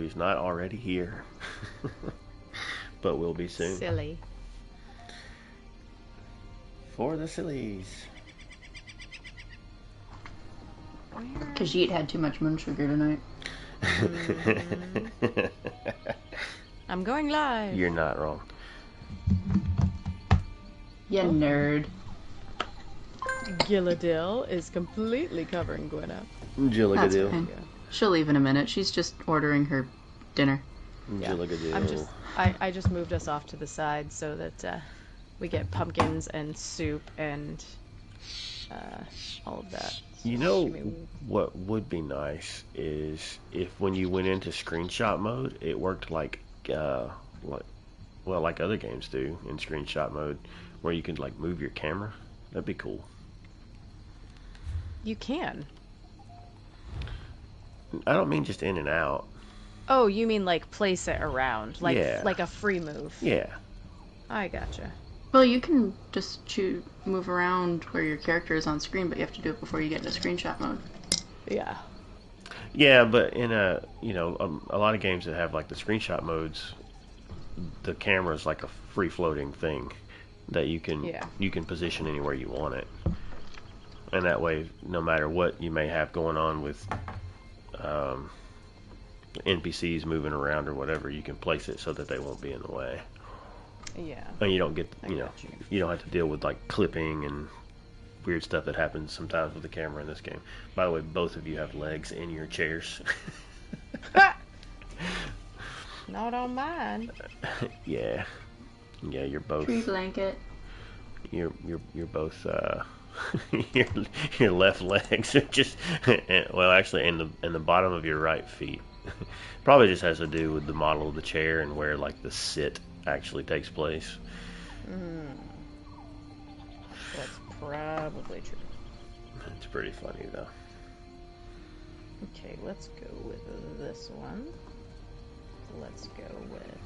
who's not already here. But will be soon. Silly. For the sillies. Khajiit had too much moon sugar tonight. I'm going live. You're not wrong. You nerd. Gilladil is completely covering Gwenna. Gilligadil. Fine. She'll leave in a minute. She's just ordering her dinner. Yeah. Gilligadil. I just moved us off to the side so that we get pumpkins and soup and all of that. You know what would be nice is if when you went into screenshot mode, it worked like other games do in screenshot mode, where you can like move your camera. That'd be cool. You can. I don't mean just in and out. Oh, you mean like place it around, like Yeah. like a free move. Yeah. I gotcha. Well, you can just move around where your character is on screen, but you have to do it before you get into screenshot mode. Yeah. Yeah, but in a lot of games that have like the screenshot modes, the camera is like a free floating thing that you can position anywhere you want it, and that way, no matter what you may have going on with NPCs moving around or whatever, you can place it so that they won't be in the way. Yeah. And you don't get you don't have to deal with like clipping and weird stuff that happens sometimes with the camera in this game. By the way, both of you have legs in your chairs. Not on mine. Yeah, you're both. Tree blanket. You're both. Your left legs are just actually in the bottom of your right feet. Probably just has to do with the model of the chair and where like the sit actually takes place. That's probably true. It's pretty funny though. Okay, let's go with this one. Let's go with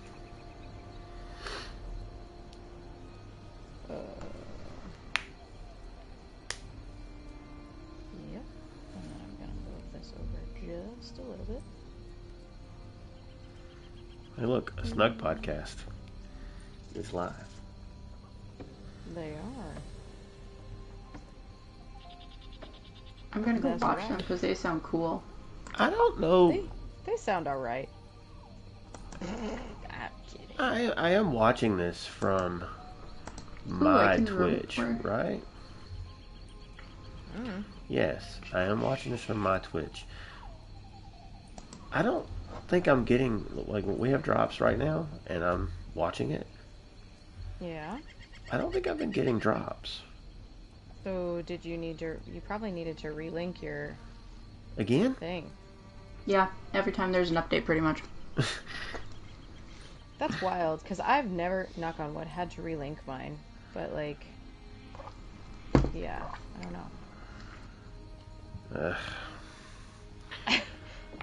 yep. And then I'm gonna move this over just a little bit. Hey, look, a Snugpod Cast is live. They are. I'm gonna go That's watch right. them because they sound cool. I don't know. They sound alright. I'm kidding. I am watching this from I my can Twitch, remember. right? Yes, I am watching this from my Twitch. I don't think I'm getting, like, we have drops right now, and I'm watching it. Yeah. I don't think I've been getting drops. So did you you probably needed to relink your Again? thing. Yeah, every time there's an update, pretty much. That's wild, because I've never, knock on wood, had to relink mine. But, like, yeah, I don't know.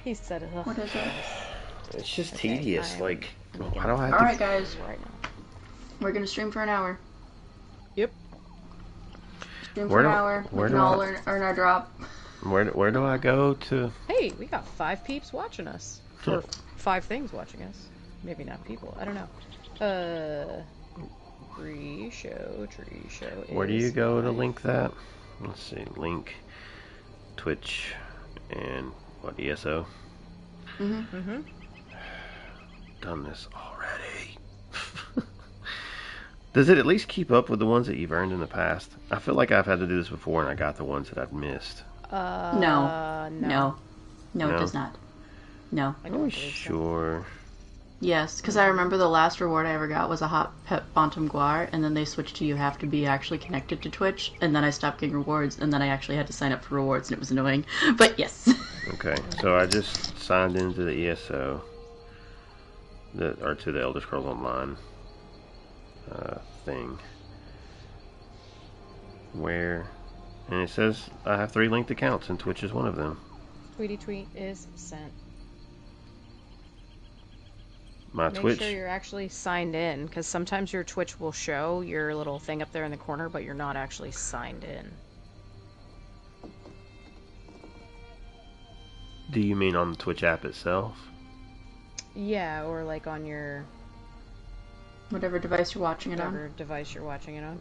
He said it. What is it? It's just Okay, tedious. I'm Like, making- why do I have to... Alright, guys. Right now. We're gonna stream for an hour. Yep. Stream for an hour. We can all earn our drop. Where do I go to... Hey, we got 5 peeps watching us. Or 5 things watching us. Maybe not people. I don't know. Tree show. Where do you go to link that? Let's see. Link Twitch and what, ESO? Done this already. Does it at least keep up with the ones that you've earned in the past? I feel like I've had to do this before and I got the ones that I've missed. No. No, it does not. No. I Are don't we believe so. sure? Yes, because I remember the last reward I ever got was a hot pet Bantam Guar, and then they switched to you have to be actually connected to Twitch, and then I stopped getting rewards, and then I actually had to sign up for rewards, and it was annoying. But yes. Okay, so I just signed into the ESO, or to the Elder Scrolls Online thing. Where, and it says I have 3 linked accounts, and Twitch is one of them. Tweety tweet is sent. My Make Twitch. sure you're actually signed in, because sometimes your Twitch will show your little thing up there in the corner, but you're not actually signed in. Do you mean on the Twitch app itself? Yeah, or like on your... Whatever device you're watching it on. Whatever device you're watching it on.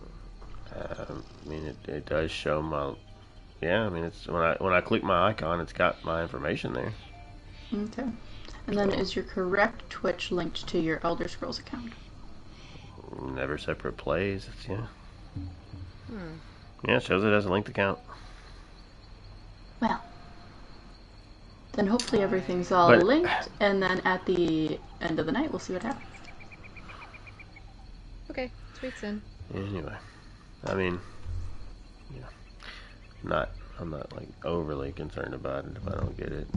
I mean, it does show my... Yeah, I mean, it's when I click my icon, it's got my information there. Okay. And then is your correct Twitch linked to your Elder Scrolls account? Never separate plays. It's, yeah. Yeah, it shows it as a linked account. Well, then hopefully everything's all linked, and then at the end of the night, we'll see what happens. Okay, sweet sin. Anyway, I mean, yeah, I'm not like overly concerned about it if I don't get it.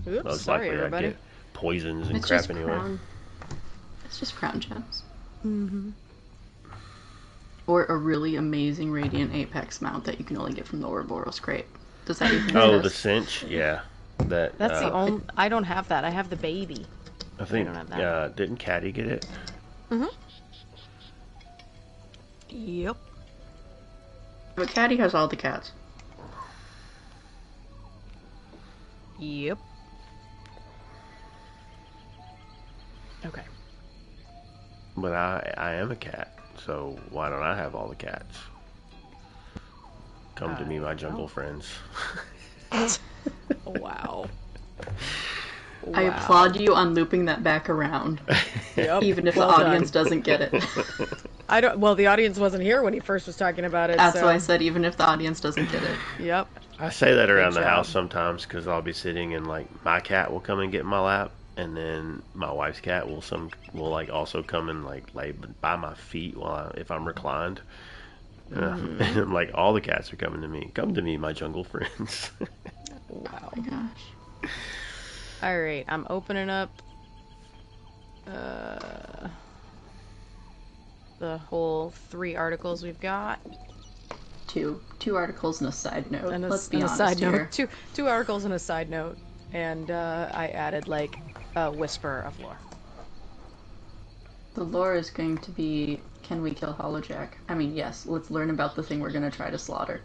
Oops, Most sorry, likely everybody. I get poisons and It's crap just anyway. It's just crown gems. Mm-hmm. Or a really amazing Radiant Apex mount that you can only get from the Ouroboros crate. Does that even Oh, exist? the cinch, yeah. That's the only... I don't have that. I have the baby. I think, I don't have that. didn't Caddy get it? Mm-hmm. Yep. But Caddy has all the cats. Yep. Okay. But I am a cat, so why don't I have all the cats? Come to me, my jungle friends. Wow. I applaud you on looping that back around. Yep. Even if Well the audience doesn't get it. I don't. Well, the audience wasn't here when he first was talking about it. That's so... why I said even if the audience doesn't get it. Yep. I say that around Good the job. house sometimes because I'll be sitting and like my cat will come and get in my lap, and then my wife's cat will like also come and like lay by my feet if I'm reclined. And I'm like, all the cats are coming to me. Come to me, my jungle friends. Wow. Oh my gosh. All right, I'm opening up the whole 3 articles we've got. Two articles and a side note. And Let's be a honest side here. note. Two articles and a side note. And I added like a whisper of lore. The lore is going to be, can we kill Hollowjack? I mean, yes, let's learn about the thing we're going to try to slaughter.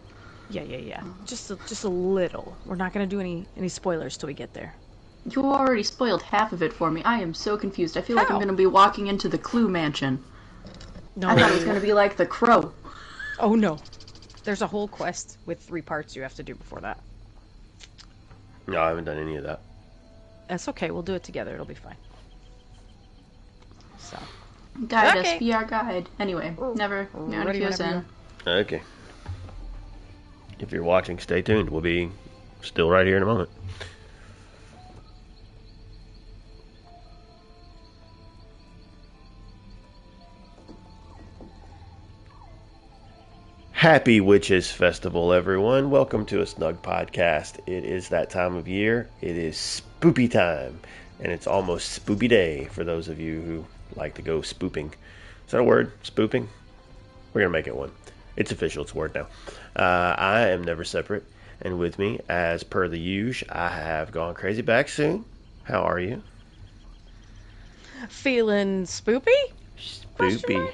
Yeah. Just a little. We're not gonna do any spoilers till we get there. You already spoiled half of it for me. I am so confused. I feel like I'm How? going to be walking into the Clue Mansion. No. I thought it was going to be like The Crow. Oh no. There's a whole quest with 3 parts you have to do before that. No, I haven't done any of that. That's okay. We'll do it together. It'll be fine. So. Guide Okay. us, be our guide. Anyway, never Ready cue us whenever in. you are. Okay. If you're watching, stay tuned. We'll be still right here in a moment. Happy Witches Festival, everyone. Welcome to A Snugpod Cast. It is that time of year. It is spoopy time. And it's almost spoopy day for those of you who like to go spooping. Is that a word? Spooping? We're going to make it one. It's official. It's a word now. I am Never Separate. And with me, as per the usual, I have Gone Crazy back soon. How are you? Feeling spoopy? Spoopy.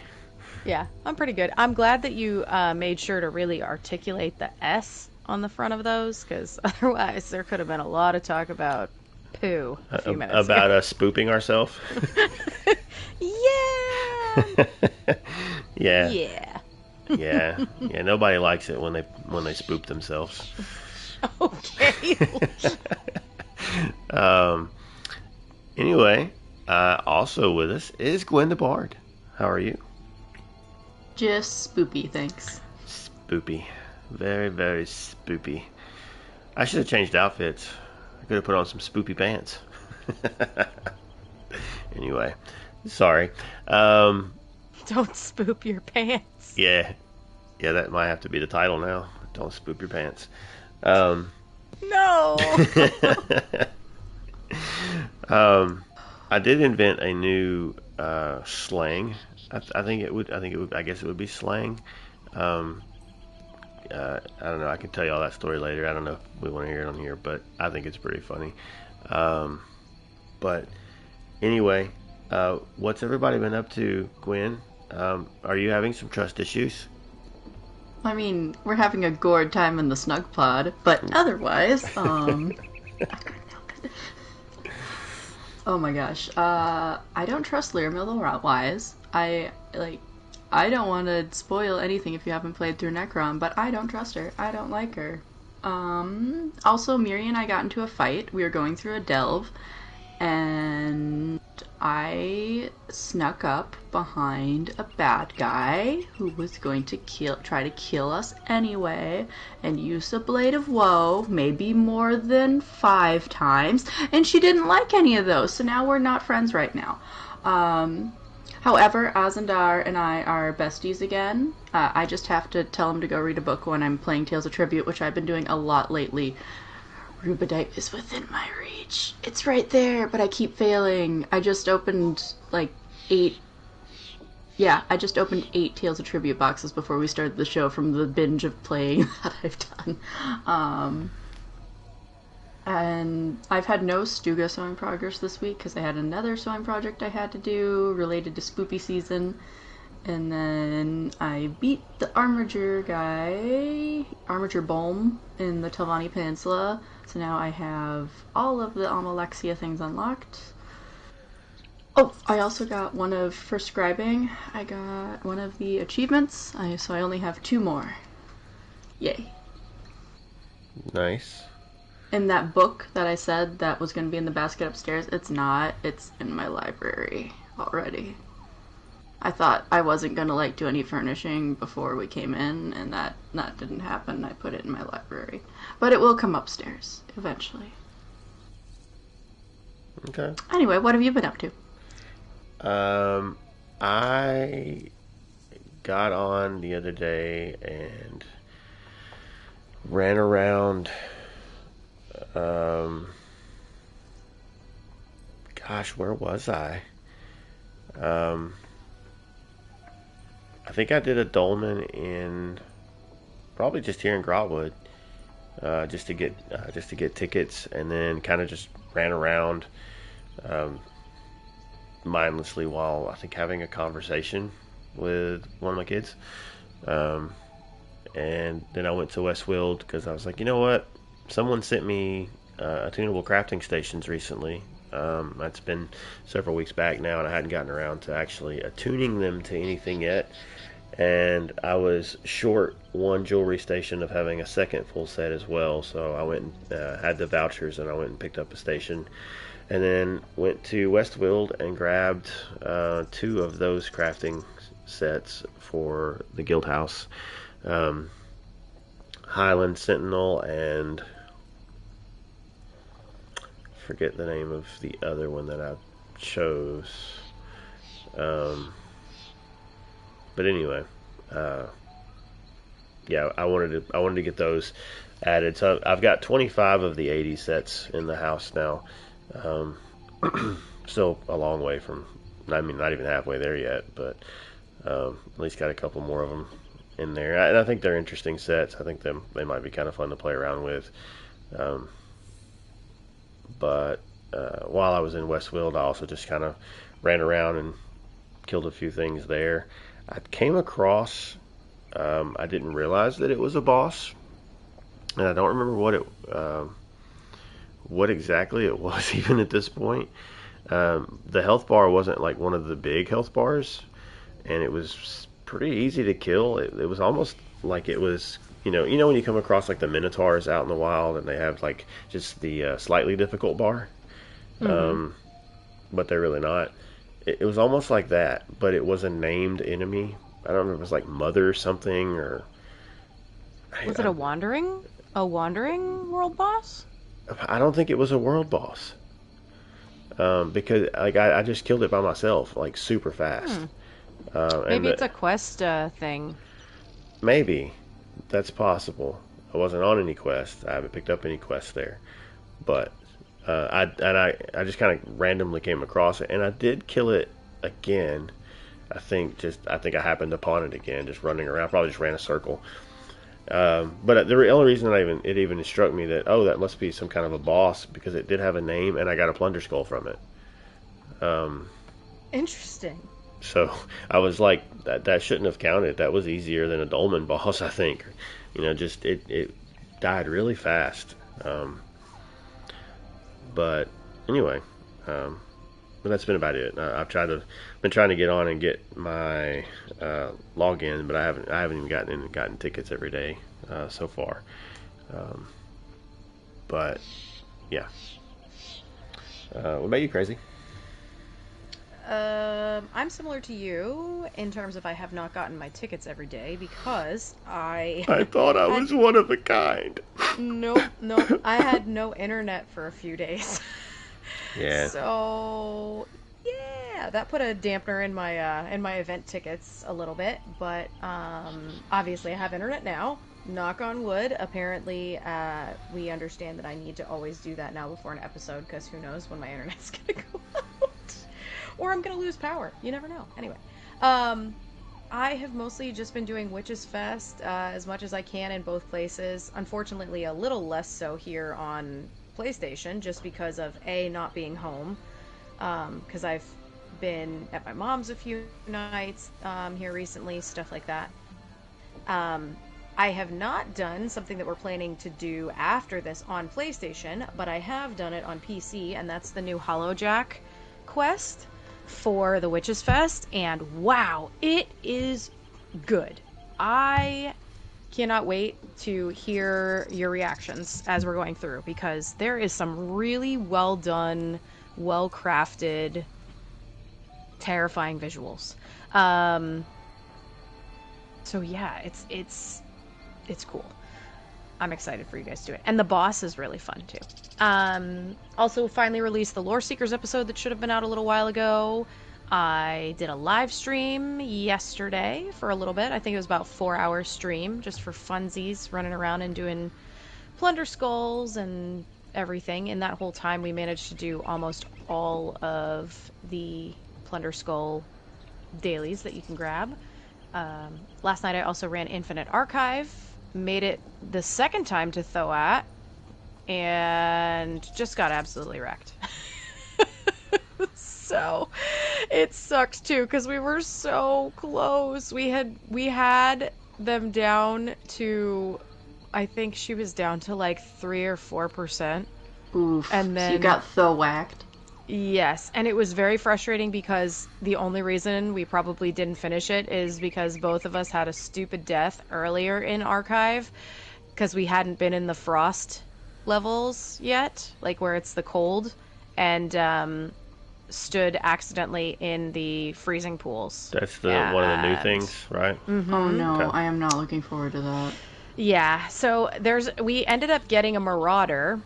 Yeah, I'm pretty good. I'm glad that you made sure to really articulate the S on the front of those, because otherwise there could have been a lot of talk about poo a few minutes about ago. us spooping ourselves? Yeah! Yeah. Yeah. Yeah. Nobody likes it when they spoop themselves. Okay. Anyway, also with us is Gwen the Bard. How are you? Just spoopy, thanks. Spoopy. Very, very spoopy. I should have changed outfits. I could have put on some spoopy pants. Anyway, sorry. Don't spoop your pants. Yeah, that might have to be the title now. Don't spoop your pants. No. I did invent a new slang. I guess it would be slang. I don't know. I can tell you all that story later. I don't know if we want to hear it on here, but I think it's pretty funny. But anyway, what's everybody been up to, Gwen? Are you having some trust issues? I mean, we're having a gourd time in the snug pod, but otherwise, I couldn't help it. Oh my gosh. I don't trust Lyramil the Rotwise. I don't want to spoil anything if you haven't played through Necron, but I don't trust her. I don't like her. Also, Miri and I got into a fight. We were going through a delve, and I snuck up behind a bad guy who was going to try to kill us anyway, and used a Blade of Woe, maybe more than 5 times, and she didn't like any of those, so now we're not friends right now. However, Azandar and I are besties again. I just have to tell him to go read a book when I'm playing Tales of Tribute, which I've been doing a lot lately. Rubedite is within my reach. It's right there, but I keep failing. I just opened like 8... Yeah, I just opened 8 Tales of Tribute boxes before we started the show from the binge of playing that I've done. And I've had no Stuga sewing progress this week because I had another sewing project I had to do related to spoopy season. And then I beat the Armiger guy, Armiger Bolm, in the Telvanni Peninsula. So now I have all of the Amalexia things unlocked. Oh, I also got one of, for scribing, I got one of the achievements, so I only have 2 more. Yay. Nice. And that book that I said that was going to be in the basket upstairs, it's not. It's in my library already. I thought I wasn't going to do any furnishing before we came in, and that didn't happen. I put it in my library. But it will come upstairs eventually. Okay. Anyway, what have you been up to? I got on the other day and ran around. Gosh, where was I? I think I did a dolmen in probably just here in Grahtwood, just to get tickets, and then kind of just ran around mindlessly while I think having a conversation with one of my kids. And then I went to Westfield because I was like, you know what? Someone sent me attunable crafting stations recently. That's been several weeks back now, and I hadn't gotten around to actually attuning them to anything yet. And I was short one jewelry station of having a second full set as well, so I went and had the vouchers, and I went and picked up a station, and then went to Westfield and grabbed 2 of those crafting sets for the guild house. Highland Sentinel and forget the name of the other one that I chose. But anyway, yeah, I wanted to get those added. So I've got 25 of the 80 sets in the house now. Still a long way from, I mean, not even halfway there yet, but at least got a couple more of them in there. And I think they're interesting sets. I think they might be kind of fun to play around with. But while I was in Westfield, I also just kind of ran around and killed a few things there. I came across, I didn't realize that it was a boss, and I don't remember what exactly it was even at this point. The health bar wasn't like one of the big health bars, and it was pretty easy to kill. It was almost like it was, you know when you come across like the minotaurs out in the wild and they have like just the slightly difficult bar, but they're really not. It was almost like that, but it was a named enemy. I don't know if it was like Mother something or. Was it a wandering world boss? I don't think it was a world boss. Because like I just killed it by myself, like super fast. Maybe it's a quest thing. Maybe that's possible. I wasn't on any quest. I haven't picked up any quests there, but I just kind of randomly came across it, and I did kill it again. I think I happened upon it again, just running around. I probably just ran a circle. But the only reason it even struck me that that must be some kind of a boss, because it did have a name, and I got a plunder skull from it. Interesting. So I was like, that shouldn't have counted. That was easier than a dolmen boss, I think. Just it died really fast. But anyway, but that's been about it. Been trying to get on and get my login, but I haven't even gotten tickets every day so far. But yeah. What about you, Crazy? I'm similar to you in terms of I have not gotten my tickets every day because I thought I was one of a kind. Nope. I had no internet for a few days. Yeah. So yeah, that put a dampener in my event tickets a little bit, but obviously I have internet now. Knock on wood. Apparently, we understand that I need to always do that now before an episode because who knows when my internet's gonna go out. Or I'm going to lose power. You never know. Anyway, I have mostly just been doing Witches Fest as much as I can in both places. Unfortunately, a little less so here on PlayStation just because of, A, not being home. Because I've been at my mom's a few nights here recently, stuff like that. I have not done something that we're planning to do after this on PlayStation, but I have done it on PC, and that's the new HoloJack quest for the Witches Fest, and wow, it is good. I cannot wait to hear your reactions as we're going through, because there is some really well done, well crafted, terrifying visuals. So yeah, it's cool. I'm excited for you guys to do it. And the boss is really fun, too. Also, finally released the Lore Seekers episode that should have been out a little while ago. I did a live stream yesterday for a little bit. I think it was about a 4-hour stream, just for funsies, running around and doing plunder skulls and everything. And that whole time, we managed to do almost all of the plunder skull dailies that you can grab. Last night, I also ran Infinite Archive. Made it the second time to Thoat, and just got absolutely wrecked. So, it sucked too, because we were so close. We had them down to, I think she was down to like 3 or 4%. Oof. And then so you got whacked. Yes, and it was very frustrating because the only reason we probably didn't finish it is because both of us had a stupid death earlier in Archive because we hadn't been in the frost levels yet, like where it's the cold, and stood accidentally in the freezing pools. That's one of the new things, right? Mm-hmm. Oh no, Okay. I am not looking forward to that. Yeah, so we ended up getting a Marauder.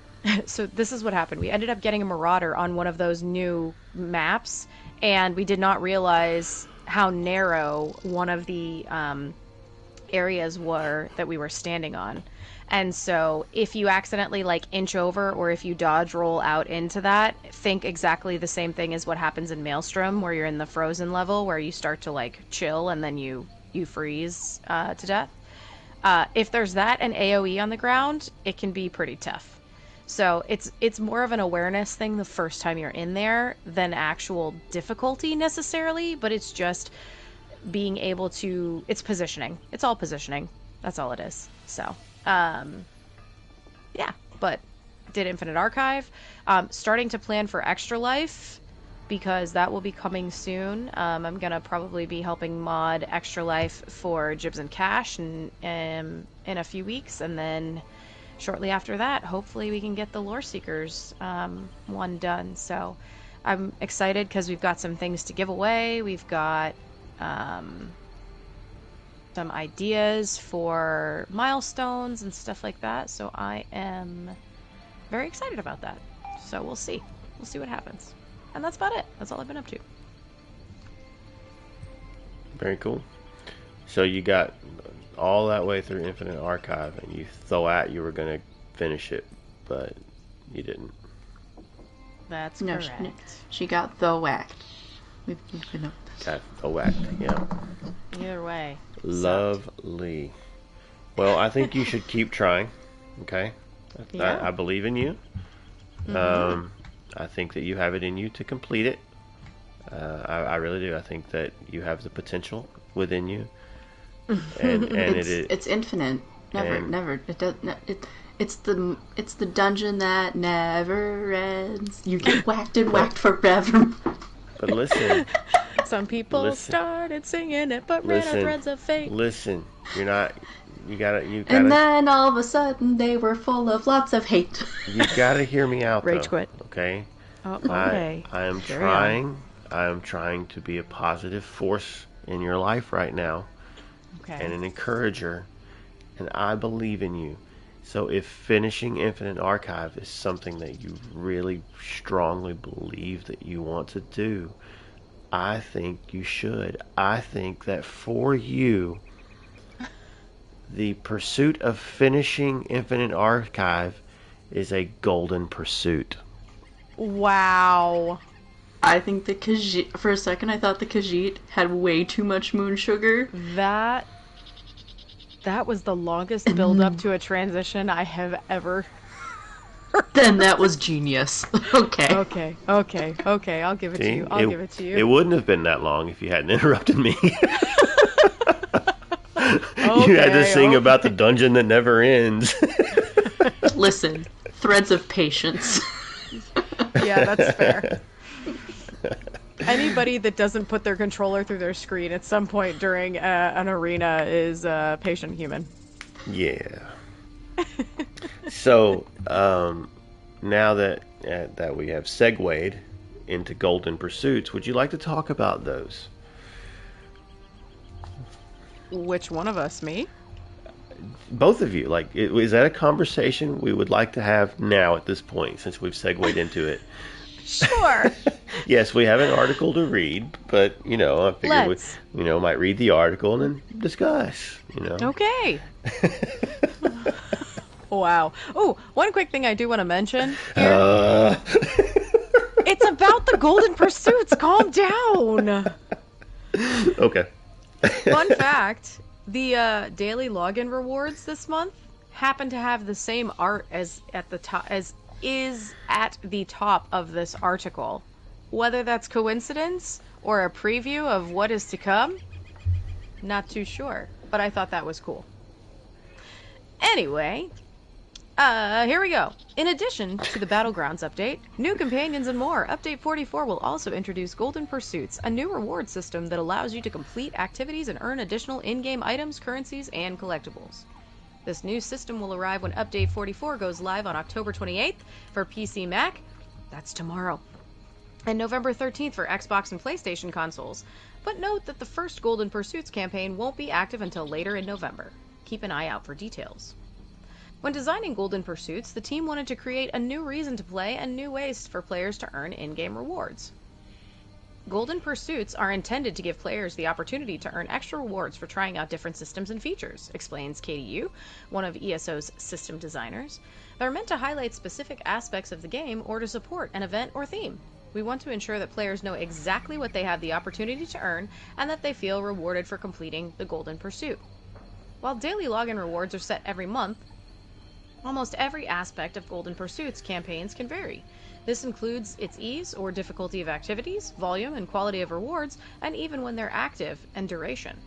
So this is what happened. We ended up getting a Marauder on one of those new maps, and we did not realize how narrow one of the areas were that we were standing on. And so if you accidentally like inch over, or if you dodge roll out into that, think exactly the same thing as what happens in Maelstrom, where you're in the frozen level, where you start to like chill and then you freeze to death. If there's that and AoE on the ground, it can be pretty tough. So it's more of an awareness thing the first time you're in there than actual difficulty necessarily, but it's just being able to, it's positioning. It's all positioning. That's all it is. So, yeah, but did Infinite Archive. Starting to plan for Extra Life because that will be coming soon. I'm going to probably be helping mod Extra Life for Jibs and Cash in a few weeks, and then shortly after that, hopefully we can get the Lore Seekers one done. So I'm excited because we've got some things to give away. We've got some ideas for milestones and stuff like that. So I am very excited about that. So we'll see. We'll see what happens. And that's about it. That's all I've been up to. Very cool. So you got all that way through Infinite Archive, and you thought you were going to finish it, but you didn't. That's No, correct. she got whacked. We've been up this. Got thwacked, yeah. Either way. Lovely. Well, I think you should keep trying, okay? Yeah. I believe in you. Mm-hmm. I think that you have it in you to complete it. I really do. I think that you have the potential within you. And It's infinite. Never. It does. It's the dungeon that never ends. You get whacked and whacked forever. But listen. Some people started singing it, but ran out threads of fate. Listen, you're not. You gotta. And then all of a sudden, they were full of lots of hate. You gotta hear me out. Rage though, quit. Okay. Oh, okay. I am trying. I am trying to be a positive force in your life right now, and an encourager, and I believe in you. So if finishing Infinite Archive is something that you really strongly believe that you want to do, I think you should. I think that for you, the pursuit of finishing Infinite Archive is a golden pursuit. Wow. I think the Khajiit, for a second I thought the Khajiit had way too much moon sugar. That was the longest build up to a transition I have ever Then that was genius. Okay. Okay, I'll give it to you. I'll give it to you. It wouldn't have been that long if you hadn't interrupted me. Okay, you had to sing about the dungeon that never ends. Listen, threads of patience. Yeah, that's fair. Anybody that doesn't put their controller through their screen at some point during an arena is a patient human. Yeah. So, now that we have segued into Golden Pursuits, would you like to talk about those? Which one of us, me? Both of you. Like, is that a conversation we would like to have now at this point, since we've segued into it? Sure. Yes, we have an article to read, but, I figured we, might read the article and then discuss, Okay. Wow. Oh, one quick thing I do want to mention here. It's about the Golden Pursuits. Calm down. Okay. Fun fact, the daily login rewards this month happen to have the same art as is at the top of this article. Whether that's coincidence or a preview of what is to come, not too sure, but I thought that was cool. Anyway, here we go. In addition to the Battlegrounds update, new companions and more, Update 44 will also introduce Golden Pursuits, a new reward system that allows you to complete activities and earn additional in-game items, currencies, and collectibles. This new system will arrive when Update 44 goes live on October 28th for PC Mac, that's tomorrow, and November 13th for Xbox and PlayStation consoles. But note that the first Golden Pursuits campaign won't be active until later in November. Keep an eye out for details. When designing Golden Pursuits, the team wanted to create a new reason to play and new ways for players to earn in-game rewards. Golden Pursuits are intended to give players the opportunity to earn extra rewards for trying out different systems and features, explains Katie Yu, one of ESO's system designers. They're meant to highlight specific aspects of the game or to support an event or theme. We want to ensure that players know exactly what they have the opportunity to earn and that they feel rewarded for completing the Golden Pursuit. While daily login rewards are set every month, almost every aspect of Golden Pursuits campaigns can vary. This includes its ease or difficulty of activities, volume and quality of rewards, and even when they're active, and duration.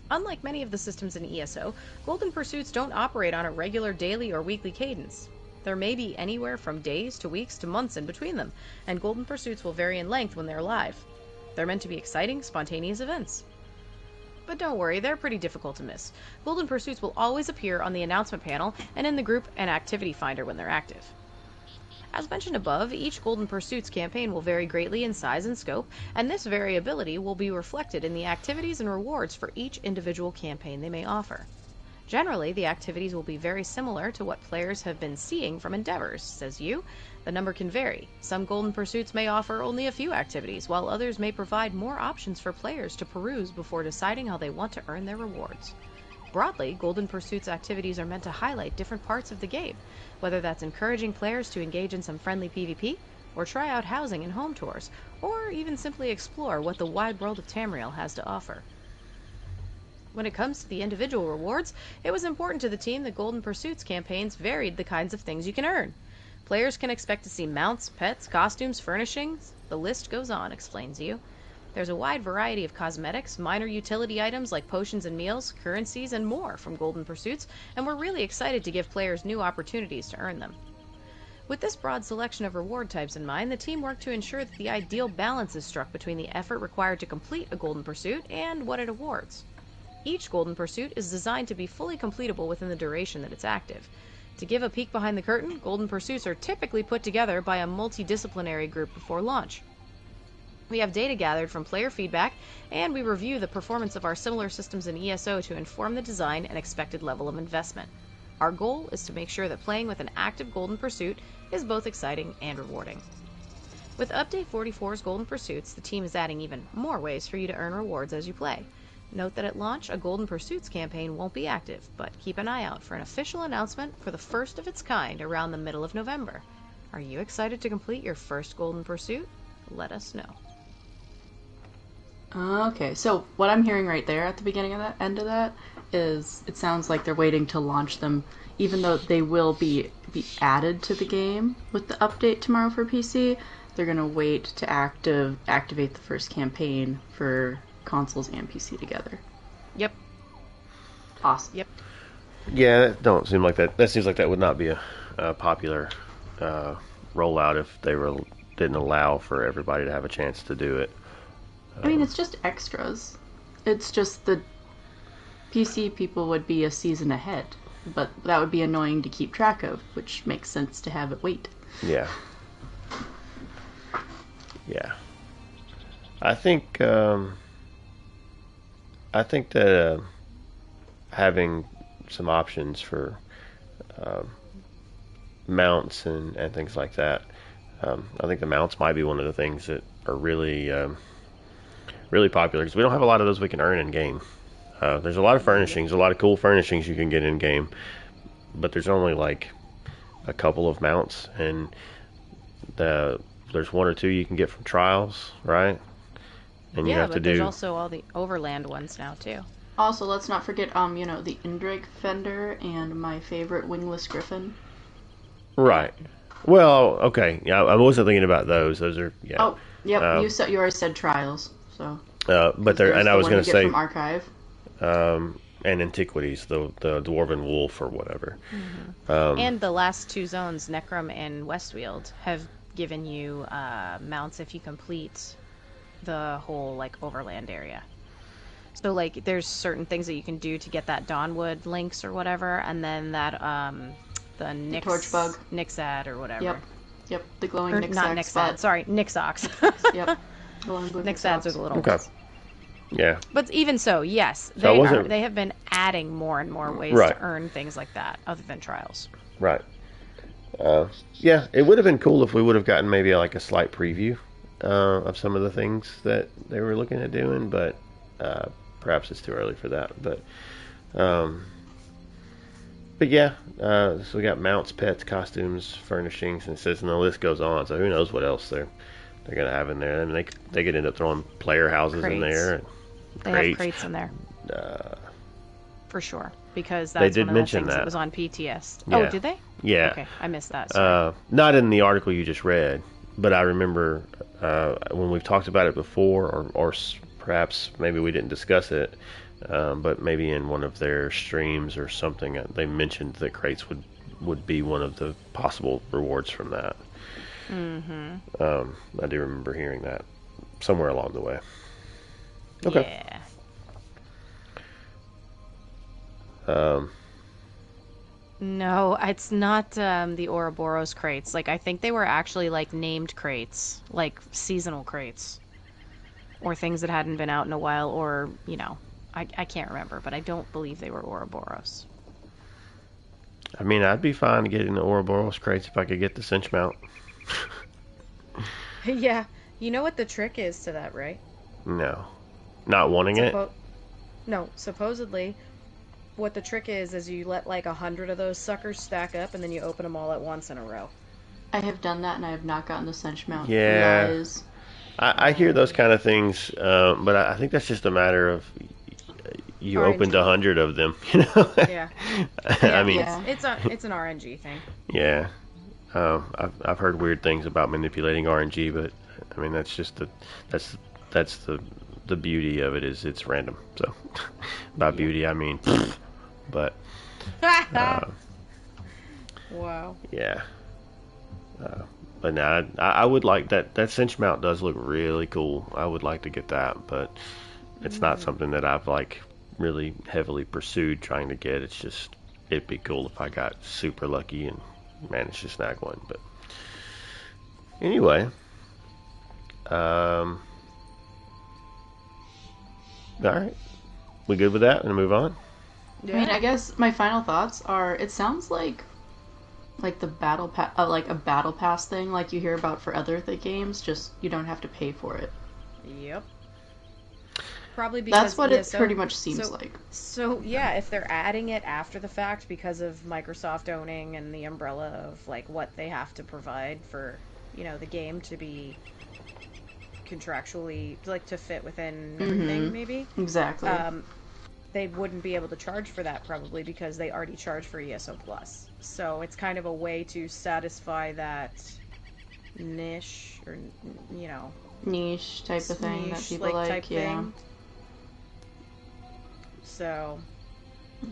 Unlike many of the systems in ESO, Golden Pursuits don't operate on a regular daily or weekly cadence. There may be anywhere from days to weeks to months in between them, and Golden Pursuits will vary in length when they're live. They're meant to be exciting, spontaneous events. But don't worry, they're pretty difficult to miss. Golden Pursuits will always appear on the announcement panel and in the group and activity finder when they're active. As mentioned above, each Golden Pursuits campaign will vary greatly in size and scope, and this variability will be reflected in the activities and rewards for each individual campaign they may offer. Generally, the activities will be very similar to what players have been seeing from Endeavors, says Yu. The number can vary. Some Golden Pursuits may offer only a few activities, while others may provide more options for players to peruse before deciding how they want to earn their rewards. Broadly, Golden Pursuits activities are meant to highlight different parts of the game, whether that's encouraging players to engage in some friendly PvP, or try out housing and home tours, or even simply explore what the wide world of Tamriel has to offer. When it comes to the individual rewards, it was important to the team that Golden Pursuits campaigns varied the kinds of things you can earn. Players can expect to see mounts, pets, costumes, furnishings. The list goes on, explains Yu. There's a wide variety of cosmetics, minor utility items like potions and meals, currencies, and more from Golden Pursuits, and we're really excited to give players new opportunities to earn them. With this broad selection of reward types in mind, the team worked to ensure that the ideal balance is struck between the effort required to complete a golden pursuit and what it awards. Each golden pursuit is designed to be fully completable within the duration that it's active. To give a peek behind the curtain, golden pursuits are typically put together by a multidisciplinary group before launch. We have data gathered from player feedback, and we review the performance of our similar systems in ESO to inform the design and expected level of investment. Our goal is to make sure that playing with an active golden pursuit is both exciting and rewarding. With Update 44's Golden Pursuits, the team is adding even more ways for you to earn rewards as you play. Note that at launch, a Golden Pursuits campaign won't be active, but keep an eye out for an official announcement for the first of its kind around the middle of November. Are you excited to complete your first Golden Pursuit? Let us know. Okay, so what I'm hearing right there at the beginning of that, end of that, is it sounds like they're waiting to launch them, even though they will be added to the game with the update tomorrow for PC. They're going to wait to activate the first campaign for consoles and PC together. Yep. Awesome. Yep. Yeah, that don't seem like that. That seems like that would not be a popular rollout if they didn't allow for everybody to have a chance to do it. I mean, it's just extras. It's just the PC people would be a season ahead, but that would be annoying to keep track of, which makes sense to have it wait. Yeah. Yeah. I think that having some options for mounts and things like that, I think the mounts might be one of the things that are really popular, because we don't have a lot of those we can earn in game. There's a lot of furnishings, a lot of cool furnishings you can get in game, but there's only like a couple of mounts, and there's one or two you can get from trials, right? And you have to do. There's also all the overland ones now too. Also, let's not forget, the Indrake Fender and my favorite Wingless Griffin. Right. Well, okay. Yeah, I wasn't thinking about those. Those are Oh, yep. You already said trials, so. But there, and I was going to say from Archive. And Antiquities, the Dwarven Wolf or whatever. Mm-hmm. And the last two zones, Necrum and Westfield, have given you mounts if you complete the whole like overland area. So like there's certain things that you can do to get that Dawnwood links or whatever, and then that the Torchbug, Nixad or whatever. Yep. The glowing or Nixad. Not Nixad. Sorry, Nixox. Yep. Glowing blue Nixads are the little okay. ones. Yeah. But even so, yes, So they have been adding more and more ways Right. to earn things like that, other than trials. Right. Yeah, it would have been cool if we would have gotten maybe like a slight preview of some of the things that they were looking at doing, but perhaps it's too early for that. But yeah, so we got mounts, pets, costumes, furnishings, and the list goes on. So who knows what else they're gonna have in there? I mean, they could end up throwing player houses in there. And they have crates in there. For sure, because that's did one of the mention things that that was on PTS. Yeah. Oh, did they? Yeah. Okay, I missed that. Sorry. Not in the article you just read, but I remember when we've talked about it before, or perhaps maybe we didn't discuss it, but maybe in one of their streams or something, they mentioned that crates would be one of the possible rewards from that. Mm-hmm. I do remember hearing that somewhere along the way. Okay. Yeah. No, it's not the Ouroboros crates. Like, I think they were actually, like, named crates. Like, seasonal crates. Or things that hadn't been out in a while, or, I can't remember, but I don't believe they were Ouroboros. I mean, I'd be fine getting the Ouroboros crates if I could get the cinch mount. Yeah. You know what the trick is to that, right? No. Not wanting it? No, supposedly... What the trick is you let like 100 of those suckers stack up, and then you open them all at once in a row. I have done that, and I have not gotten the cinch mount. Yeah, I hear those kind of things, but I think that's just a matter of you RNG. opened 100 of them. Yeah. I mean, it's an RNG thing. Yeah, I've heard weird things about manipulating RNG, but I mean that's just that's the beauty of it is it's random. So by beauty I mean. But wow. Yeah. But now I would like that. That cinch mount does look really cool. I would like to get that, but it's not something that I've like really heavily pursued trying to get. It's just it'd be cool if I got super lucky and managed to snag one. But anyway, all right, we good with that and move on? Yeah. I mean, I guess my final thoughts are: it sounds like the battle pass, like a battle pass thing, like you hear about for other games. Just you don't have to pay for it. Yep. Probably because that's what it pretty much seems like. So yeah, if they're adding it after the fact because of Microsoft owning and the umbrella of like what they have to provide for, you know, the game to be contractually like to fit within everything, maybe. Exactly. They wouldn't be able to charge for that probably because they already charge for ESO Plus. So it's kind of a way to satisfy that niche or, you know, niche type of thing that people like type yeah. Thing. So,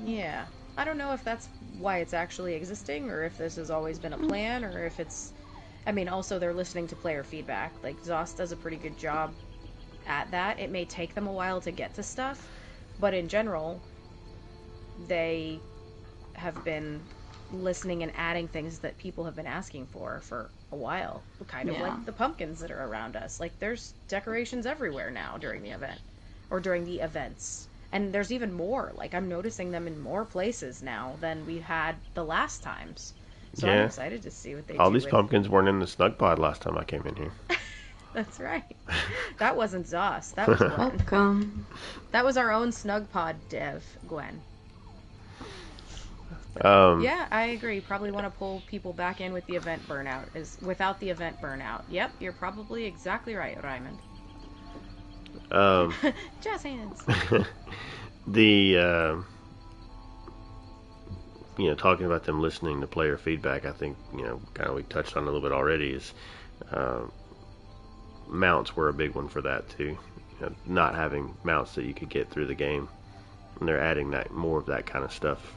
yeah. I don't know if that's why it's actually existing or if this has always been a plan or if it's... I mean, also they're listening to player feedback. Like, ZOS does a pretty good job at that. It may take them a while to get to stuff, but in general, they have been listening and adding things that people have been asking for a while. Kind of like the pumpkins that are around us. Like, there's decorations everywhere now during the event. Or during the events. And there's even more. Like, I'm noticing them in more places now than we had the last times. So I'm excited to see what they do. All these pumpkins weren't in the Snugpod last time I came in here. That's right. That wasn't ZOS. That was Gwen. Welcome. That was our own Snugpod dev, Gwen. Yeah, I agree. Probably want to pull people back in with the event burnout. Without the event burnout. Yep, you're probably exactly right, Raymond. Jazz hands. The you know, talking about them listening to player feedback, I think, you know, kind of we touched on a little bit already, is mounts were a big one for that too. You know, not having mounts that you could get through the game, and they're adding that more of that kind of stuff.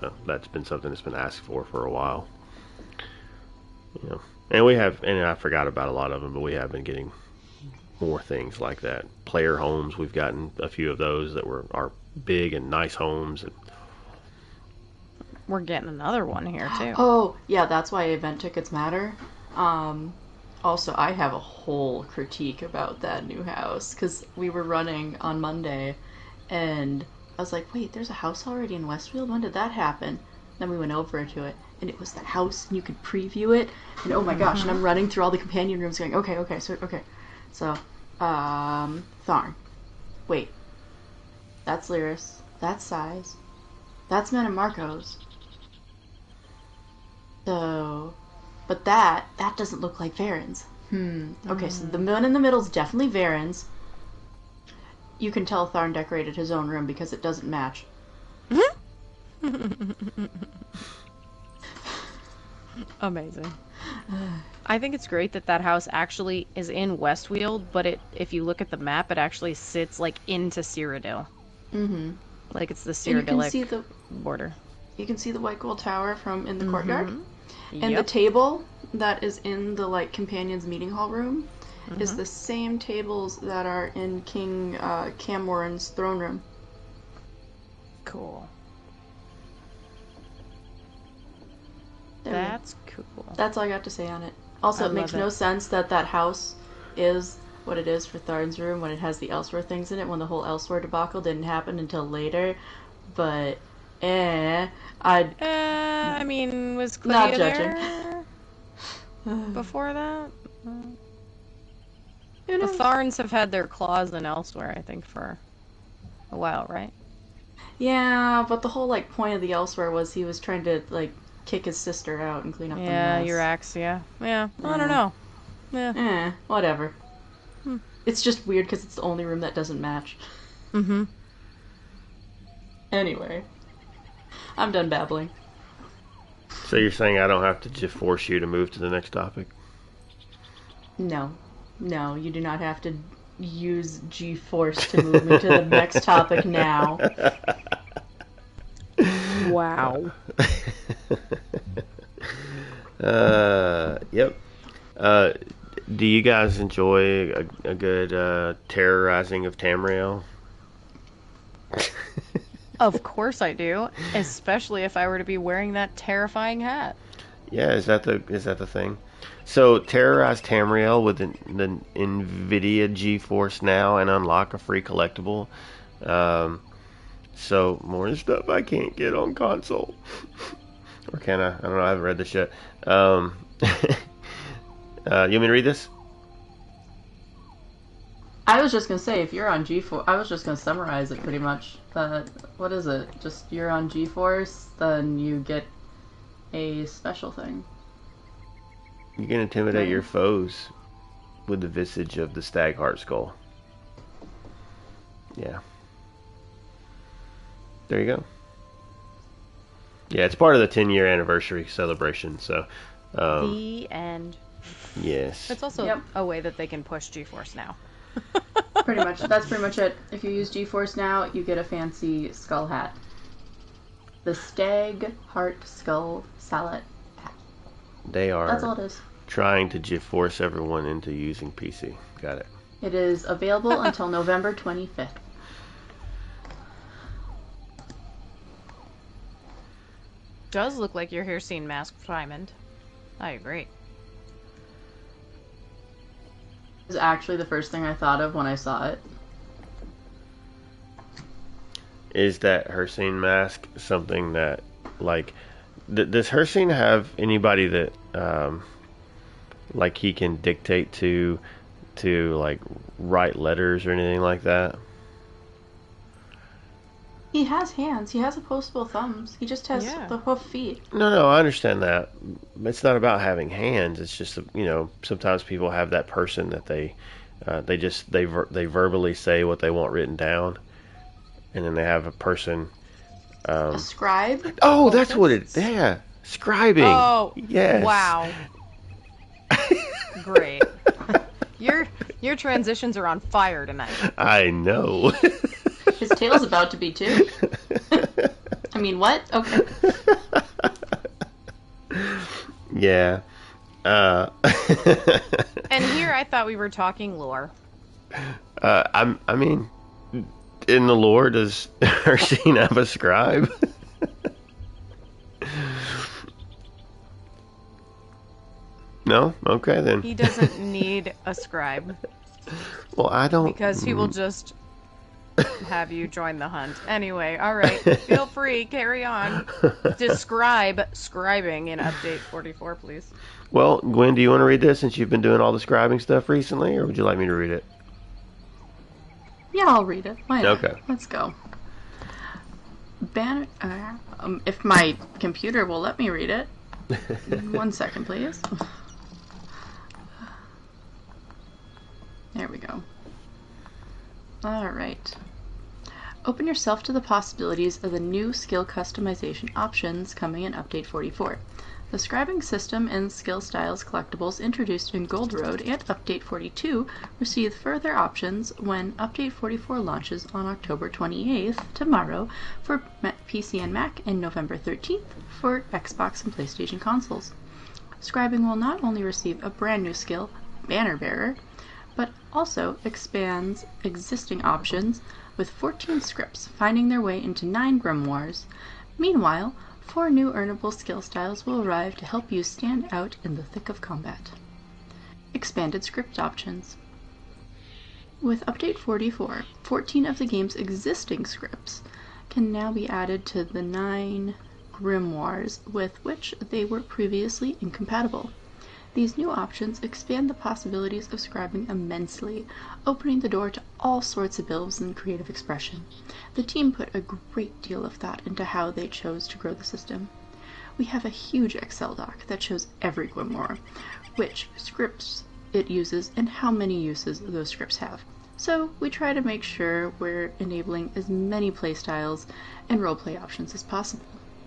So that's been something that's been asked for a while. You know, and we have, and I forgot about a lot of them, but we have been getting more things like that. Player homes, we've gotten a few of those that are big and nice homes, and we're getting another one here too. Oh yeah, that's why event tickets matter. Also, I have a whole critique about that new house because we were running on Monday, and I was like, "Wait, there's a house already in Westfield. When did that happen?" Then we went over to it, and it was the house, and you could preview it. And oh my gosh! And I'm running through all the companion rooms, going, "Okay, so, Tharn. Wait, that's Lyris. That's Size. That's Men and Marcos. So, but that doesn't look like Varen's. Okay, so the moon in the middle is definitely Varen's. You can tell Tharn decorated his own room because it doesn't match. Amazing. I think it's great that house actually is in Westfield, but if you look at the map, it actually sits like into Cyrodiil. Like it's the Cyrodiilic border. You can see the white gold tower from in the courtyard. And the table that is in the like companion's meeting hall room is the same tables that are in King Camwarren's throne room. Cool. That's cool. That's all I got to say on it. Also, it makes no sense that house is what it is for Tharn's room when it has the Elsewhere things in it, when the whole Elsewhere debacle didn't happen until later. But, I mean, was Claudia not judging. There before that? The Tharns have had their claws in Elsewhere, I think, for a while, right? Yeah, but the whole like point of the Elsewhere was he was trying to like kick his sister out and clean up the mess. Euraxia. Yeah, I don't know. Yeah. Whatever. It's just weird because it's the only room that doesn't match. Anyway. I'm done babbling. So you're saying I don't have to just force you to move to the next topic? No, you do not have to use G-Force to move me to the next topic now. Wow. Yep. Uh, do you guys enjoy a good terrorizing of Tamriel? Of course I do, especially if I were to be wearing that terrifying hat. Yeah, is that the thing? So terrorize Tamriel with the NVIDIA GeForce Now and unlock a free collectible. Um, so more stuff I can't get on console, or can I? I don't know. I haven't read this yet. You want me to read this? I was just gonna say, if you're on G4, I was just gonna summarize it pretty much. That what is it? Just you're on GeForce, then you get a special thing. You can intimidate your foes with the visage of the stag heart skull. Yeah. There you go. Yeah, it's part of the 10-year anniversary celebration, so... the end. Yes. It's also a way that they can push GeForce Now. Pretty much. That's pretty much it. If you use GeForce Now, you get a fancy skull hat. The Stag Heart Skull Salad hat. They are That's all it is. Trying to GeForce everyone into using PC. Got it. It is available until November 25th. Does look like your hair scene masked diamond. I agree. It was actually the first thing I thought of when I saw it. Is that Hercene mask something that, like, does Hercene have anybody that, like, he can dictate to, like, write letters or anything like that? He has hands. He has opposable thumbs. He just has the hoof feet. No, I understand that. It's not about having hands. It's just, sometimes people have that person that they verbally say what they want written down, and then they have a person. A scribe? Oh, that's what it. Yeah, scribing. Oh, yes. Wow. Great. Your transitions are on fire tonight. I know. His tail's about to be too. I mean, what? Okay. Yeah. And here I thought we were talking lore. I mean, in the lore, does Hercene have a scribe? No? Okay, then. He doesn't need a scribe. Well, I don't... Because he will just have you join the hunt. Anyway, alright. Feel free. Carry on. Describe scribing in update 44, please. Well, Gwen, do you want to read this since you've been doing all the scribing stuff recently, or would you like me to read it? Yeah, I'll read it. Why not? Okay. Let's go. If my computer will let me read it. 1 second, please. There we go. Alright. Open yourself to the possibilities of the new skill customization options coming in Update 44. The scribing system and skill styles collectibles introduced in Gold Road and Update 42 receive further options when Update 44 launches on October 28th, tomorrow, for PC and Mac, and November 13th for Xbox and PlayStation consoles. Scribing will not only receive a brand new skill, Banner Bearer, but also expands existing options with 14 scripts finding their way into 9 grimoires. Meanwhile, 4 new earnable skill styles will arrive to help you stand out in the thick of combat. Expanded script options. With Update 44, 14 of the game's existing scripts can now be added to the 9 grimoires with which they were previously incompatible. These new options expand the possibilities of scribing immensely, opening the door to all sorts of builds and creative expression. The team put a great deal of thought into how they chose to grow the system. We have a huge Excel doc that shows every grimoire, which scripts it uses, and how many uses those scripts have. So we try to make sure we're enabling as many playstyles and roleplay options as possible,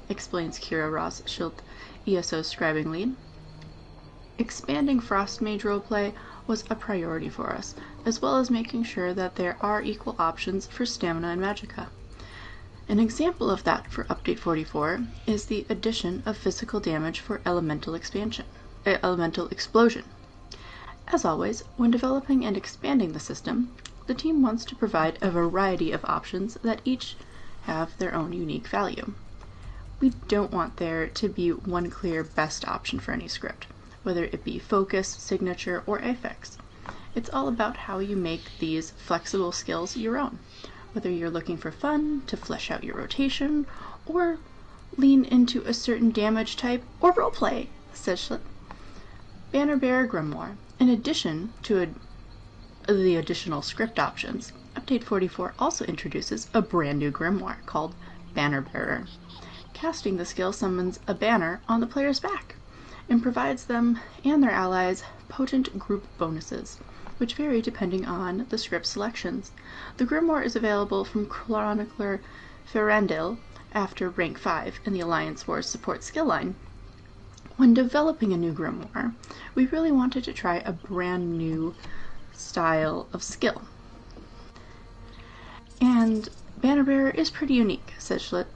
explains Kira Ross-Schild, ESO scribing lead. Expanding Frost Mage roleplay was a priority for us, as well as making sure that there are equal options for stamina and magicka. An example of that for Update 44 is the addition of physical damage for elemental explosion. As always, when developing and expanding the system, the team wants to provide a variety of options that each have their own unique value. We don't want there to be one clear best option for any script, whether it be focus, signature, or affix. It's all about how you make these flexible skills your own, whether you're looking for fun, to flesh out your rotation, or lean into a certain damage type, or roleplay, says Schlitt. Banner Bearer Grimoire. In addition to the additional script options, Update 44 also introduces a brand new grimoire called Banner Bearer. Casting the skill summons a banner on the player's back and provides them and their allies potent group bonuses, which vary depending on the script selections. The grimoire is available from Chronicler Ferrandil after rank 5 in the Alliance Wars support skill line. When developing a new grimoire, we really wanted to try a brand new style of skill. And Banner Bearer is pretty unique, says Schlitt.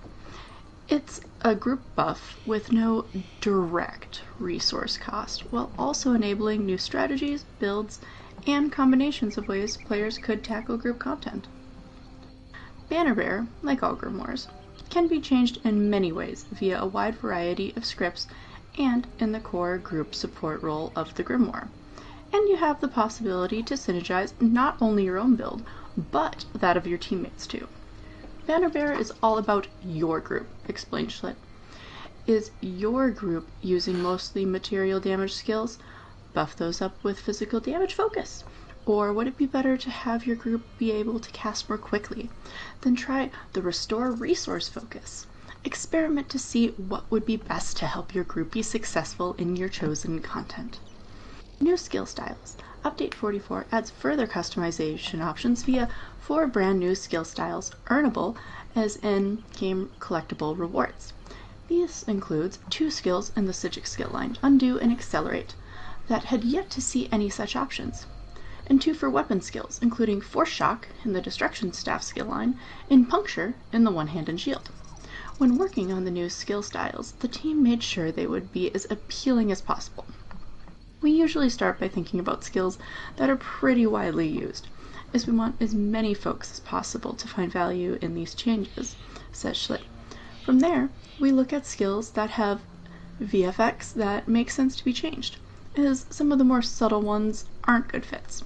It's a group buff with no direct resource cost, while also enabling new strategies, builds, and combinations of ways players could tackle group content. Banner Bearer, like all grimoires, can be changed in many ways via a wide variety of scripts and in the core group support role of the grimoire. And you have the possibility to synergize not only your own build, but that of your teammates too. Banner Bearer is all about your group, explained Schlitt. Is your group using mostly material damage skills? Buff those up with physical damage focus. Or would it be better to have your group be able to cast more quickly? Then try the Restore Resource focus. Experiment to see what would be best to help your group be successful in your chosen content. New skill styles. Update 44 adds further customization options via 4 brand new skill styles earnable as in-game collectible rewards. This includes 2 skills in the Psijic skill line, Undo and Accelerate, that had yet to see any such options, and 2 for weapon skills, including Force Shock in the Destruction Staff skill line and Puncture in the One Hand and Shield. When working on the new skill styles, the team made sure they would be as appealing as possible. We usually start by thinking about skills that are pretty widely used, as we want as many folks as possible to find value in these changes, says Schlitt. From there, we look at skills that have VFX that make sense to be changed, as some of the more subtle ones aren't good fits.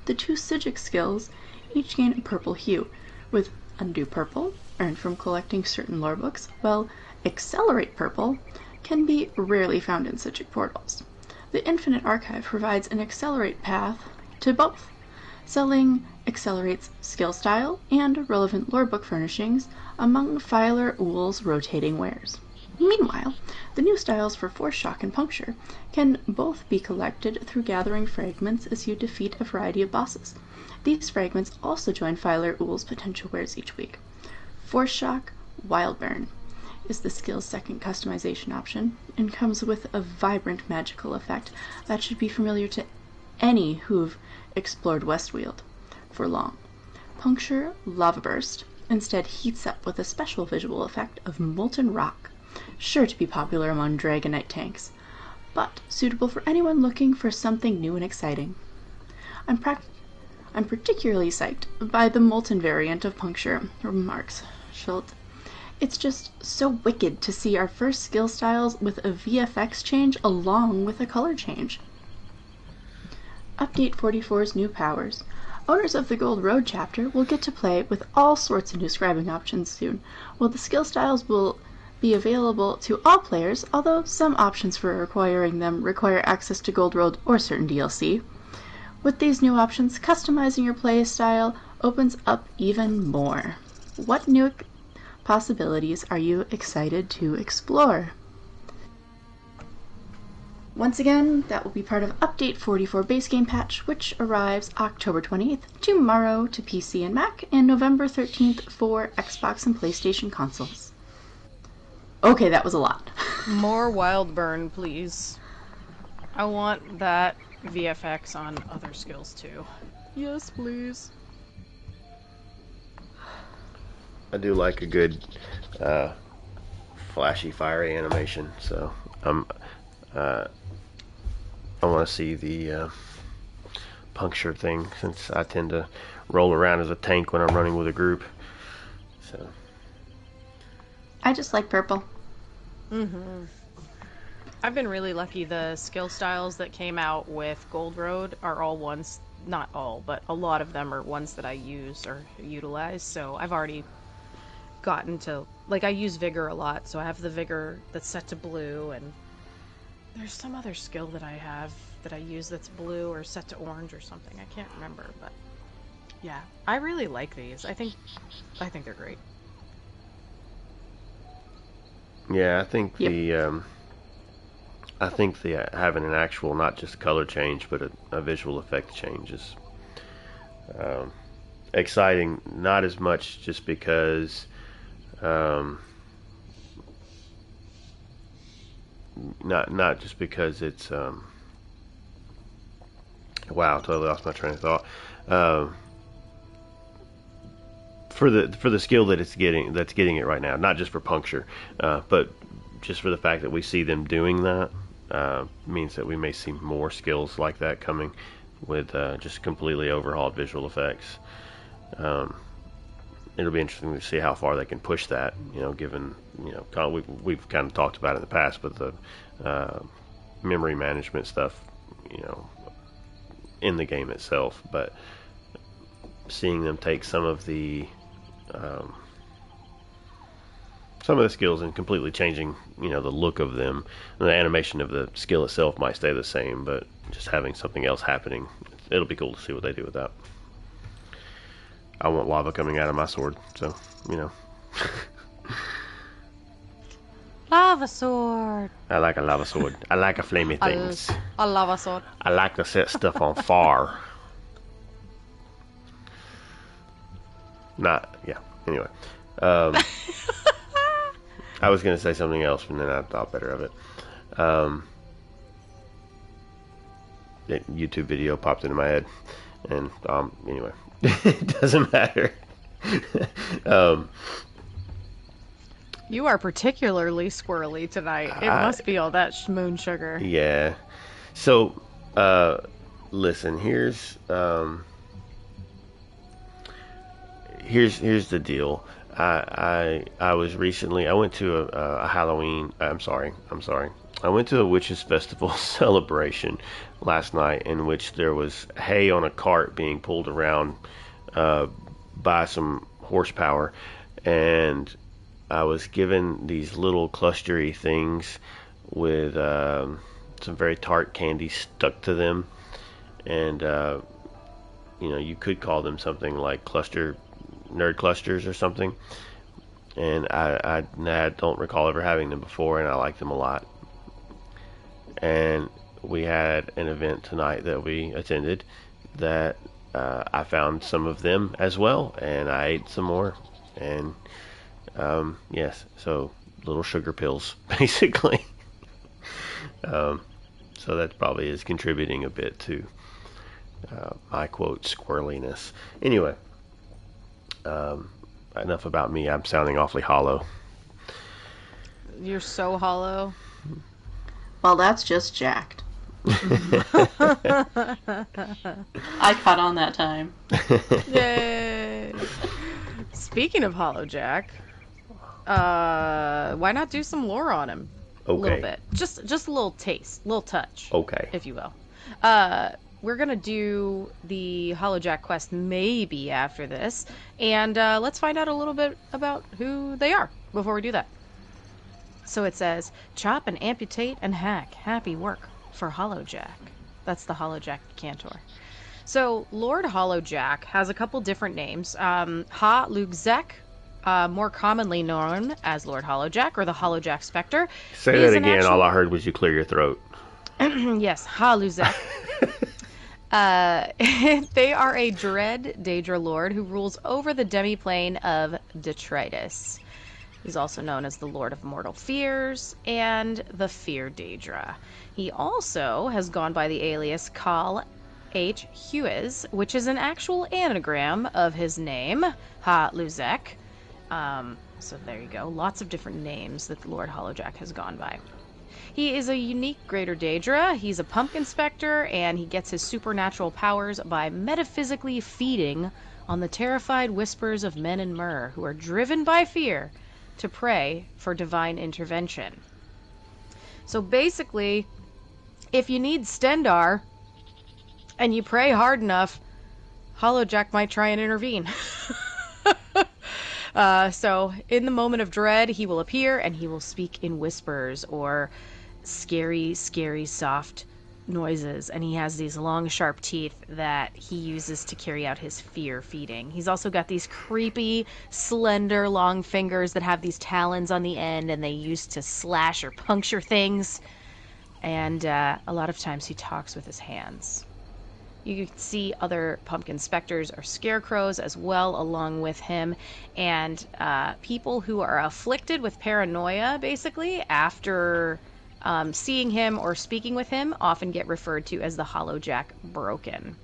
The 2 Psijic skills each gain a purple hue, with Undo Purple, earned from collecting certain lore books, while Accelerate Purple can be rarely found in Psijic portals. The Infinite Archive provides an Accelerate path to both, selling Accelerate's skill style and relevant lorebook furnishings among Filer Ool's rotating wares. Meanwhile, the new styles for Force Shock and Puncture can both be collected through gathering fragments as you defeat a variety of bosses. These fragments also join Filer Ool's potential wares each week. Force Shock Wildburn is the skill's second customization option and comes with a vibrant magical effect that should be familiar to any who've explored Westweald for long. Puncture Lava Burst instead heats up with a special visual effect of molten rock, sure to be popular among Dragonite tanks, but suitable for anyone looking for something new and exciting. I'm particularly psyched by the molten variant of Puncture, remarks Schultz. It's just so wicked to see our first skill styles with a VFX change along with a color change. Update 44's new powers. Owners of the Gold Road chapter will get to play with all sorts of new scribing options soon, while the skill styles will be available to all players, although some options for acquiring them require access to Gold Road or certain DLC. With these new options, customizing your play style opens up even more. What new possibilities are you excited to explore? Once again, that will be part of Update 44 base game patch, which arrives October 20th, tomorrow to PC and Mac, and November 13th for Xbox and PlayStation consoles. Okay, that was a lot. More Wildburn, please. I want that VFX on other skills too. Yes, please. I do like a good flashy, fiery animation. So I want to see the puncture thing, since I tend to roll around as a tank when I'm running with a group. So I just like purple. I've been really lucky. The skill styles that came out with Gold Road are all ones, not all, but a lot of them are ones that I use or utilize. So I've already gotten to, like, I use Vigor a lot, so I have the Vigor that's set to blue, and there's some other skill that I have that I use that's blue or set to orange or something. I can't remember, but yeah, I really like these. I think they're great. yeah, I think the having an actual, not just color change, but a visual effect change is exciting. Not as much just because not just because it's wow, totally lost my train of thought. For the skill that that's getting it right now, not just for puncture, but just for the fact that we see them doing that, means that we may see more skills like that coming with just completely overhauled visual effects. It'll be interesting to see how far they can push that, given, we've kind of talked about it in the past, but the memory management stuff, in the game itself, but seeing them take some of the skills and completely changing, the look of them. And the animation of the skill itself might stay the same, but just having something else happening, it'll be cool to see what they do with that. I want lava coming out of my sword, so, Lava sword. I like a lava sword. I like a flamey things. A lava sword. I like to set stuff on fire. Anyway. I was going to say something else, and then I thought better of it. That YouTube video popped into my head, and anyway, it doesn't matter. You are particularly squirrely tonight. It must be all that moon sugar. Yeah. So, listen. Here's the deal. I was recently. I went to a Halloween. I'm sorry. I went to a witches festival celebration last night, in which there was hay on a cart being pulled around by some horsepower, and I was given these little clustery things with some very tart candy stuck to them, and you could call them something like nerd clusters or something. And I don't recall ever having them before, and I like them a lot. And we had an event tonight that we attended that I found some of them as well, and I ate some more. And yes, so little sugar pills, basically. So that probably is contributing a bit to my quote squirreliness. Anyway, enough about me. I'm sounding awfully hollow. You're so hollow. Well, that's just jacked. I caught on that time. Yay! Speaking of Hollow Jack, why not do some lore on him? Okay. A little bit. Just a little taste, little touch. Okay. If you will. We're gonna do the Hollow Jack quest maybe after this, and let's find out a little bit about who they are before we do that. So it says, chop and amputate and hack. Happy work for Hollow Jack. That's the Hollow Jack Cantor. So Lord Hollow Jack has a couple different names. Ha Lugzek, more commonly known as Lord Hollow Jack or the Hollow Jack Spectre. Say that again. All I heard was you clear your throat. Yes, Ha Lugzek. They are a dread Daedra Lord who rules over the demiplane of Detritus. He's also known as the Lord of Mortal Fears and the Fear Daedra. He also has gone by the alias Kal H. Huiz, which is an actual anagram of his name, Ha Luzek, So there you go. Lots of different names that the Lord Hollowjack has gone by. He is a unique Greater Daedra. He's a pumpkin specter, and he gets his supernatural powers by metaphysically feeding on the terrified whispers of men in myrrh who are driven by fear to pray for divine intervention. So basically, if you need Stendar and you pray hard enough, Hollowjack might try and intervene. So in the moment of dread, he will appear and he will speak in whispers or scary, scary, soft noises. And he has these long, sharp teeth that he uses to carry out his fear feeding. He's also got these creepy, slender, long fingers that have these talons on the end, and they use to slash or puncture things. And a lot of times he talks with his hands. You can see other pumpkin specters or scarecrows as well along with him, and people who are afflicted with paranoia, basically, after seeing him or speaking with him, often get referred to as the Hollowjack Broken.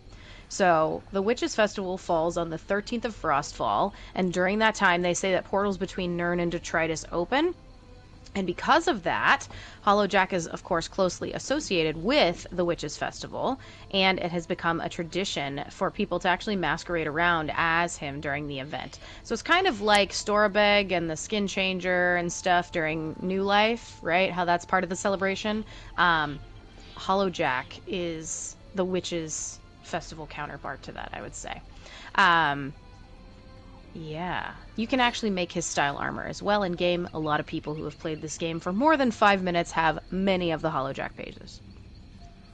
So the Witches' Festival falls on the 13th of Frostfall, and during that time they say that portals between Nirn and Detritus open. And because of that, Hollowjack is, of course, closely associated with the Witches' Festival, and it has become a tradition for people to actually masquerade around as him during the event. So it's kind of like Storabeg and the Skin Changer and stuff during New Life, right? How that's part of the celebration. Hollowjack is the Witches' Festival counterpart to that, I would say. Yeah, you can actually make his style armor as well in game. A lot of people who have played this game for more than 5 minutes have many of the Hollowjack pages.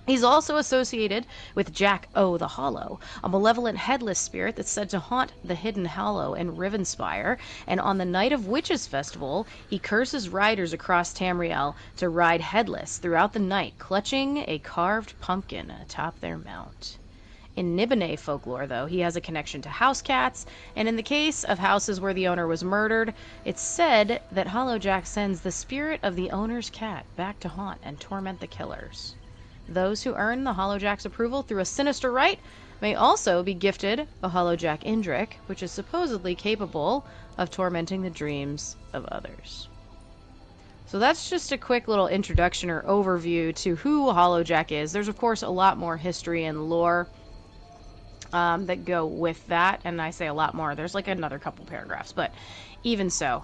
He's also associated with Jack O the Hollow, a malevolent headless spirit that's said to haunt the Hidden Hollow in Rivenspire, and on the night of Witches' Festival, he curses riders across Tamriel to ride headless throughout the night, clutching a carved pumpkin atop their mount. In Nibene folklore, though, he has a connection to house cats, and in the case of houses where the owner was murdered, it's said that Hollowjack sends the spirit of the owner's cat back to haunt and torment the killers. Those who earn the Hollowjack's approval through a sinister rite may also be gifted a Hollowjack Indrik, which is supposedly capable of tormenting the dreams of others. So that's just a quick little introduction or overview to who Hollowjack is. There's, of course, a lot more history and lore that go with that, and I say a lot more. There's like another couple paragraphs, but even so,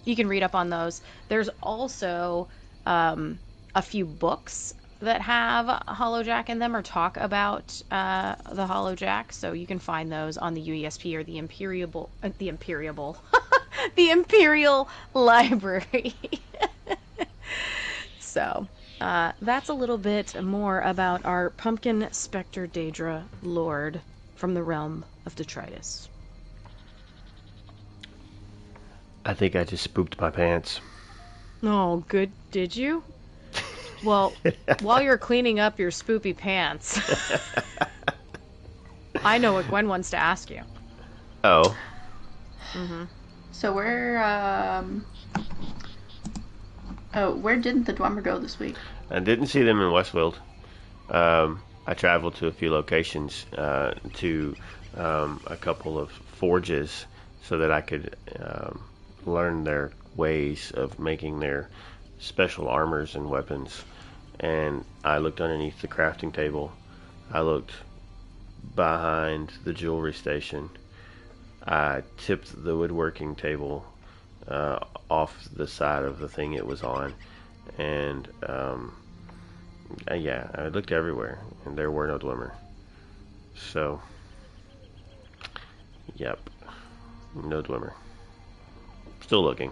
you can read up on those. There's also a few books that have Hollowjack in them or talk about the Hollowjack, so you can find those on the UESP or the Imperial the Imperial Library. So that's a little bit more about our Pumpkin Spectre Daedra Lord from the realm of Detritus. I think I just spooked my pants. Oh, good. Did you? Well, while you're cleaning up your spoopy pants, I know what Gwen wants to ask you. Oh. Mm-hmm. So where didn't the Dwemer go this week? I didn't see them in Westfield. I traveled to a few locations to a couple of forges so that I could learn their ways of making their special armors and weapons. And I looked underneath the crafting table. I looked behind the jewelry station. I tipped the woodworking table off the side of the thing it was on, and yeah, I looked everywhere, and there were no Dwemer. So, yep, no Dwemer. Still looking.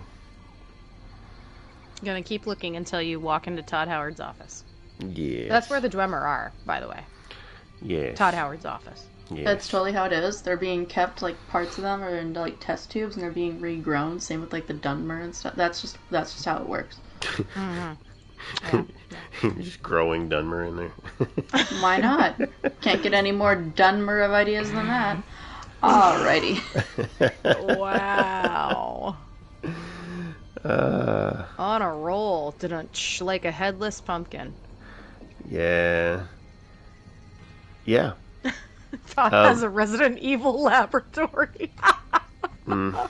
Gonna keep looking until you walk into Todd Howard's office. Yeah. That's where the Dwemer are, by the way. Yeah. Todd Howard's office. Yes. That's totally how it is. They're being kept, like, parts of them are in, like, test tubes, and they're being regrown. Same with, like, the Dunmer and stuff. That's just how it works. Mm-hmm. Yeah. Just growing Dunmer in there. Why not? Can't get any more Dunmer of ideas than that. Alrighty. Wow. On a roll. Didn't like a headless pumpkin. Yeah. Yeah. Todd has a Resident Evil laboratory. Mm.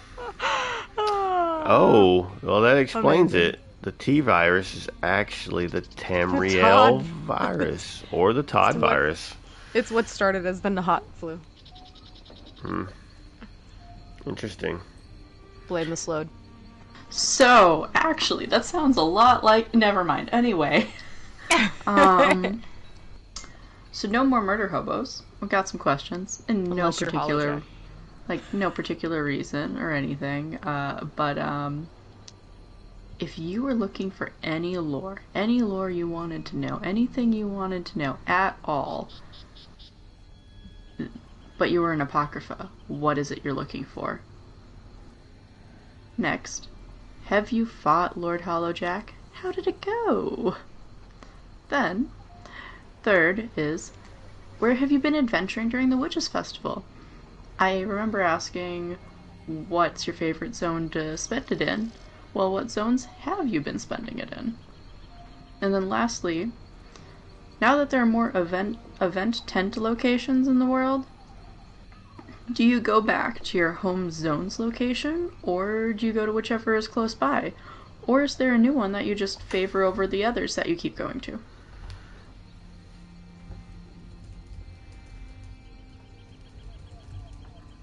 Oh, well, that explains Amazing. it. The T virus is actually the Tamriel virus, or the Todd virus. It's what started as the hot flu. Interesting. Blame the slowed. So, actually, that sounds a lot like... Never mind. Anyway. So no more murder hobos. We've got some questions. And no particular... Like, no particular reason or anything. But if you were looking for any lore you wanted to know, anything you wanted to know at all, but you were an Apocrypha, what is it you're looking for? Next, have you fought Lord Hollowjack? How did it go? Then, third is, where have you been adventuring during the Witches' Festival? I remember asking, what's your favorite zone to spend it in? Well, what zones have you been spending it in? And then lastly, now that there are more event tent locations in the world, do you go back to your home zone's location, or do you go to whichever is close by? Or is there a new one that you just favor over the others that you keep going to?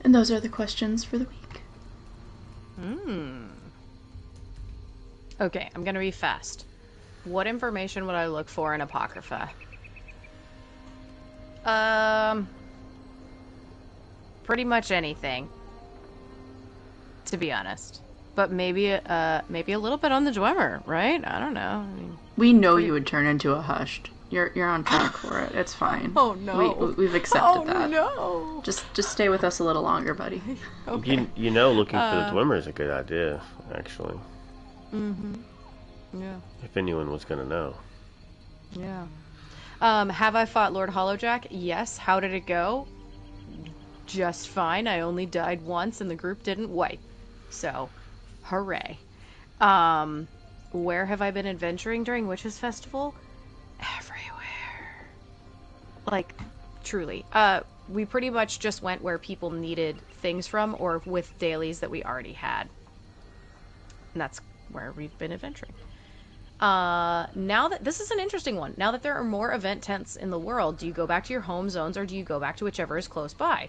And those are the questions for the week. Okay, I'm gonna be fast. What information would I look for in Apocrypha? Pretty much anything, to be honest. But maybe a little bit on the Dwemer, right? I don't know. I mean, we know you would turn into a hushed. You're on track for it. It's fine. Oh no. We've accepted that. Oh no. Just stay with us a little longer, buddy. Okay. You know, looking for the Dwemer is a good idea, actually. Yeah. If anyone was gonna know. Yeah. Have I fought Lord Hollowjack? Yes. How did it go? Just fine. I only died once and the group didn't wipe. So, hooray. Where have I been adventuring during Witches' Festival? Everywhere. Like, truly. We pretty much just went where people needed things from or with dailies that we already had. And that's where we've been adventuring. Now that this is an interesting one. Now that there are more event tents in the world, do you go back to your home zones or do you go back to whichever is close by?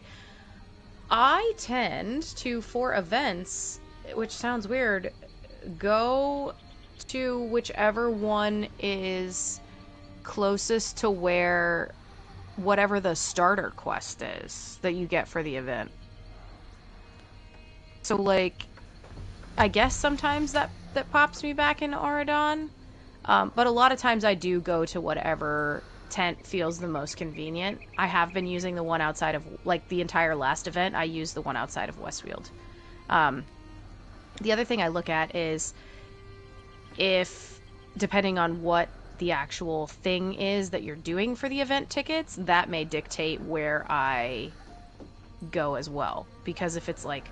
I tend to, for events, which sounds weird, go to whichever one is closest to where whatever the starter quest is that you get for the event. So, like, I guess sometimes that pops me back in Auradon. But a lot of times I do go to whatever tent feels the most convenient. I have been using the one outside of, like, the entire last event, I used the one outside of Westfield. The other thing I look at is if, depending on what the actual thing is that you're doing for the event tickets, that may dictate where I go as well. Because if it's, like,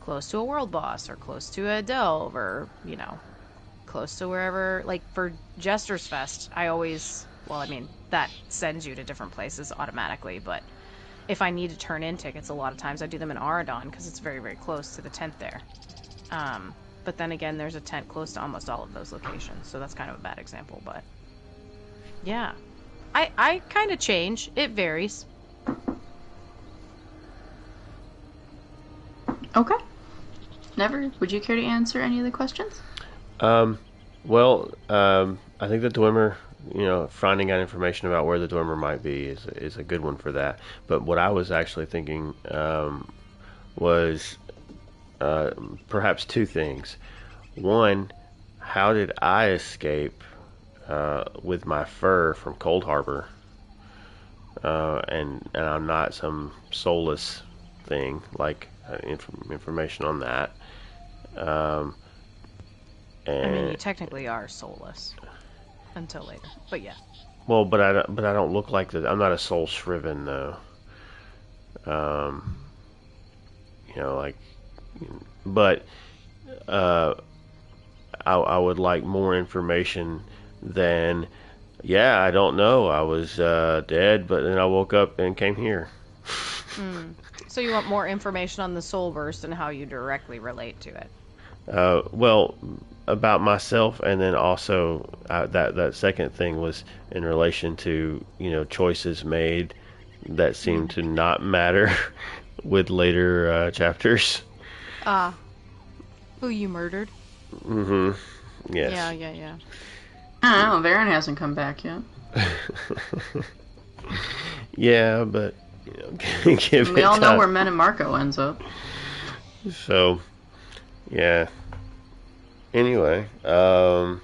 close to a world boss, or close to a delve, or, you know, close to wherever, like, for Jester's Fest, I always, well, I mean, that sends you to different places automatically, but if I need to turn in tickets, a lot of times I do them in Auradon, because it's very, very close to the tent there. But then again, there's a tent close to almost all of those locations, so that's kind of a bad example, but yeah. I kind of change. It varies. Okay. Never, would you care to answer any of the questions? Well, I think the Dwemer, you know, finding out information about where the Dwemer might be is a good one for that. But what I was actually thinking was perhaps two things. One, how did I escape with my fur from Cold Harbor? And I'm not some soulless thing, like information on that. I mean, you technically are soulless until later, but yeah. Well, but I don't look like that. I'm not a soul shriven though. You know, like, but I would like more information than, yeah, I don't know. I was dead, but then I woke up and came here. So you want more information on the soul burst and how you directly relate to it? Well, about myself, and then also that second thing was in relation to choices made that seem to not matter with later chapters. Who you murdered? Yes. Yeah. I don't know. Varen hasn't come back yet. Yeah, but give we it all time. know where Men and Marco ends up. So, yeah. Anyway, I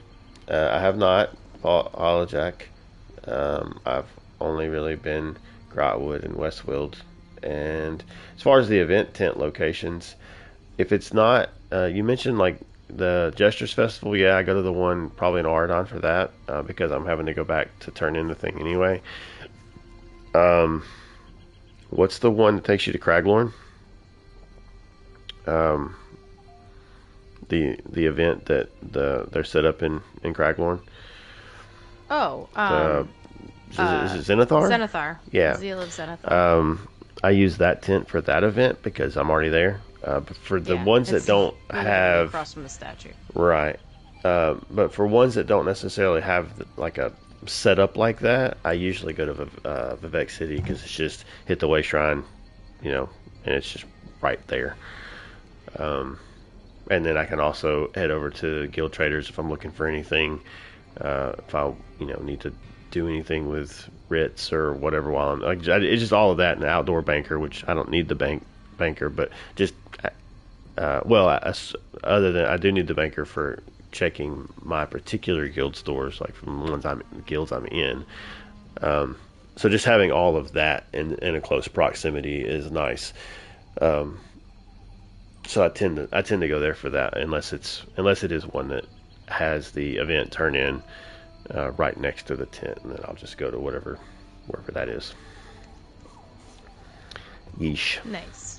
have not fought Hollowjack. I've only really been Grahtwood and Westfield. And as far as the event tent locations, if it's not, you mentioned like the Gestures Festival. Yeah, I go to the one probably in Ardon for that because I'm having to go back to turn in the thing anyway. What's the one that takes you to Craglorn? The event that they're set up in Craglorn. Oh, is it Zenithar? Zenithar. Yeah. Zeal of Zenithar. I use that tent for that event because I'm already there. But for the ones that don't have across from the statue, right? But for ones that don't necessarily have like a setup like that, I usually go to Vivek City because it's just hit the way shrine, and it's just right there. And then I can also head over to Guild Traders if I'm looking for anything. If I need to do anything with writs or whatever while I'm it's just all of that in the outdoor banker, which I don't need the banker, but just other than I do need the banker for checking my particular guild stores, like from the ones guilds I'm in. So just having all of that in a close proximity is nice. So I tend to go there for that unless it is one that has the event turn in right next to the tent, and then I'll just go to wherever that is. Yeesh. Nice.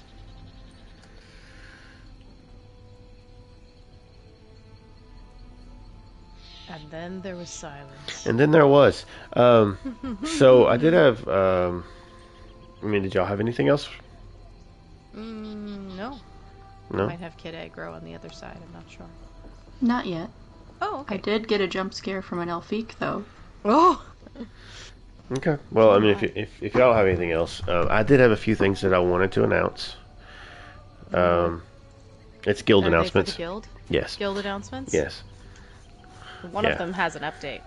And then there was silence. And then there was. So I did have. Did y'all have anything else? No. No. Might have Kid Aggro on the other side. I'm not sure. Not yet. Oh, okay. I did get a jump scare from an Elfique, though. Oh. Okay. Well, if y'all have anything else, I did have a few things that I wanted to announce. It's guild announcements. For the guild? Yes. Guild announcements? Yes. One of them has an update.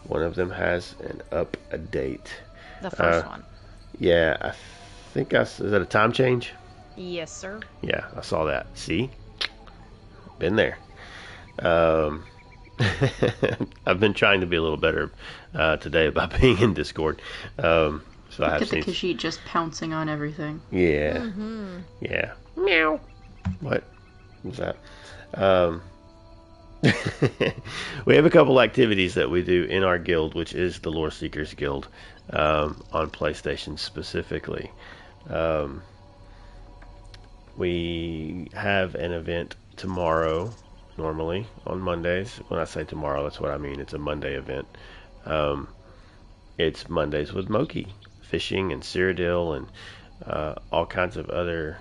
One of them has an update. The first one. Yeah, I think is that a time change? Yes, sir. Yeah, I saw that. See? Been there. I've been trying to be a little better today about being in Discord. So I have seen the Khajiit just pouncing on everything. Yeah. Mm-hmm. Yeah. Meow. What was that? We have a couple activities that we do in our guild, which is the Lore Seekers Guild, on PlayStation specifically. We have an event tomorrow, normally on Mondays. When I say tomorrow, that's what I mean. It's a Monday event. It's Mondays with Moki, fishing and Cyrodiil and all kinds of other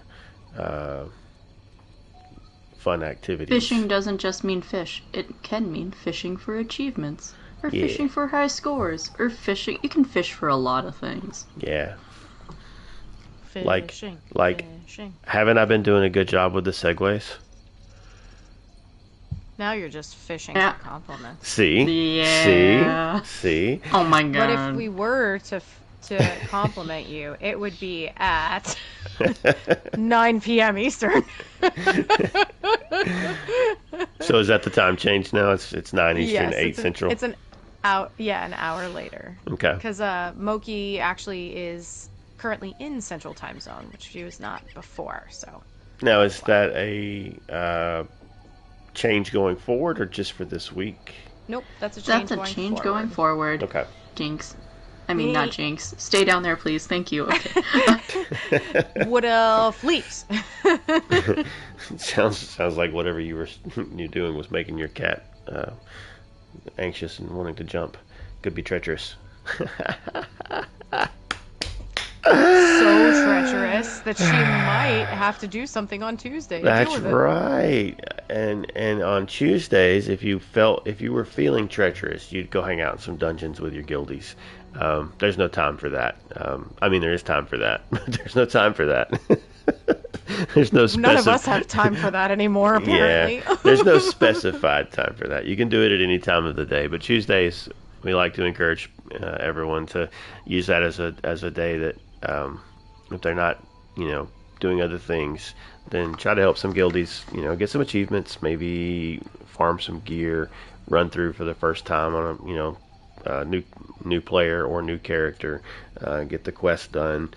fun activities. Fishing doesn't just mean fish. It can mean fishing for achievements, or fishing for high scores, or fishing. You can fish for a lot of things. Yeah. Fishing. Fishing. Haven't I been doing a good job with the segues? Now you're just fishing for compliments. See? Yeah. See? Oh my god. But if we were to compliment you, it would be at 9 p.m. Eastern. So is that the time change now? It's 9 Eastern, 8 Central? It's an hour later. Okay. Because Moki actually is currently in Central Time Zone, which she was not before. So. Now, is that a change going forward, or just for this week? Nope, that's a change going forward. Okay. Jinx. I mean, not Jinx. Stay down there, please. Thank you. Okay. Wood Elf leaves. Sounds like whatever you're doing was making your cat anxious and wanting to jump. Could be treacherous. So treacherous that she might have to do something on Tuesday to That's deal with it. right. And on Tuesdays, if you were feeling treacherous, you'd go hang out in some dungeons with your guildies. There's no time for that. I mean, there is time for that, but there's no time for that. There's no None of us have time for that anymore, apparently. Yeah, there's no specified time for that. You can do it at any time of the day, but Tuesdays we like to encourage everyone to use that as a day that if they're not, doing other things, then try to help some guildies, get some achievements, maybe farm some gear, run through for the first time on a new player or new character, get the quest done,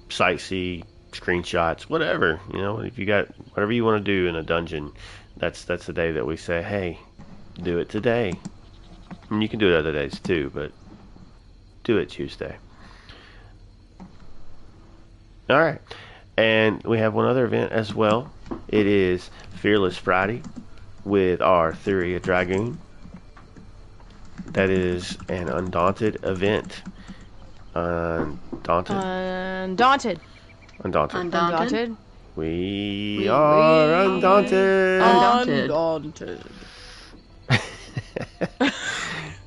sightsee, screenshots, whatever. If you got whatever you want to do in a dungeon, that's the day that we say, hey, do it today. I mean, you can do it other days too, but do it Tuesday. All right, and we have one other event as well. It is Fearless Friday with our Theory of Dragoon. That is an Undaunted event. Undaunted. We are undaunted.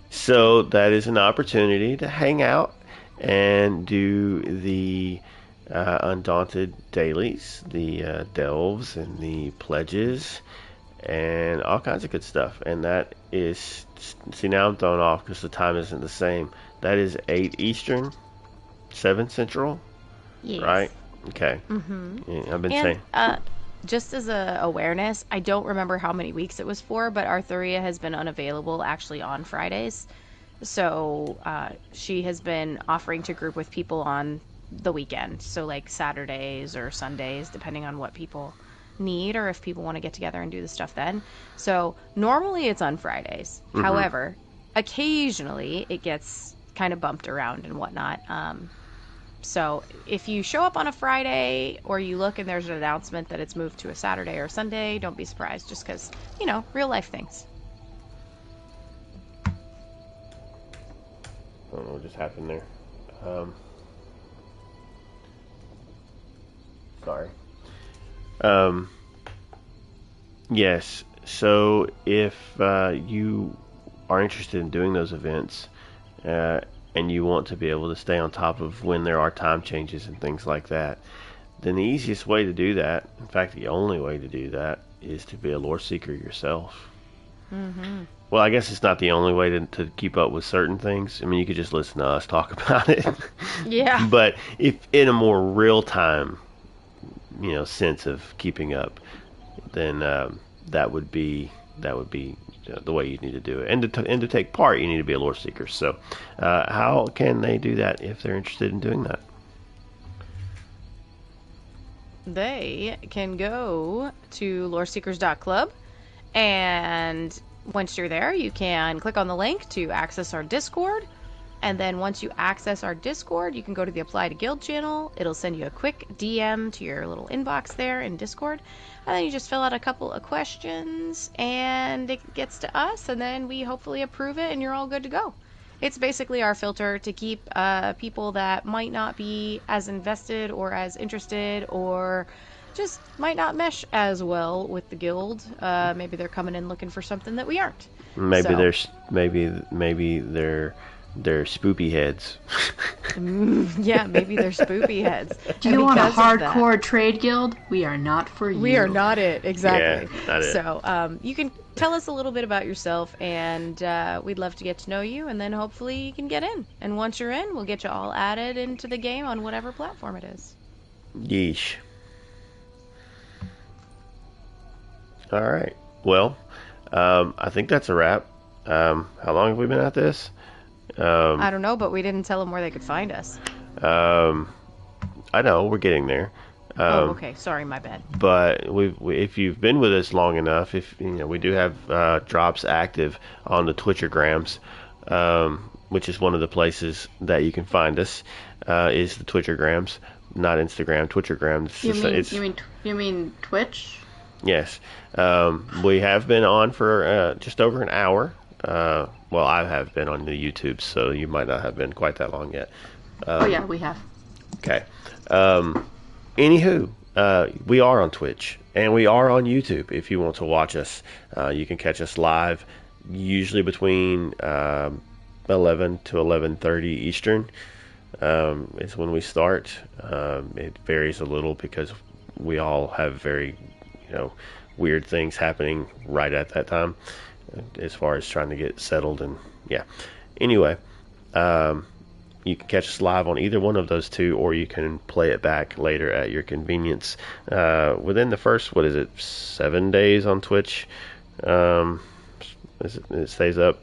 So that is an opportunity to hang out and do the Undaunted dailies, the delves and the pledges and all kinds of good stuff. And that is, see, now I'm thrown off because the time isn't the same. That is 8 Eastern, 7 Central, yes. Right? Okay. Mm-hmm. Yeah, I've been saying. Just as a awareness, I don't remember how many weeks it was for, but Arthuria has been unavailable actually on Fridays. So she has been offering to group with people on the weekend. So like Saturdays or Sundays, depending on what people need or if people want to get together and do the stuff then. So normally it's on Fridays. Mm-hmm. However, occasionally it gets kind of bumped around and whatnot. So if you show up on a Friday or you look and there's an announcement that it's moved to a Saturday or Sunday, don't be surprised, just because, real life things. I don't know what just happened there. Sorry. Yes, so if you are interested in doing those events, and you want to be able to stay on top of when there are time changes and things like that, then the easiest way to do that, in fact the only way to do that, is to be a lore seeker yourself. Mm-hmm. Well, I guess it's not the only way to keep up with certain things. I mean, you could just listen to us talk about it. Yeah. But if in a more real-time, sense of keeping up, then that would be the way you need to do it. And to take part, you need to be a lore seeker. So how can they do that if they're interested in doing that? They can go to loreseekers.club, and once you're there, you can click on the link to access our Discord. And then once you access our Discord, you can go to the Apply to Guild channel. It'll send you a quick DM to your little inbox there in Discord. And then you just fill out a couple of questions, and it gets to us, and then we hopefully approve it, and you're all good to go. It's basically our filter to keep people that might not be as invested or as interested or just might not mesh as well with the guild. Maybe they're coming in looking for something that we aren't. Maybe they're spoopy heads. Yeah, maybe they're spoopy heads. Do you want a hardcore trade guild? We are not for you. We are not it, exactly. Yeah, not it. So you can tell us a little bit about yourself, and we'd love to get to know you, and then hopefully you can get in. And once you're in, we'll get you all added into the game on whatever platform it is. Yeesh. All right. Well, I think that's a wrap. How long have we been at this? I don't know, but we didn't tell them where they could find us. I know, we're getting there. Okay. Sorry, my bad. But if you've been with us long enough, we do have drops active on the Twitchergrams, which is one of the places that you can find us. Is the Twitchergrams, not Instagram, Twitchergrams. You mean Twitch? Yes. We have been on for just over an hour. Well, I have been on the YouTube, so you might not have been quite that long yet. Oh yeah, we have. Okay. Anywho, we are on Twitch and we are on YouTube. If you want to watch us, you can catch us live, usually between 11 to 11:30 Eastern. Is when we start. It varies a little because we all have very, weird things happening right at that time, as far as trying to get settled and yeah. Anyway, you can catch us live on either one of those two, or you can play it back later at your convenience. Within the first, 7 days on Twitch, it stays up,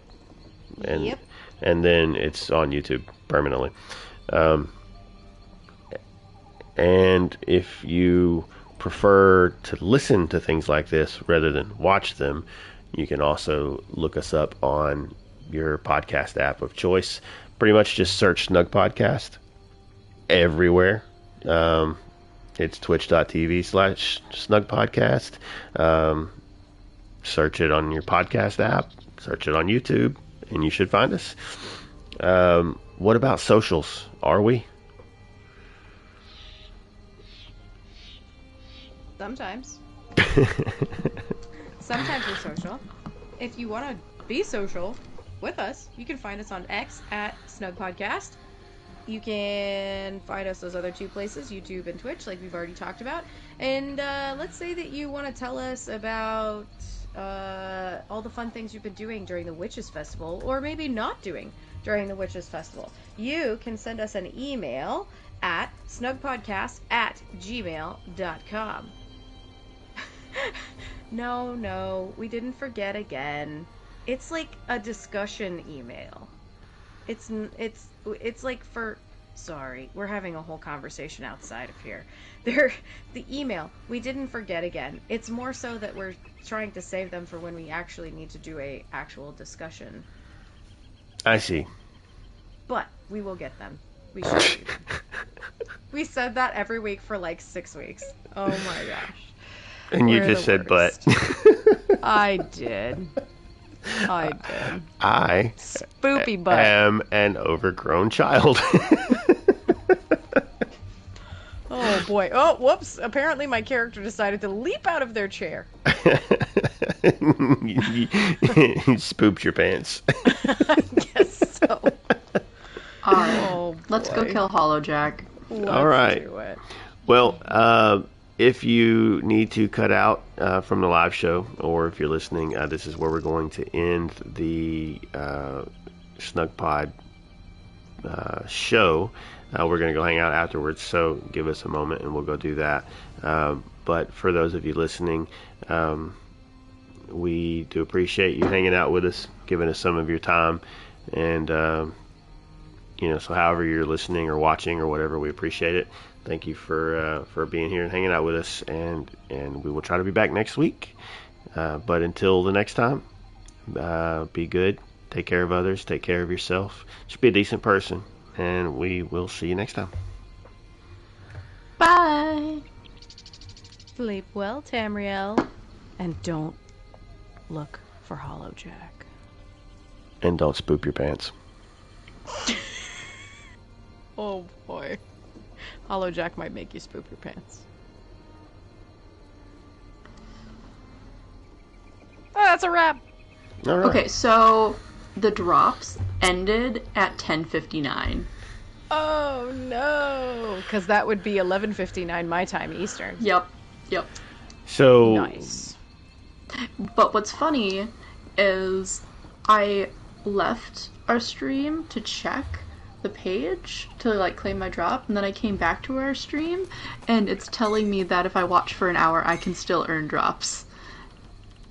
and Yep. and then it's on YouTube permanently. And if you prefer to listen to things like this rather than watch them, you can also look us up on your podcast app of choice. Pretty much just search Snugpod Cast everywhere. It's twitch.tv/snugpodcast. Search it on your podcast app, search it on YouTube, and you should find us. What about socials? Are we? Sometimes. Sometimes we're social. If you want to be social with us, you can find us on X at Snugpodcast. You can find us those other two places, YouTube and Twitch, like we've already talked about. And let's say that you want to tell us about all the fun things you've been doing during the Witches Festival, or maybe not doing during the Witches Festival. You can send us an email at snugpodcast@gmail.com. No, we didn't forget again. It's like a discussion email. It's like for... Sorry, we're having a whole conversation outside of here. The email, we didn't forget again. It's more so that we're trying to save them for when we actually need to do a actual discussion. I see. But we will get them. We should. We said that every week for like 6 weeks. Oh my gosh. And you just said but. I did. I Spoopy butt. am an overgrown child. Oh boy. Oh, whoops. Apparently my character decided to leap out of their chair. You spooped your pants. I guess so. Alright, let's go kill Hollowjack. All right. Do it. Well, if you need to cut out from the live show, or if you're listening, this is where we're going to end the Snugpod show. We're going to go hang out afterwards, so give us a moment and we'll go do that. But for those of you listening, we do appreciate you hanging out with us, giving us some of your time, and so however you're listening or watching or whatever, we appreciate it. Thank you for being here and hanging out with us, and we will try to be back next week. But until the next time, be good, take care of others, take care of yourself, just be a decent person, and we will see you next time. Bye! Sleep well, Tamriel. And don't look for Hollowjack. And don't spoop your pants. Oh boy. Hollowjack might make you spoop your pants. Oh, that's a wrap. All right. Okay, so the drops ended at 10:59. Oh no, because that would be 11:59 my time Eastern. Yep. So Nice. But what's funny is I left our stream to check the page to claim my drop, and then I came back to our stream and it's telling me that if I watch for an hour I can still earn drops.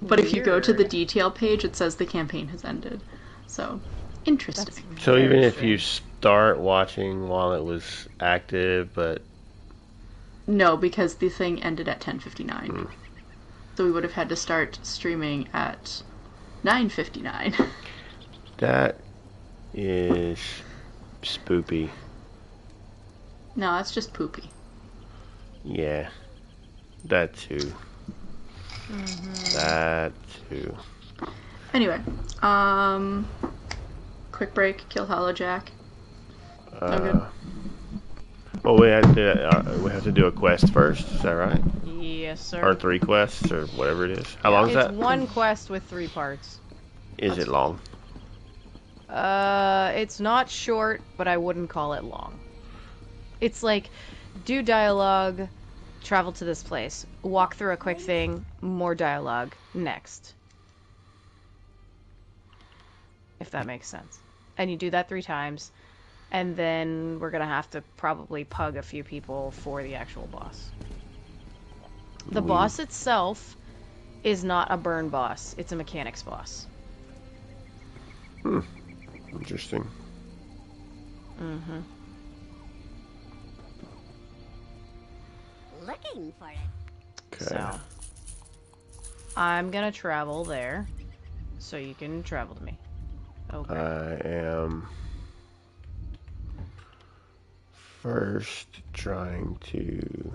But if you go to the detail page, it says the campaign has ended. So, interesting. So even if you start watching while it was active, but... No, because the thing ended at 10:59. So we would have had to start streaming at 9:59. That is spoopy. No, that's just poopy. Yeah. That too. That too. Anyway, quick break, kill Hollow Jack. Well, we have to do a quest first. Is that right? Yes, sir. Or 3 quests, or whatever it is. How long is that? It's 1 quest with 3 parts. Is it long? It's not short, but I wouldn't call it long. It's like, do dialogue, travel to this place, walk through a quick thing, more dialogue, next. If that makes sense. And you do that 3 times, and then we're gonna have to probably pug a few people for the actual boss. The boss itself is not a burn boss, it's a mechanics boss. Interesting. Mm-hmm. Looking for it. Okay. So, I'm gonna travel there, so you can travel to me. Okay. I am first trying to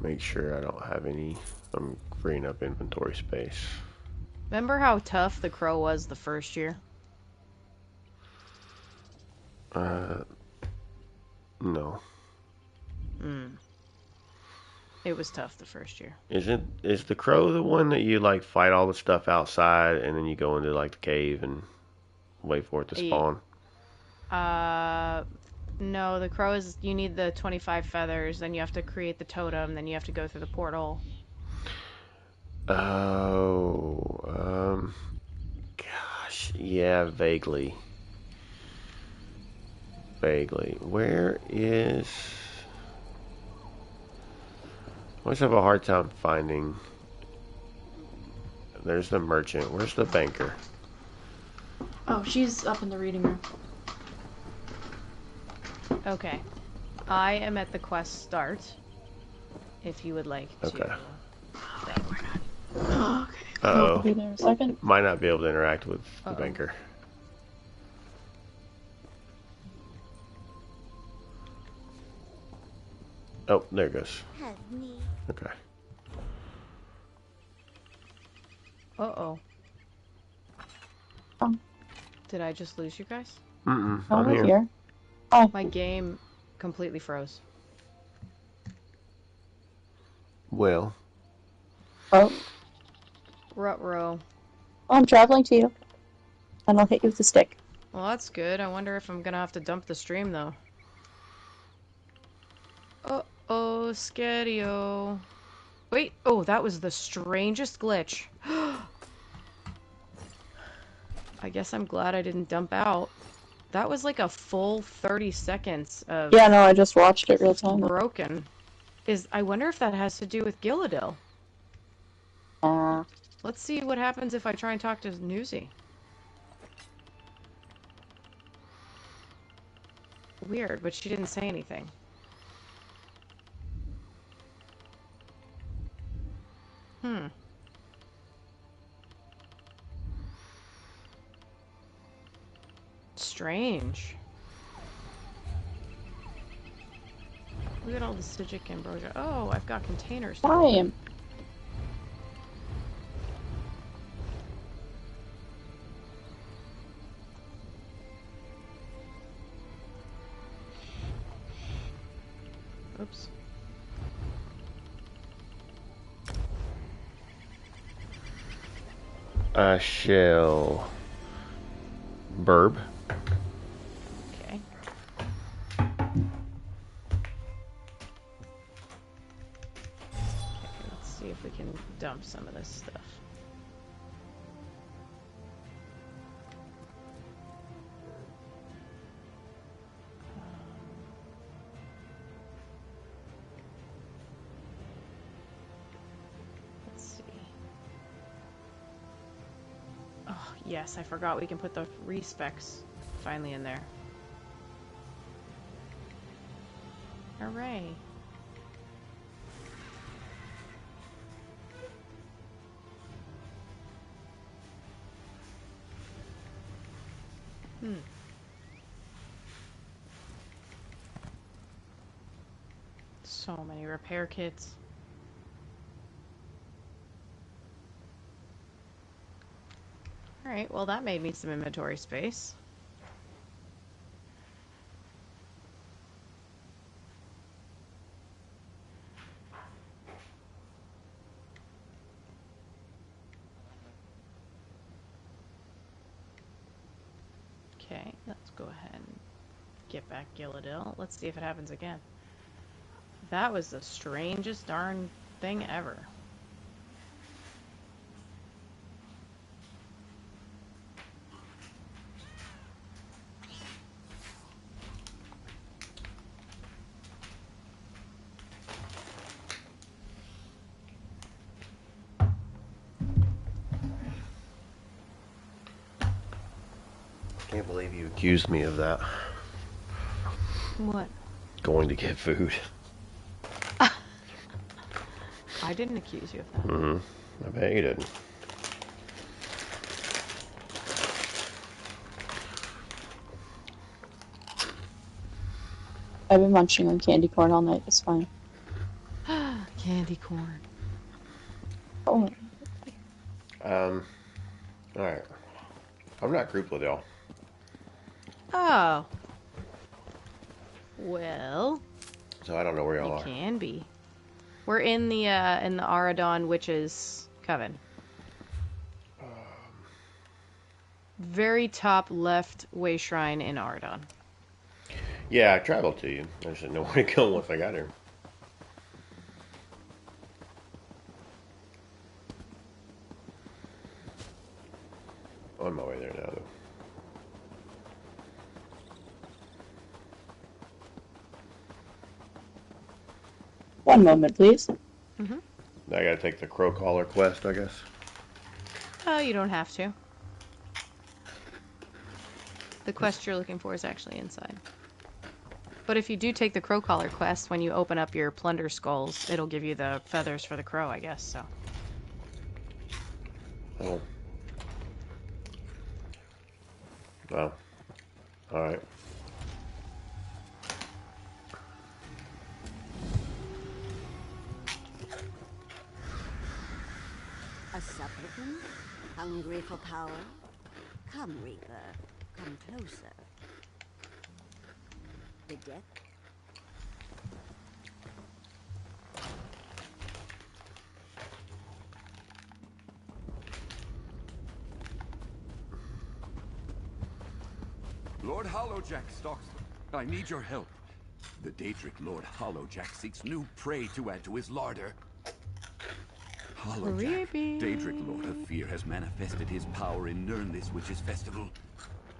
make sure I don't have any. I'm freeing up inventory space. Remember how tough the crow was the first year? No. It was tough the first year. Is the crow the one that you like fight all the stuff outside and then you go into like the cave and wait for it to spawn? No, the crow is, you need the 25 feathers, then you have to create the totem, then you have to go through the portal. Oh, gosh, yeah, vaguely. Where is... I always have a hard time finding... There's the merchant. Where's the banker? Oh, she's up in the reading room. Okay. I am at the quest start, if you would like to. Okay. Oh, okay. Uh-oh. I'll be there in a second. Might not be able to interact with the banker. Oh, there it goes. Okay. Uh-oh. Oh. Did I just lose you guys? I'm I'm here. here. Oh, My game completely froze. Well, oh, Ruh-roh. I'm traveling to you. And I'll hit you with the stick. Well, that's good. I wonder if I'm gonna have to dump the stream, though. Uh-oh, Scario. Wait, oh, that was the strangest glitch. I guess I'm glad I didn't dump out. That was like a full 30 seconds of Yeah, no, I just watched it real time. broken. I wonder if that has to do with Gilladil. Let's see what happens if I try and talk to Newsy. Weird, but she didn't say anything. Strange. Look at all the Sigic ambrosia. Oh, I've got containers. I am. Oops. I shall... Burb. Okay. Let's see if we can dump some of this stuff. Let's see. Oh, yes, I forgot we can put the respecs finally in there. Hooray. So many repair kits. Alright, well that made me some inventory space. Okay, let's go ahead and get back Gilladil. Let's see if it happens again. That was the strangest darn thing ever. I can't believe you accused me of that. What? Going to get food. I didn't accuse you of that. I bet you didn't. I've been munching on candy corn all night. It's fine. Candy corn. Oh, Alright. I'm not grouped with y'all. Oh. Well. So I don't know where y'all are. Can be. We're in the Aradon Witches Coven. Very top left way shrine in Aradon. Yeah, I traveled to you. I just didn't know where to go once I got here. On my way there now, though. one moment, please. I gotta take the Crow Caller quest, I guess. Oh, you don't have to. The quest you're looking for is actually inside. But if you do take the Crow Caller quest, when you open up your Plunder Skulls, it'll give you the feathers for the crow, I guess, so. Oh. Well. Alright. A supplicant? Hungry for power? Come, Reaper. Come closer. The death? Lord Hollowjack stalks them. I need your help. The Daedric Lord Hollowjack seeks new prey to add to his larder. Hollowjack, Daedric Lord of Fear, has manifested his power in Nirn this witch's festival.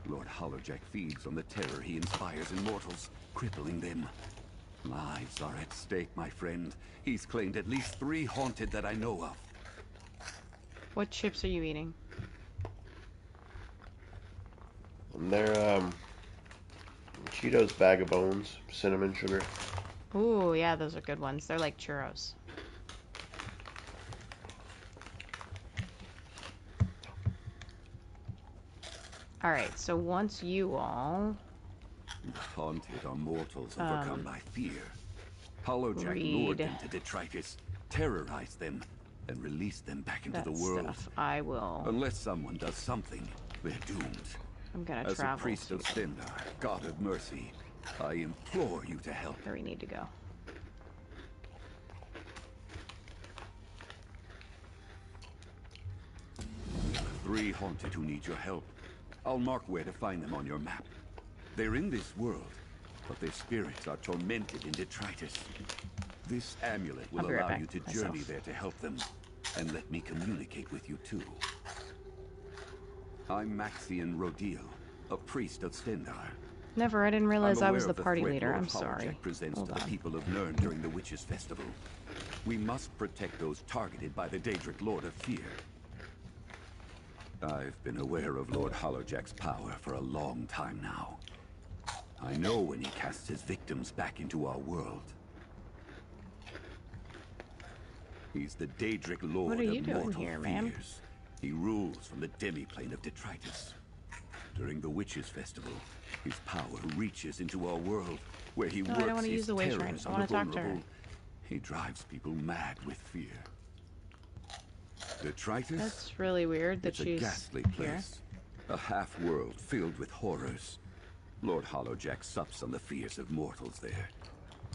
Lord Hollowjack feeds on the terror he inspires in mortals, crippling them. Lives are at stake, my friend. He's claimed at least 3 haunted that I know of. What chips are you eating? And they're, Cheetos Bag of Bones, cinnamon sugar. Ooh, yeah, those are good ones. They're like churros. Alright, so once you all... The haunted are mortals overcome by fear. Hollowjack lured them to detritus, terrorized them, and released them back into the world. I will... Unless someone does something, they're doomed. I'm gonna As travel. a priest of Stendar, God of mercy, I implore you to help. Where we need to go. There are 3 haunted who need your help. I'll mark where to find them on your map. They're in this world, but their spirits are tormented in detritus. This amulet will allow you to journey there to help them, and let me communicate with you too. I'm Maxian Rodil, a priest of Stendar. Never, I didn't realize I was the party leader. I'm sorry. Hollowjack presents to the people of Nirn during the Witches' Festival. We must protect those targeted by the Daedric Lord of Fear. I've been aware of Lord Hollowjack's power for a long time now. I know when he casts his victims back into our world. He's the Daedric Lord of mortal fears. He rules from the demiplane of detritus. During the Witches' Festival, his power reaches into our world, where he works his terrors on the vulnerable. He drives people mad with fear. Detritus? That's really weird that It's she's a ghastly here. place. A half-world filled with horrors. Lord Hollowjack sups on the fears of mortals there.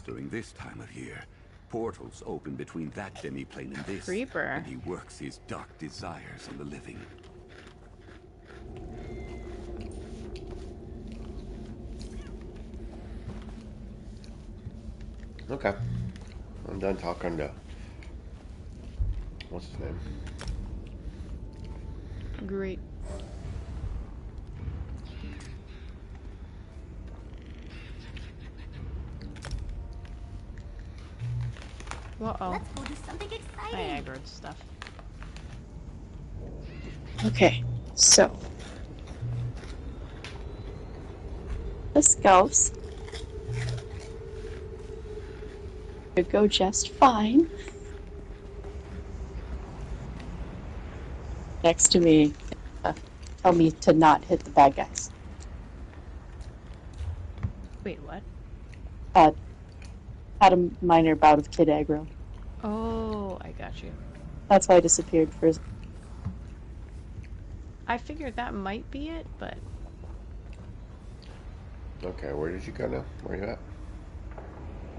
During this time of year, portals open between that demiplane and this, Creeper. and he works his dark desires on the living. Okay. I'm done talking to... What's his name? Great. Uh-oh. Let's go do something I exciting. aggroed stuff. Okay, so the scouts could go just fine. Next to me, tell me to not hit the bad guys. Wait, what? Had a minor bout of kid aggro. Oh, I got you. That's why I disappeared for. I figured that might be it, but... Okay, where did you go now? Where are you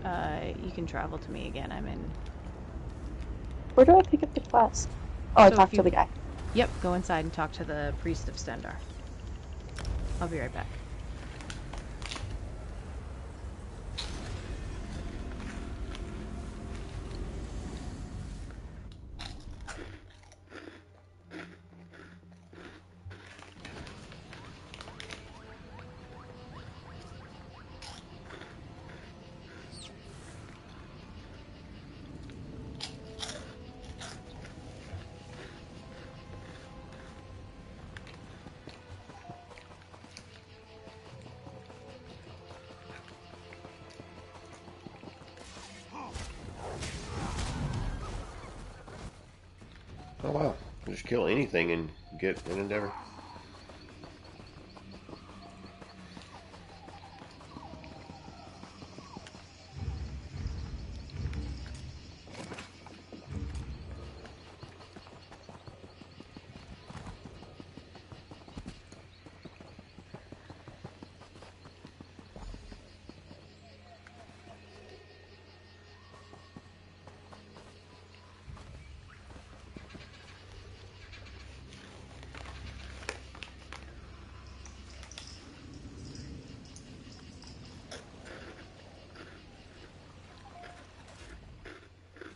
at? You can travel to me again. I'm in... Where do I pick up the quest? Oh, I So talked if to you- the guy. Yep, go inside and talk to the priest of Stendar. I'll be right back. Oh wow. Just kill anything and get an endeavor.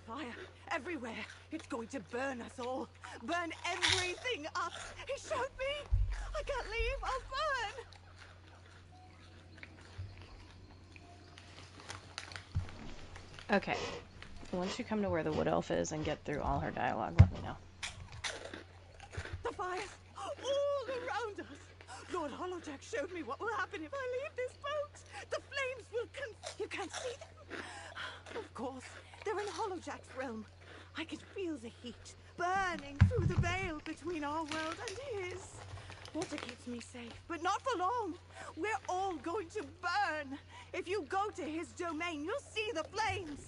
Fire everywhere. It's going to burn us all. Burn everything up. He showed me. I can't leave. I'll burn. Okay. Once you come to where the wood elf is and get through all her dialogue, let me know. The fire's all around us. Lord Hollowjack showed me what will happen if I leave this boat. The flames will You can't see them. Of course, they're in Hollowjack's realm. I can feel the heat burning through the veil between our world and his. Water keeps me safe, but not for long. We're all going to burn. If you go to his domain, you'll see the flames.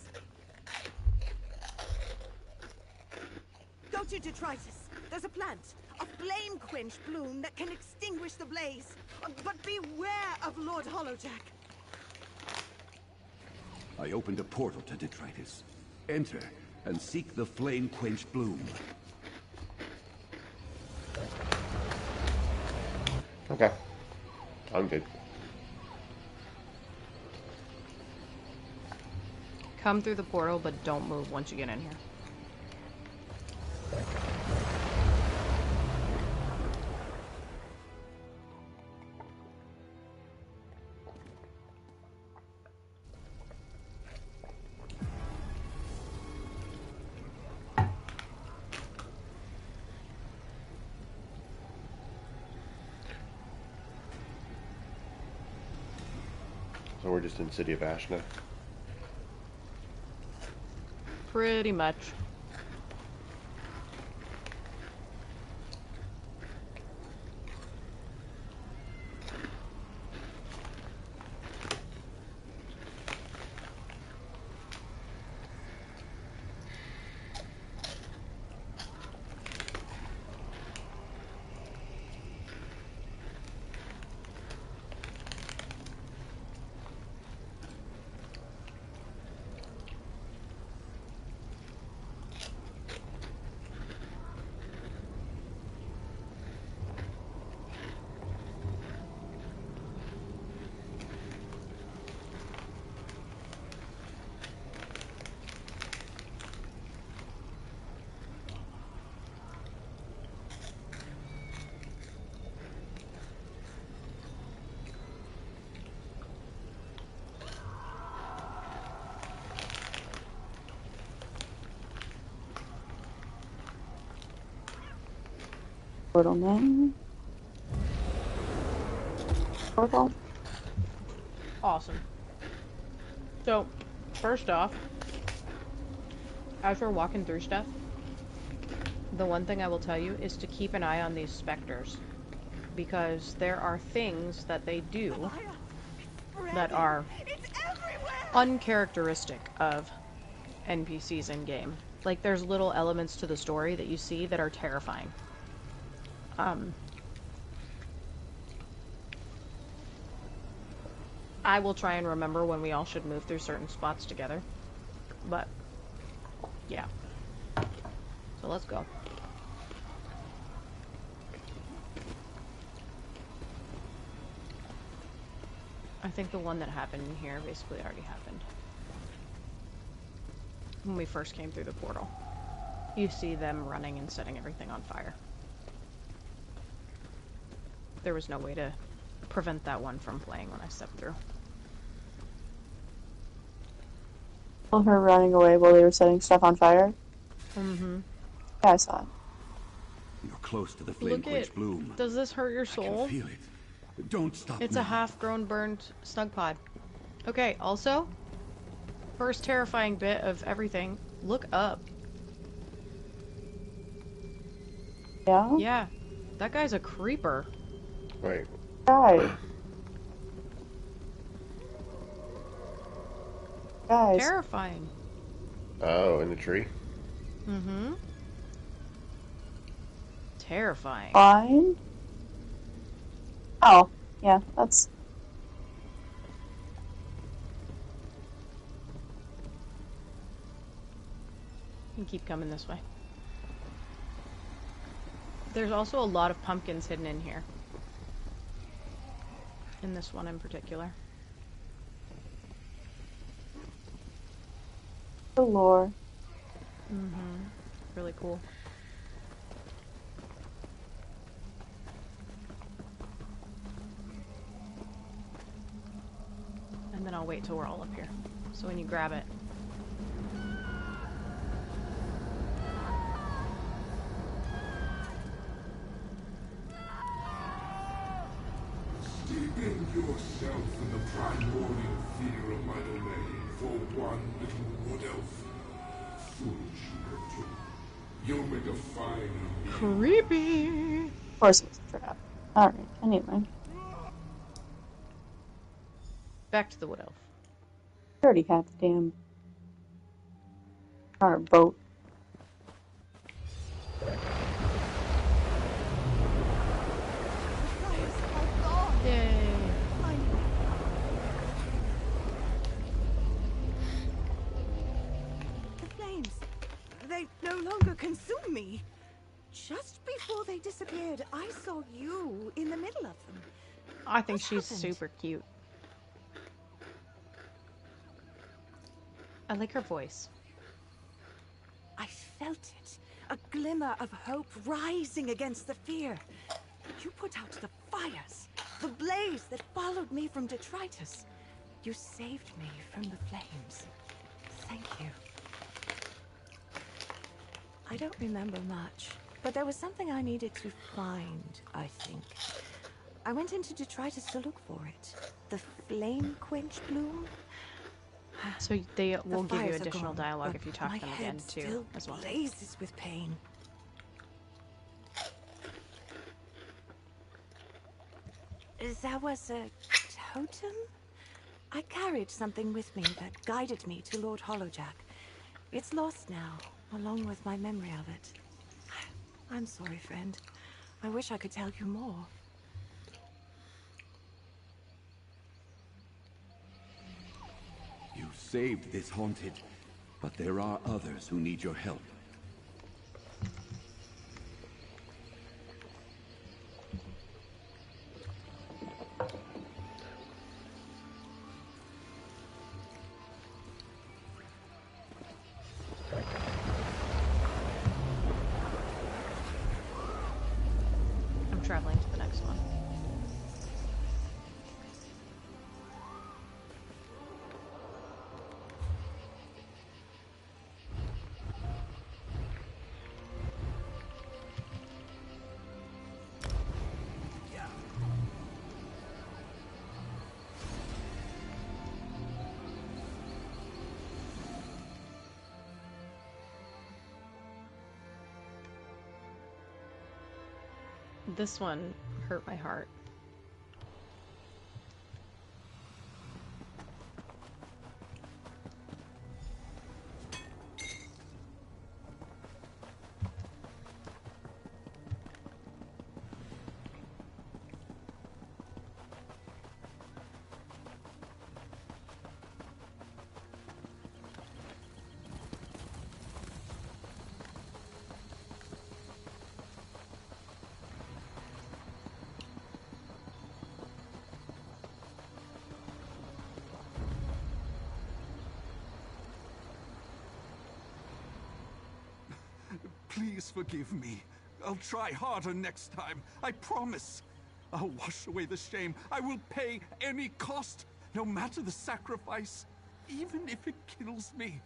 Go to detritus. There's a plant, a flame quench bloom that can extinguish the blaze. But beware of Lord Hollowjack. I opened a portal to detritus. Enter and seek the flame quench bloom. Okay. I'm good. Come through the portal, but don't move once you get in here. So we're just in City of Ashna. Pretty much. Portal now. Portal. Awesome. So, first off, as we're walking through stuff, the one thing I will tell you is to keep an eye on these specters. Because there are things that they do that are uncharacteristic of NPCs in-game. Like, there's little elements to the story that you see that are terrifying. I will try and remember when we all should move through certain spots together. But, yeah. So let's go. I think the one that happened in here basically already happened. When we first came through the portal. You see them running and setting everything on fire. There was no way to prevent that one from playing when I stepped through. Well, her running away while they were setting stuff on fire? Mm-hmm. Yeah, I saw it. You're close to the flame quench bloom. Does this hurt your soul? I can feel it. Don't stop It's now. a half-grown burned Snugpod. Okay, also, first terrifying bit of everything, look up. Yeah? Yeah, that guy's a creeper. Right. Guys. Guys. Terrifying. Oh, in the tree? Mm-hmm. Terrifying. Fine. Oh, yeah, that's... You can keep coming this way. There's also a lot of pumpkins hidden in here. In this one in particular. the lore. Mm-hmm. Really cool. And then I'll wait till we're all up here. So when you grab it. Steeping yourself in the primordial fear of my domain for one little wood elf. Foolish little. You'll make a fine meal. Creepy! Of course it was a trap. Alright, anyway. Back to the wood elf. I already had the damn our boat. Yay! The flames, they no longer consume me. Just before they disappeared, I saw you in the middle of them. I think What she's happened? super cute. I like her voice. I felt it. A glimmer of hope rising against the fear. You put out the fires, the blaze that followed me from detritus. You saved me from the flames. Thank you. I don't remember much, but there was something I needed to find, I think. I went into detritus to look for it. The flame quench bloom? So they will The give you fires are additional gone, dialogue but if you talk my to them head again too, still as well. blazes with pain. There was a totem? I carried something with me that guided me to Lord Hollowjack. It's lost now, along with my memory of it. I'm sorry, friend. I wish I could tell you more. You saved this haunted, but there are others who need your help. I'm traveling to the next one. This one hurt my heart. Please forgive me. I'll try harder next time. I promise. I'll wash away the shame. I will pay any cost, no matter the sacrifice, even if it kills me.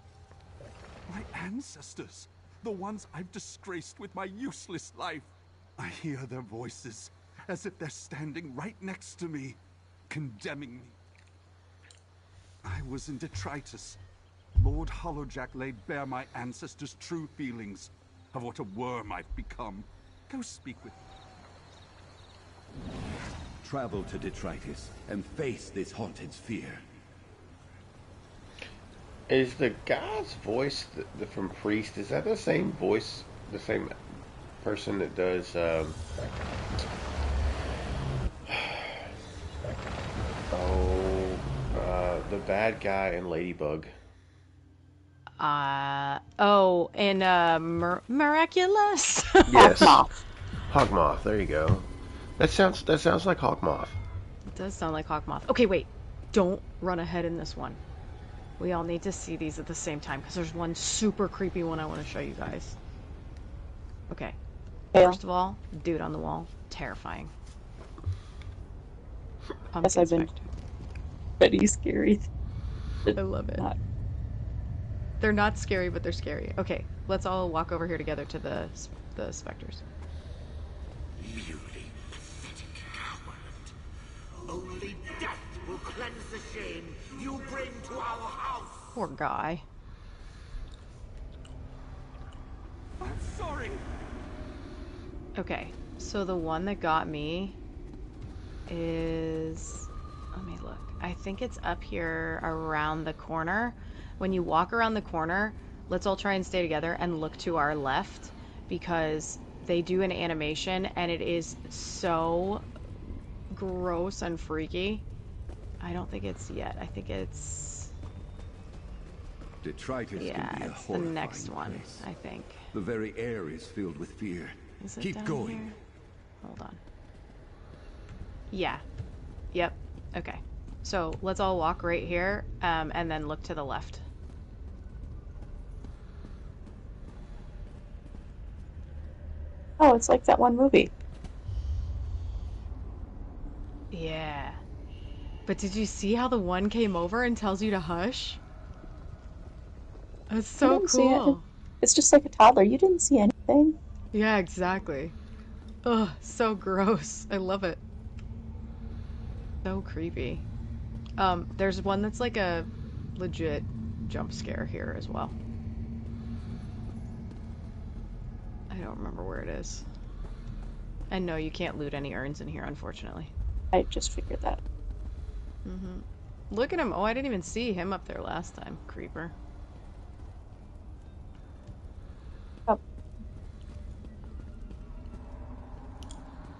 My ancestors, the ones I've disgraced with my useless life. I hear their voices, as if they're standing right next to me, condemning me. I was in detritus. Lord Hollowjack laid bare my ancestors' true feelings of what a worm I've become. Go speak with me. Travel to detritus and face this haunted sphere. Is the guy's voice from Priest, is that the same voice, the same person that does the bad guy in Ladybug? Miraculous. Yes. Hawkmoth, there you go. That sounds like Hawkmoth. It does sound like Hawkmoth. Okay, wait. Don't run ahead in this one. We all need to see these at the same time, because there's one super creepy one I want to show you guys. Okay. Yeah. First of all, dude on the wall. Terrifying. Yes, I've been pretty scary. I love it. They're not scary, but they're scary. Okay, let's all walk over here together to the specters. You pathetic coward. Only death will cleanse the shame you bring to our house. Poor guy. I'm sorry. Okay, so the one that got me is... Let me look. I think it's up here around the corner. When you walk around the corner, let's all try and stay together and look to our left, because they do an animation and it is so gross and freaky. I don't think it's yet. I think it's... Detritus yeah, can be a it's the next one, place. I think. The very air is filled with fear. Is it Keep down going. here? Hold on. Yeah. Yep. Okay. So let's all walk right here, and then look to the left. Oh, it's like that one movie. Yeah. But did you see how the one came over and tells you to hush? That's so cool. It's just like a toddler. You didn't see anything. Yeah, exactly. Ugh, so gross. I love it. So creepy. There's one that's like a legit jump scare here as well. I don't remember where it is. And no, you can't loot any urns in here, unfortunately. I just figured that. Mm-hmm. Look at him. Oh, I didn't even see him up there last time. Creeper. Oh.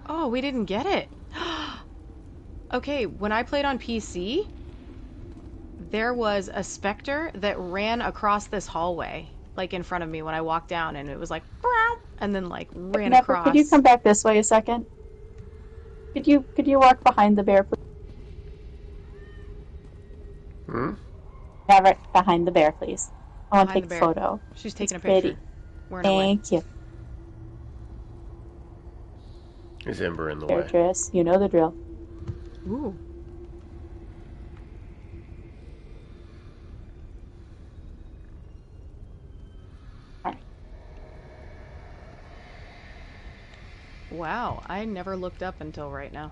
Oh, we didn't get it. Okay, when I played on PC, there was a specter that ran across this hallway, like in front of me when I walked down, and it was like, and then like ran across. Could you come back this way a second? Could you walk behind the bear, please? Yeah, right behind the bear, please. I want to take a photo. She's taking a picture. Thank you. Is Ember in the way? Beatrice, you know the drill. Ooh. Wow, I never looked up until right now.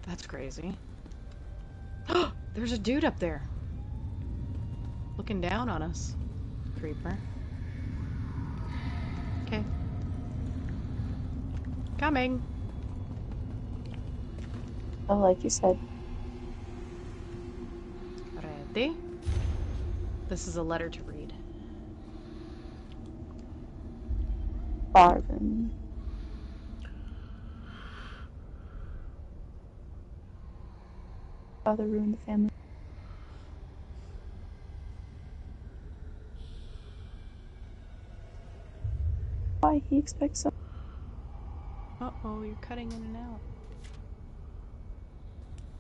That's crazy. There's a dude up there. Looking down on us. Creeper. Coming. Oh, like you said. Ready? This is a letter to read. Barvin. Father ruined the family. Why he expects so. Uh-oh, you're cutting in and out.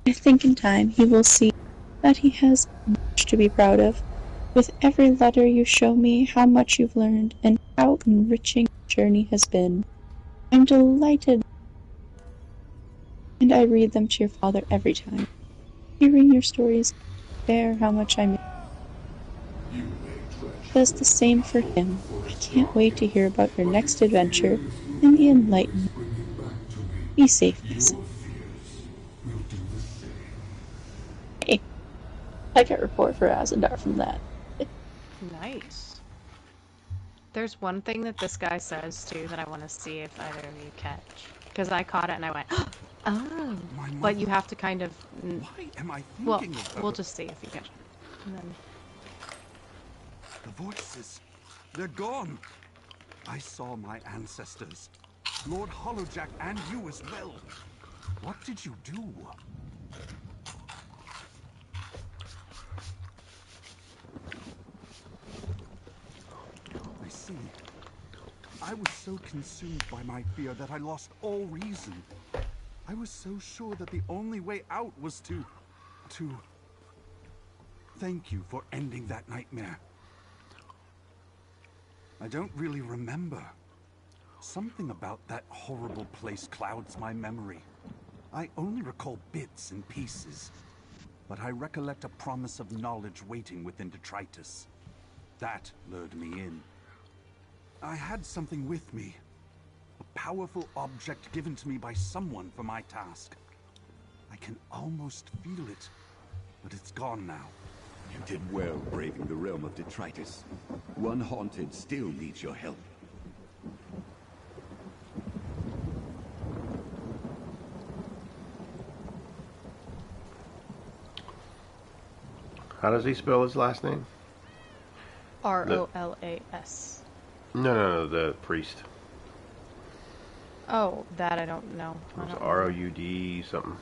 I think in time he will see that he has much to be proud of. With every letter you show me how much you've learned and how enriching your journey has been. I'm delighted, and I read them to your father every time. Hearing your stories bear how much I miss. Does the same for him. I can't wait to hear about your next adventure and the Enlightenment. Be safe, my son. Hey, I got a report for Azandar from that. Nice. There's one thing that this guy says, too, that I want to see if either of you catch. Because I caught it and I went, oh. But you have to kind of... Why am I well, thinking of her? we'll just see if you catch it. And then... The voices, they're gone. I saw my ancestors, Lord Hollowjack and you as well. What did you do? I see. I was so consumed by my fear that I lost all reason. I was so sure that the only way out was to... Thank you for ending that nightmare. I don't really remember. Something about that horrible place clouds my memory. I only recall bits and pieces, but I recollect a promise of knowledge waiting within detritus. That lured me in. I had something with me. A powerful object given to me by someone for my task. I can almost feel it, but it's gone now. You did well braving the realm of detritus. One haunted still needs your help. How does he spell his last name? R-O-L-A-S. No, the priest. Oh, that I don't know. It was R-O-U-D something.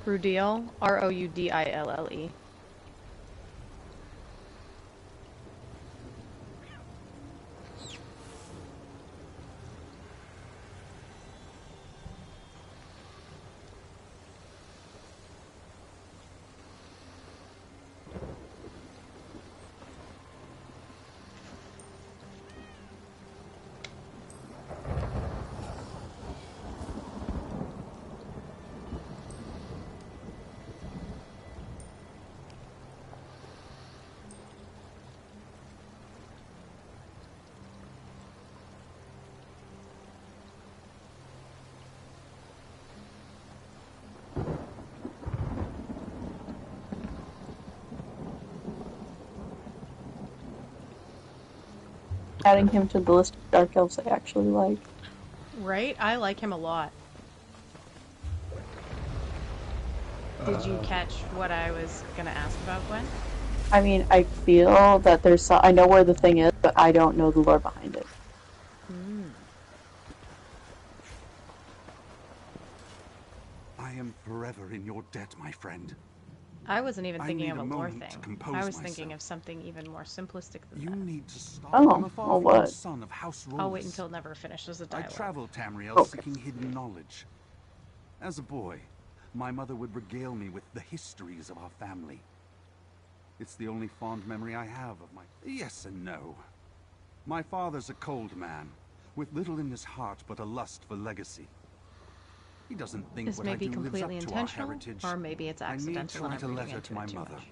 Rudiel? R-O-U-D-I-L-L-E. Adding him to the list of dark elves I actually like. Right? I like him a lot. Did you catch what I was gonna ask about, Gwen? I mean, I feel that there's some, I know where the thing is, but I don't know the lore behind it. I am forever in your debt, my friend. I wasn't even thinking of a lore thing. I was myself. Thinking of something even more simplistic than You that. need to stop. Oh, I'm a well, far-flung what? son of House I'll wait Rolls. until it never finishes the I dialogue. traveled Tamriel Okay. seeking hidden knowledge. As a boy, my mother would regale me with the histories of our family. It's the only fond memory I have of my... Yes and no. My father's a cold man, with little in his heart but a lust for legacy. He doesn't think This what may I be do lives up completely to our intentional, heritage. or maybe it's I need accidental to and write I'm a reading letter into to my it too mother. much.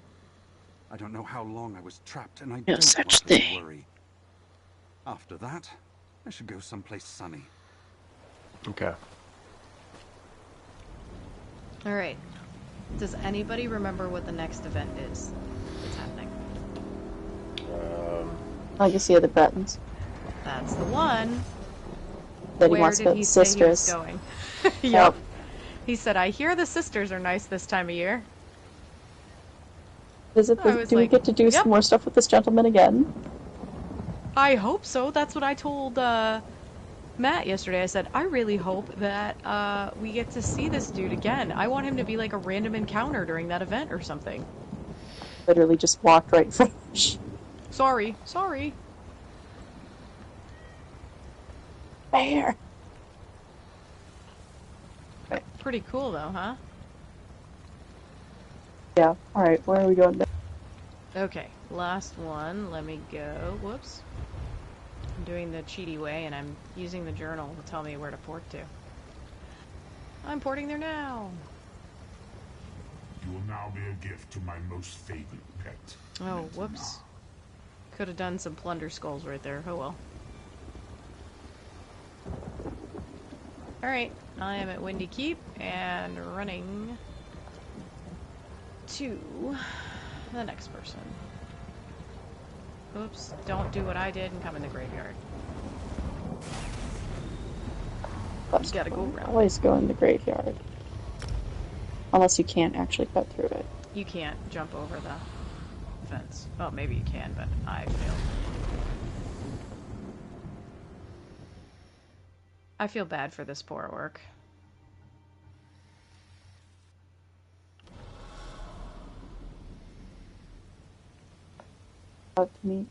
I don't know how long I was trapped, and I No don't such want her thing. to worry. After that, I should go someplace sunny. Okay. Alright. Does anybody remember what the next event is that's happening? Legacy of the Bretons. That's the one. That he Where wants to did go he with say he was sisters. going? Yep. He said, I hear the sisters are nice this time of year. Do we get to do some more stuff with this gentleman again? I hope so. That's what I told Matt yesterday. I said, I really hope that we get to see this dude again. I want him to be like a random encounter during that event or something. Literally just walked right from. Sorry. Bear. Pretty cool though, huh? Yeah. Alright, where are we going next? Okay, last one. Let me go. Whoops. I'm doing the cheaty way, and I'm using the journal to tell me where to port to. I'm porting there now. You will now be a gift to my most favored pet. Oh, whoops. Could have done some plunder skulls right there. Oh well. Alright, I am at Windy Keep, and running to the next person. Oops, don't do what I did and come in the graveyard. You gotta go around. Always go in the graveyard. Unless you can't actually cut through it. You can't jump over the fence. Oh, maybe you can, but I failed. I feel bad for this poor orc. Up to me.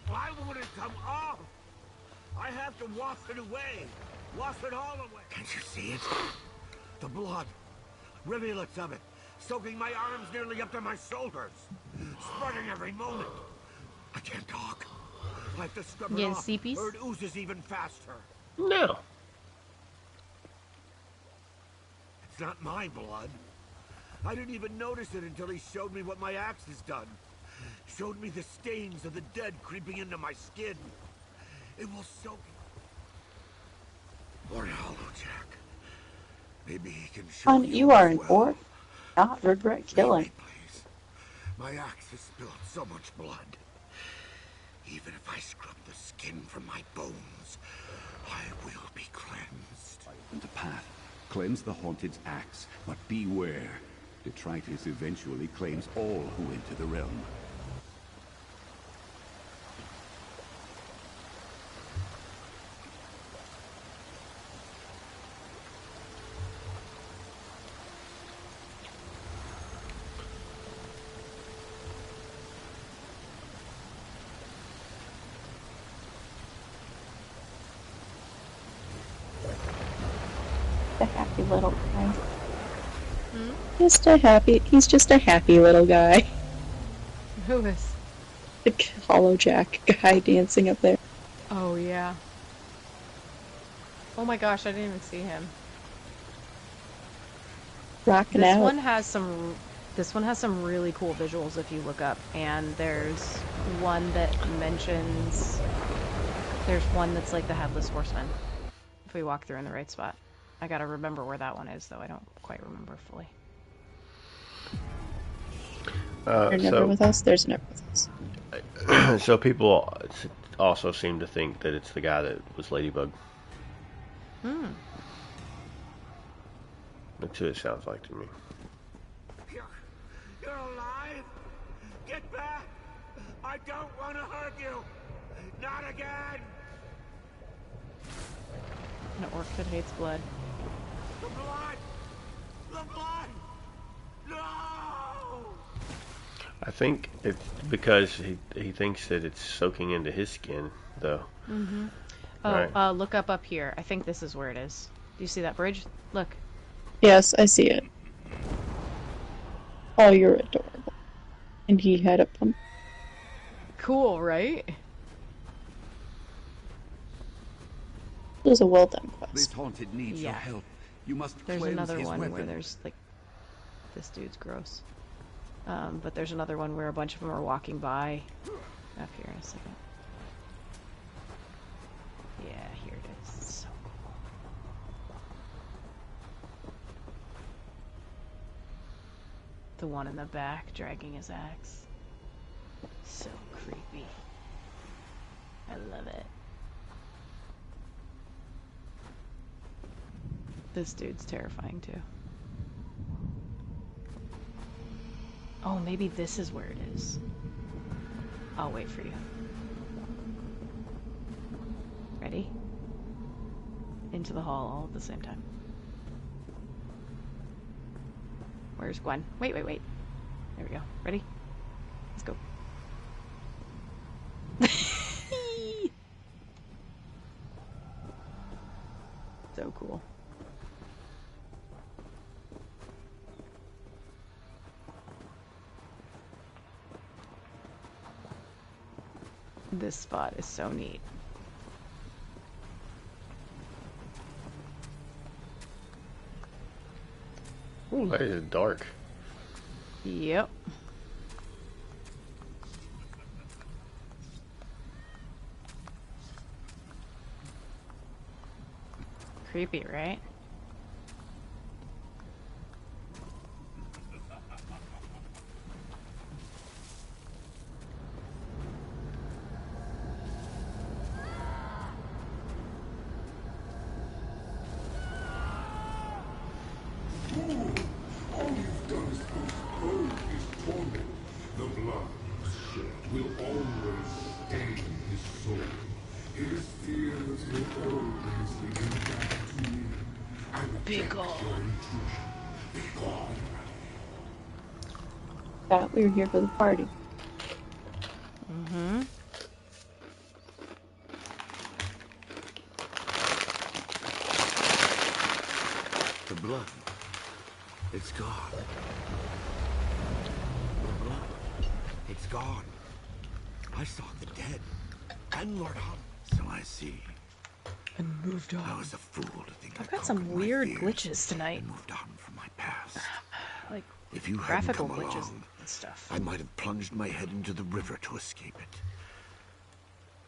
Why won't it come off? I have to wash it away. Wash it all away. Can't you see it? The blood. Rivulets of it. Soaking my arms nearly up to my shoulders. Spreading every moment. I can't talk. I have to scrub it off, or it oozes even faster. No. It's not my blood. I didn't even notice it until he showed me what my axe has done. Showed me the stains of the dead creeping into my skin. It will soak. Lord Hollowjack. Maybe he can show You are an orc. Not regret killing. Please. My axe has spilled so much blood. Even if I scrub the skin from my bones, I will be cleansed. The path. Cleanse the Haunted's axe, but beware. Detritus eventually claims all who enter the realm. A happy little guy. He's just a happy little guy. Who is? The Hollowjack guy dancing up there. Oh, yeah. Oh my gosh, I didn't even see him. Rocking out. This one has some really cool visuals if you look up, and there's one that mentions... There's one that's like the Headless Horseman, if we walk through in the right spot. I gotta remember where that one is, though I don't quite remember fully. They're never with us, there's never with us. So people also seem to think that it's the guy that was Ladybug. That's who it sounds like to me. You're alive? Get back! I don't want to hurt you! Not again! An orc that hates blood. The blood! The blood! No! I think it's because he thinks that it's soaking into his skin, though. Mm-hmm. Oh, right. Look up here. I think this is where it is. Do you see that bridge? Look. Yes, I see it. Oh, you're adorable. And he had a pump. Cool, right? It was a well-done quest. This haunted needs your help. You must There's cleanse another his one weapon. where there's, like... This dude's gross. But there's another one where a bunch of them are walking by. Up here in a second. Yeah, here it is. It's so cool. The one in the back dragging his axe. So creepy. I love it. This dude's terrifying too. Oh, maybe this is where it is. I'll wait for you. Ready? Into the hall all at the same time. Where's Gwen? Wait. There we go. Ready? Let's go. So cool. This spot is so neat. Ooh, that is dark. Yep. Creepy, right? We were here for the party. Mm-hmm. The blood. It's gone. The blood. It's gone. I saw the dead. And Lord Hunt. So I see. And moved on. I was a fool to think I've got some weird glitches tonight. And moved on from my past. Like if you graphical hadn't come glitches along, and stuff. I might have plunged my head into the river to escape it.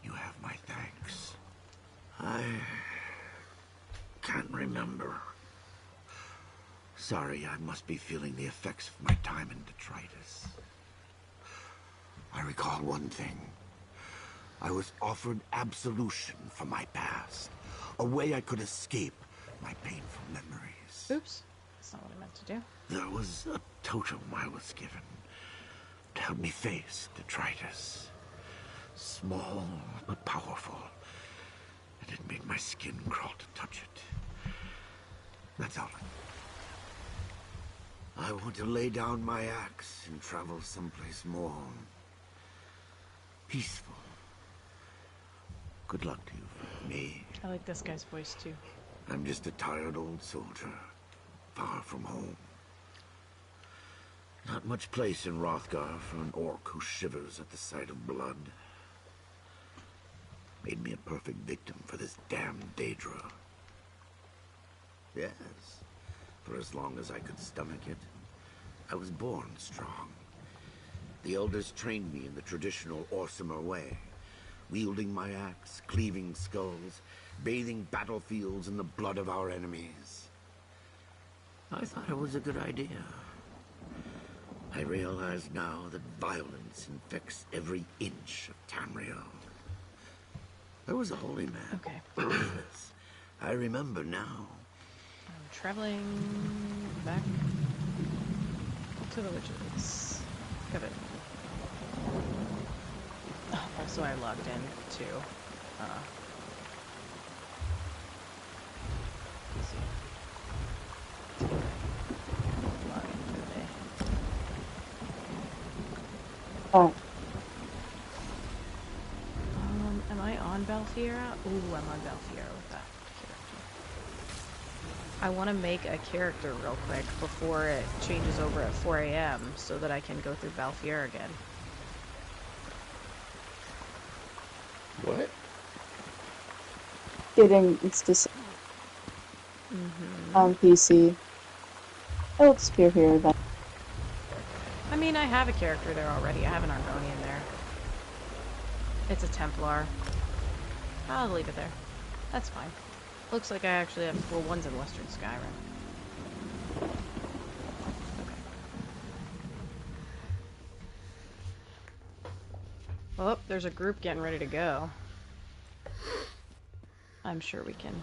You have my thanks. I can't remember. Sorry, I must be feeling the effects of my time in detritus. I recall one thing. I was offered absolution from my past. A way I could escape my painful memories. Oops. That's not what I meant to do. There was a totem I was given to help me face detritus. Small but powerful. And it made my skin crawl to touch it. That's all. I want to lay down my axe and travel someplace more peaceful. Good luck to you, me. I like this guy's voice too. I'm just a tired old soldier, far from home. Not much place in Hrothgar for an orc who shivers at the sight of blood. Made me a perfect victim for this damned Daedra. Yes, for as long as I could stomach it. I was born strong. The elders trained me in the traditional Orsimer way, wielding my axe, cleaving skulls, bathing battlefields in the blood of our enemies. I thought it was a good idea. I realize now that violence infects every inch of Tamriel. I was a holy man. Okay. I remember now. I'm traveling back to the witches. Got it. Oh, also, I logged in too. Let's see. Log in for the day. Oh. Am I on Balfiera? Ooh, I'm on Balfiera with that character. I want to make a character real quick before it changes over at 4 a.m. so that I can go through Balfiera again. What? it's just on PC. It'll disappear here then. I mean, I have a character there already. I have an Argonian there. It's a Templar. I'll leave it there. That's fine. Looks like I actually have... Well, one's in Western Skyrim. Okay. Oh, there's a group getting ready to go. I'm sure we can...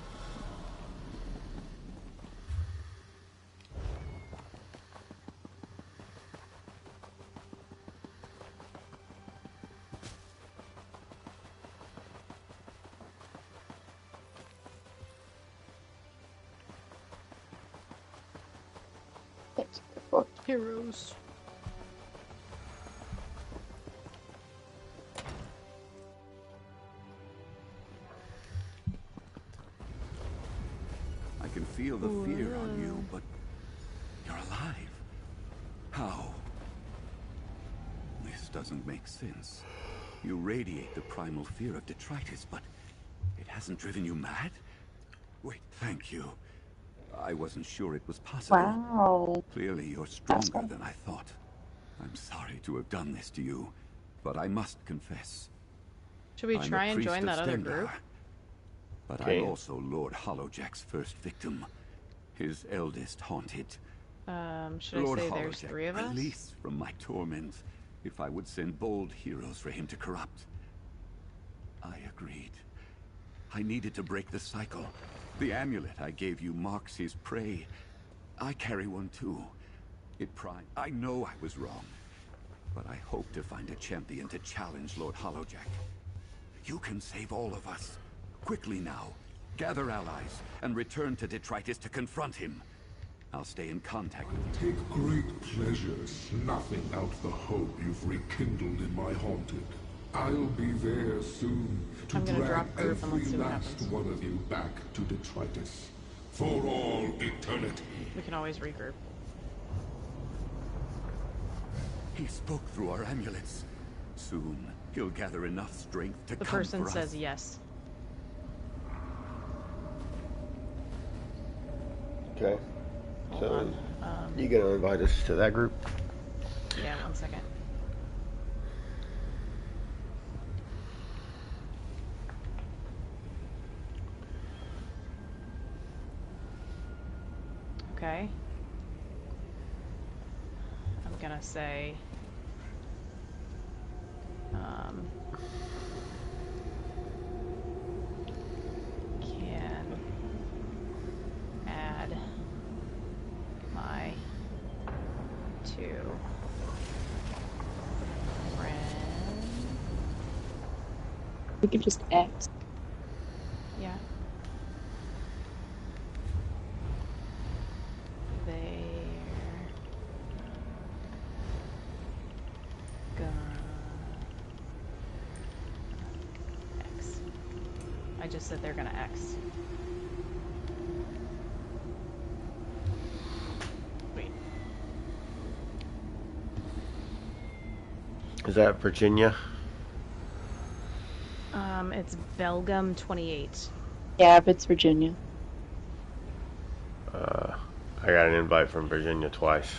Heroes. I can feel the fear on you, but you're alive. How? This doesn't make sense. You radiate the primal fear of detritus, but it hasn't driven you mad? Wait, thank you. I wasn't sure it was possible. Wow. Clearly you're stronger than I thought. I'm sorry to have done this to you, but I must confess. Should we try and join that other group? But I'm also Lord Hollowjack's first victim. His eldest haunted. Should I say there's 3 of us? Release from my torment if I would send bold heroes for him to corrupt. I agreed. I needed to break the cycle. The amulet I gave you marks his prey. I carry one too. I know I was wrong, but I hope to find a champion to challenge Lord Hollowjack. You can save all of us. Quickly now. Gather allies and return to Detritus to confront him. I'll stay in contact with you. Take great pleasure snuffing out the hope you've rekindled in my haunted. I'll be there soon to drag every last one of you back to Detritus for all eternity. We can always regroup. He spoke through our amulets. Soon he'll gather enough strength to The come person for says us. yes. Okay. So, you gonna invite us to that group? Yeah, 1 second. Okay. I'm gonna say... can add my 2 friends. We can just act. Yeah. I just said they're gonna X. Wait. Is that Virginia? It's Belgium 28. Yeah, but it's Virginia. I got an invite from Virginia twice.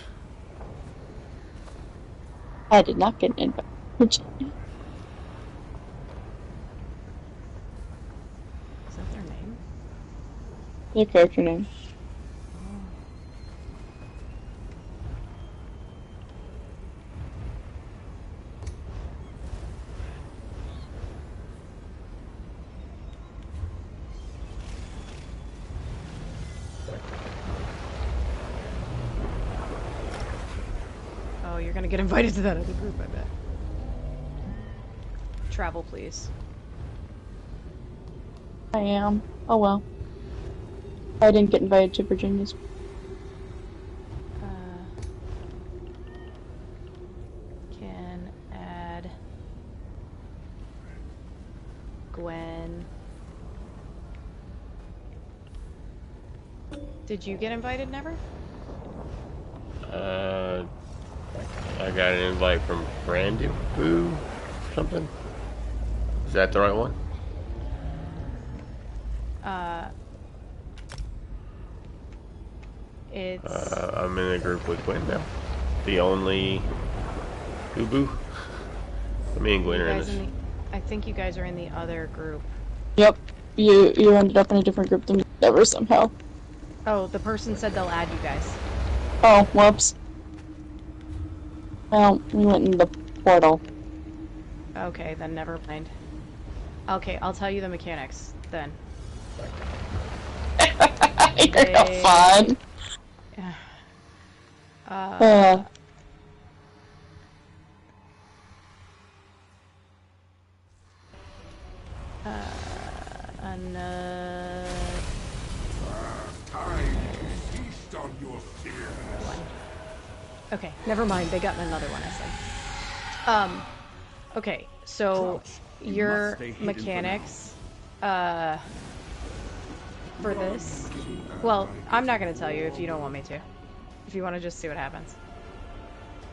I did not get an invite from Virginia. Is that their name? Their character name. Oh, you're gonna get invited to that other group, I bet. Travel, please. I am. Oh well. I didn't get invited to Virginia's. Can add Gwen. Did you get invited, Never? I got an invite from Brandibu something. Is that the right one? It's... I'm in a group with Gwen now. The only Ubu. Me and Gwen are in this. I think you guys are in the other group. Yep. You ended up in a different group than me ever somehow. Oh, the person said they'll add you guys. Oh, whoops. Well, we went in the portal. Okay, then never mind. Okay, I'll tell you the mechanics then. You're no fun. Okay, never mind. They got another one, I said. Okay, so your mechanics, for this... Well, I'm not going to tell you if you don't want me to. If you want to just see what happens.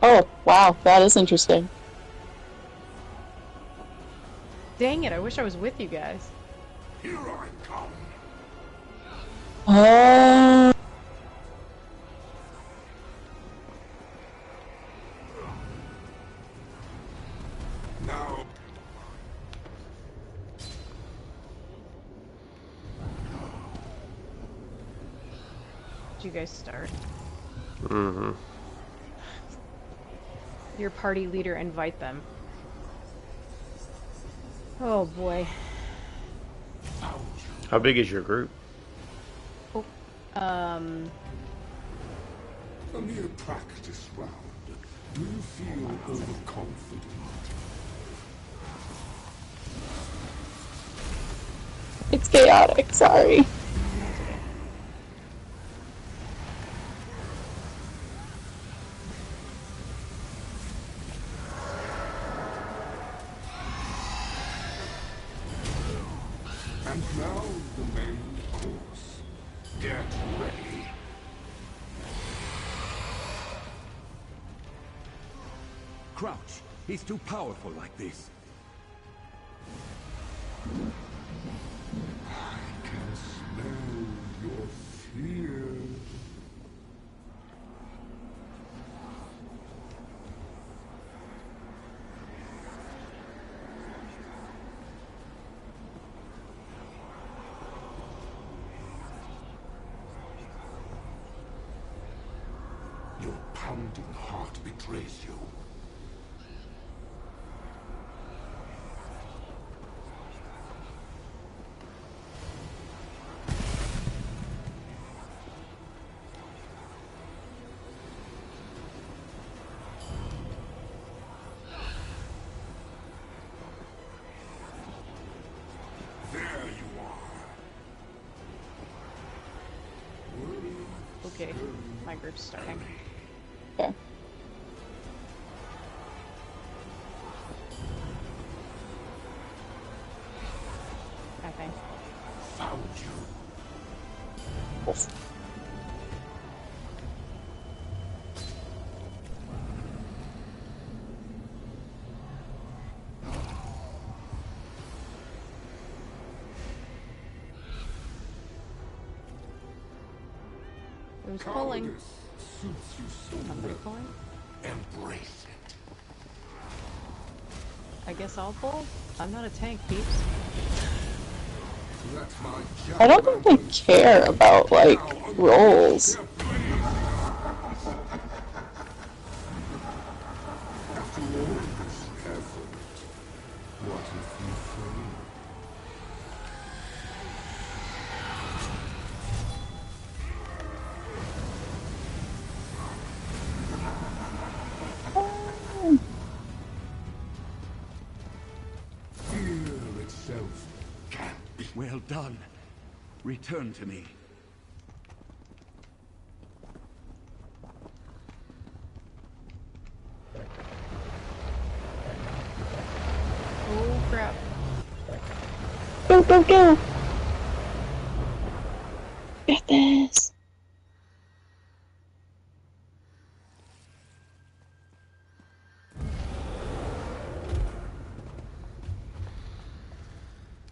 Oh, wow. That is interesting. Dang it, I wish I was with you guys. Here I come. Now. Did you guys start? Mm-hmm. Your party leader invite them. Oh boy. How big is your group? Oh, A mere practice round. Do you feel overconfident? It's chaotic, sorry. And now the main course. Get ready. Crouch. He's too powerful like this. I can smell your fear. Your pounding heart betrays you. There you are. okay. My group's starting. Okay. I think. Found you. Who's pulling? Cowardice suits you so Somebody well. pulling? Embrace it. I guess I'll pull? I'm not a tank, peeps. That's my job. I don't think they care about, like, rolls. After all this effort, what if you fail? Fear itself can't be. Well done. Return to me. Oh crap. Go, go, go! Get this!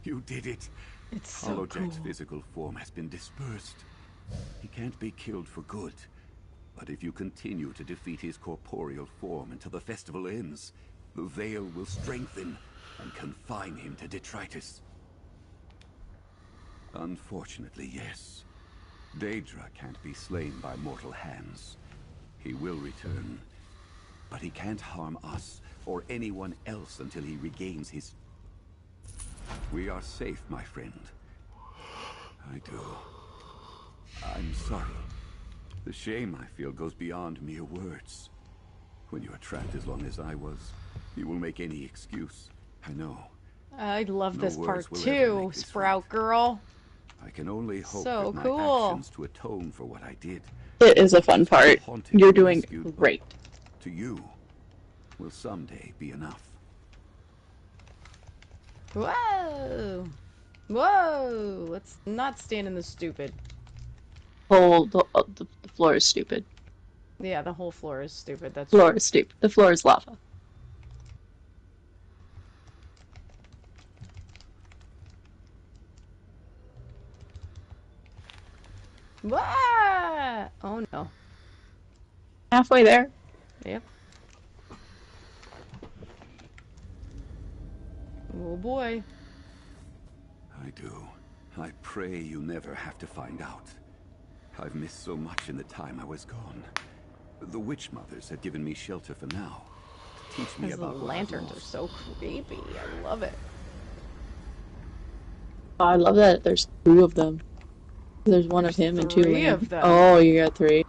You did it. It's so Holojack's cool. physical form has been dispersed. He can't be killed for good. But if you continue to defeat his corporeal form until the festival ends, the veil will strengthen and confine him to detritus. Unfortunately, yes. Daedra can't be slain by mortal hands. He will return, but he can't harm us or anyone else until he regains his... We are safe, my friend. I do. I'm sorry. The shame I feel goes beyond mere words. When you are trapped as long as I was, you will make any excuse. I know. I love this part too, Sprout Girl. I can only hope so that cool. my actions to atone for what I did. It is a fun part. You're doing great. To you, will someday be enough. Whoa! Whoa! Let's not stand in the stupid. The floor is stupid. Yeah, the whole floor is stupid. That's floor is stupid. The floor is lava. Wah! Oh no. Halfway there. Yep. Oh boy. I do. I pray you never have to find out. I've missed so much in the time I was gone. The Witch Mothers had given me shelter for now. To teach me about the lanterns are so creepy. I love it. Oh, I love that there's 2 of them. There's one of him and 2 3 of them. Oh, you got 3.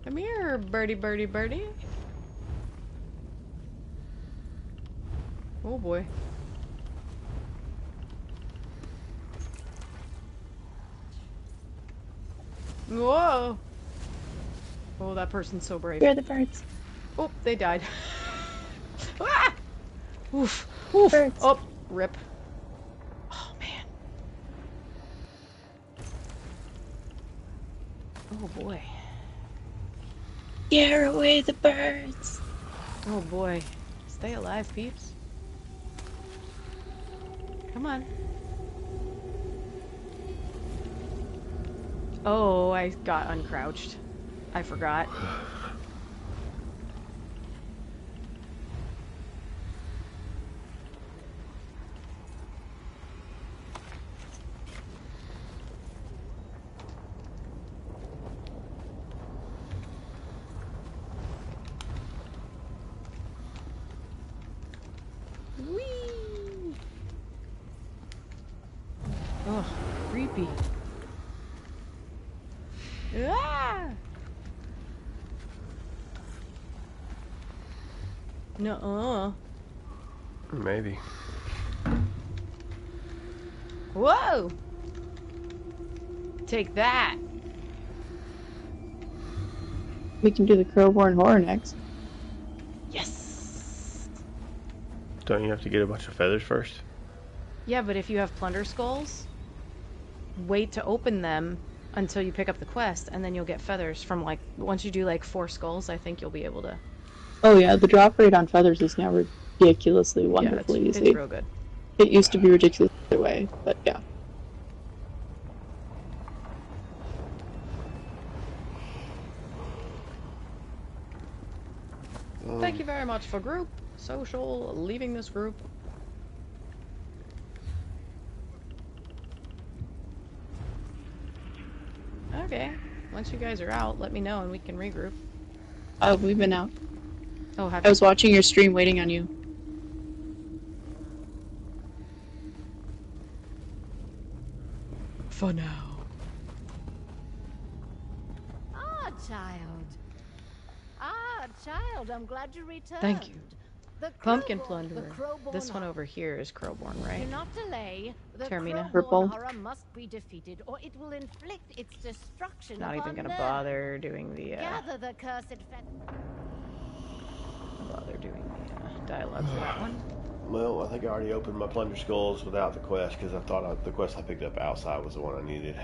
Come here, birdie, birdie, birdie. Oh boy. Whoa! Oh, that person's so brave. Where are the birds? Oh, they died. Ah! Oof. Oof. Birds. Oh, rip. Oh, man. Oh, boy. Scare away the birds. Oh, boy. Stay alive, peeps. Come on. Oh, I got uncrouched. I forgot. Whee! Oh, creepy. Ah! Nuh-uh. Maybe. Whoa! Take that. We can do the Crowborn Horror next. Yes! Don't you have to get a bunch of feathers first? Yeah, but if you have plunder skulls, wait to open them until you pick up the quest, and then you'll get feathers from, like, once you do, like, 4 skulls, I think you'll be able to... Oh yeah, the drop rate on feathers is now ridiculously wonderfully easy. It's real good. It used to be ridiculous the other way, but yeah. Thank you very much for group. Social, leaving this group. Okay. Once you guys are out, let me know and we can regroup. Oh, we've been out. Oh, have I was watching your stream waiting on you. For now. Ah, child. Ah, child, I'm glad you returned. Thank you. The Pumpkin Crowborn- Plunderer. the Crowborn This one horror. over here is Crowborn, right? Do not delay. The Termina. Crowborn Purple. horror must be defeated, or it will inflict its destruction Not upon even gonna Earth. bother doing the, Gather the cursed dialogue for that one. Well, I think I already opened my plunder skulls without the quest because I thought the quest I picked up outside was the one I needed.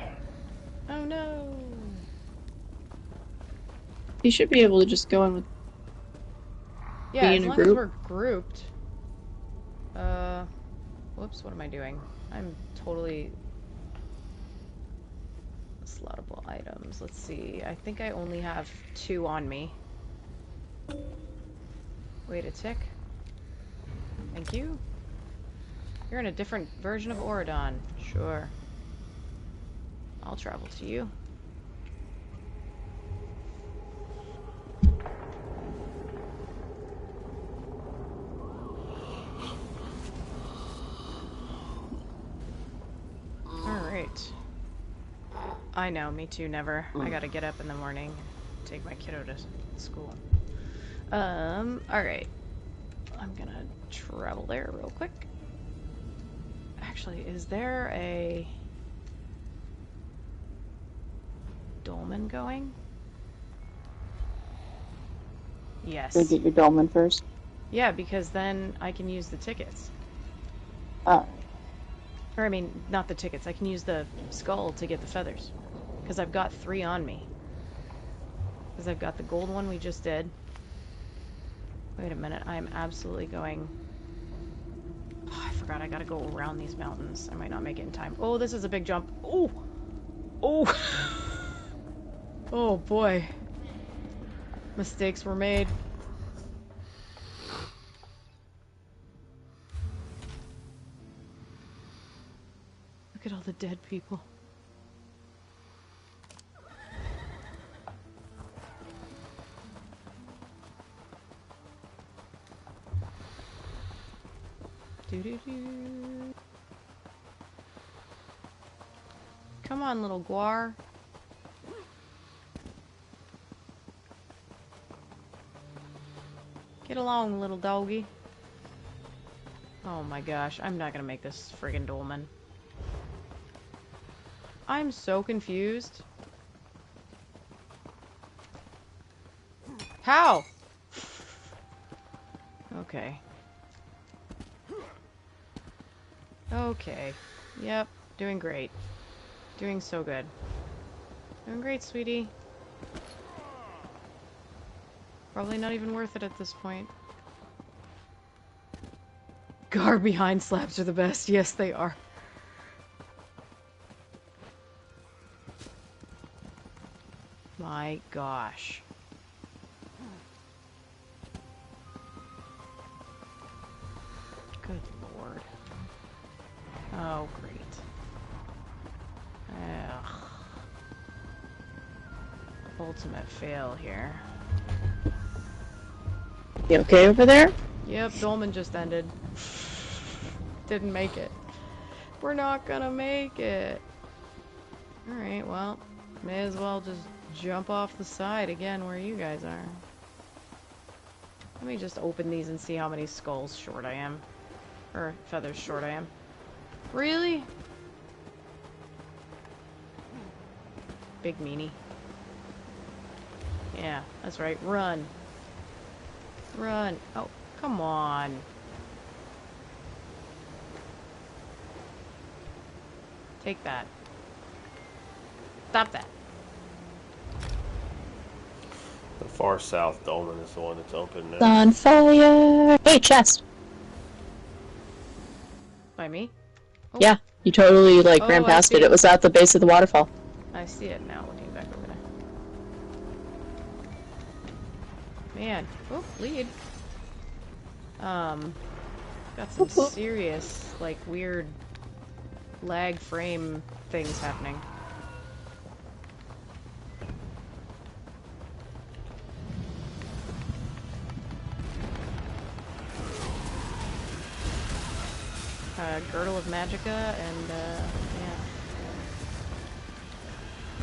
Oh no! You should be able to just go in with Yeah, be as in a long as group. we're grouped. Whoops, what am I doing? I'm totally... Slottable items. Let's see. I think I only have 2 on me. Wait a tick. Thank you. You're in a different version of Auradon. Sure. I'll travel to you. Alright. I know, me too, never. I gotta get up in the morning, take my kiddo to school. Alright. I'm gonna travel there real quick. Actually, is there a dolmen going? Yes. Go get your dolmen first. Yeah, because then I can use the tickets. Oh. Or, I mean, not the tickets. I can use the skull to get the feathers. Because I've got 3 on me. Because I've got the gold one we just did. Wait a minute. I am absolutely going... Oh, I forgot I gotta go around these mountains. I might not make it in time. Oh, this is a big jump. Oh! Oh! Oh, boy. Mistakes were made. Look at all the dead people. Doo-doo-doo. Come on, little guar. Get along, little doggy. Oh my gosh, I'm not gonna make this friggin' dolmen. I'm so confused. How? Okay. Okay. Yep. Doing great. Doing so good. Doing great, sweetie. Probably not even worth it at this point. Guard behind slabs are the best. Yes, they are. My gosh. Good lord. Oh, great. Ugh. Ultimate fail here. You okay over there? Yep, dolmen just ended. Didn't make it. We're not gonna make it. Alright, well, may as well just jump off the side again where you guys are. Let me just open these and see how many skulls short I am. Or feathers short I am. Really? Big meanie. Yeah, that's right. Run. Run. Oh, come on. Take that. Stop that. The far south dolmen is the one that's open now. On fire! Hey, chest! By me? Oh. Yeah, you totally, like, ran I past see it. It was at the base of the waterfall. I see it now, looking back over there. Man. Oh, lead. Got some serious, like, weird lag frame things happening. Girdle of Magicka and, yeah.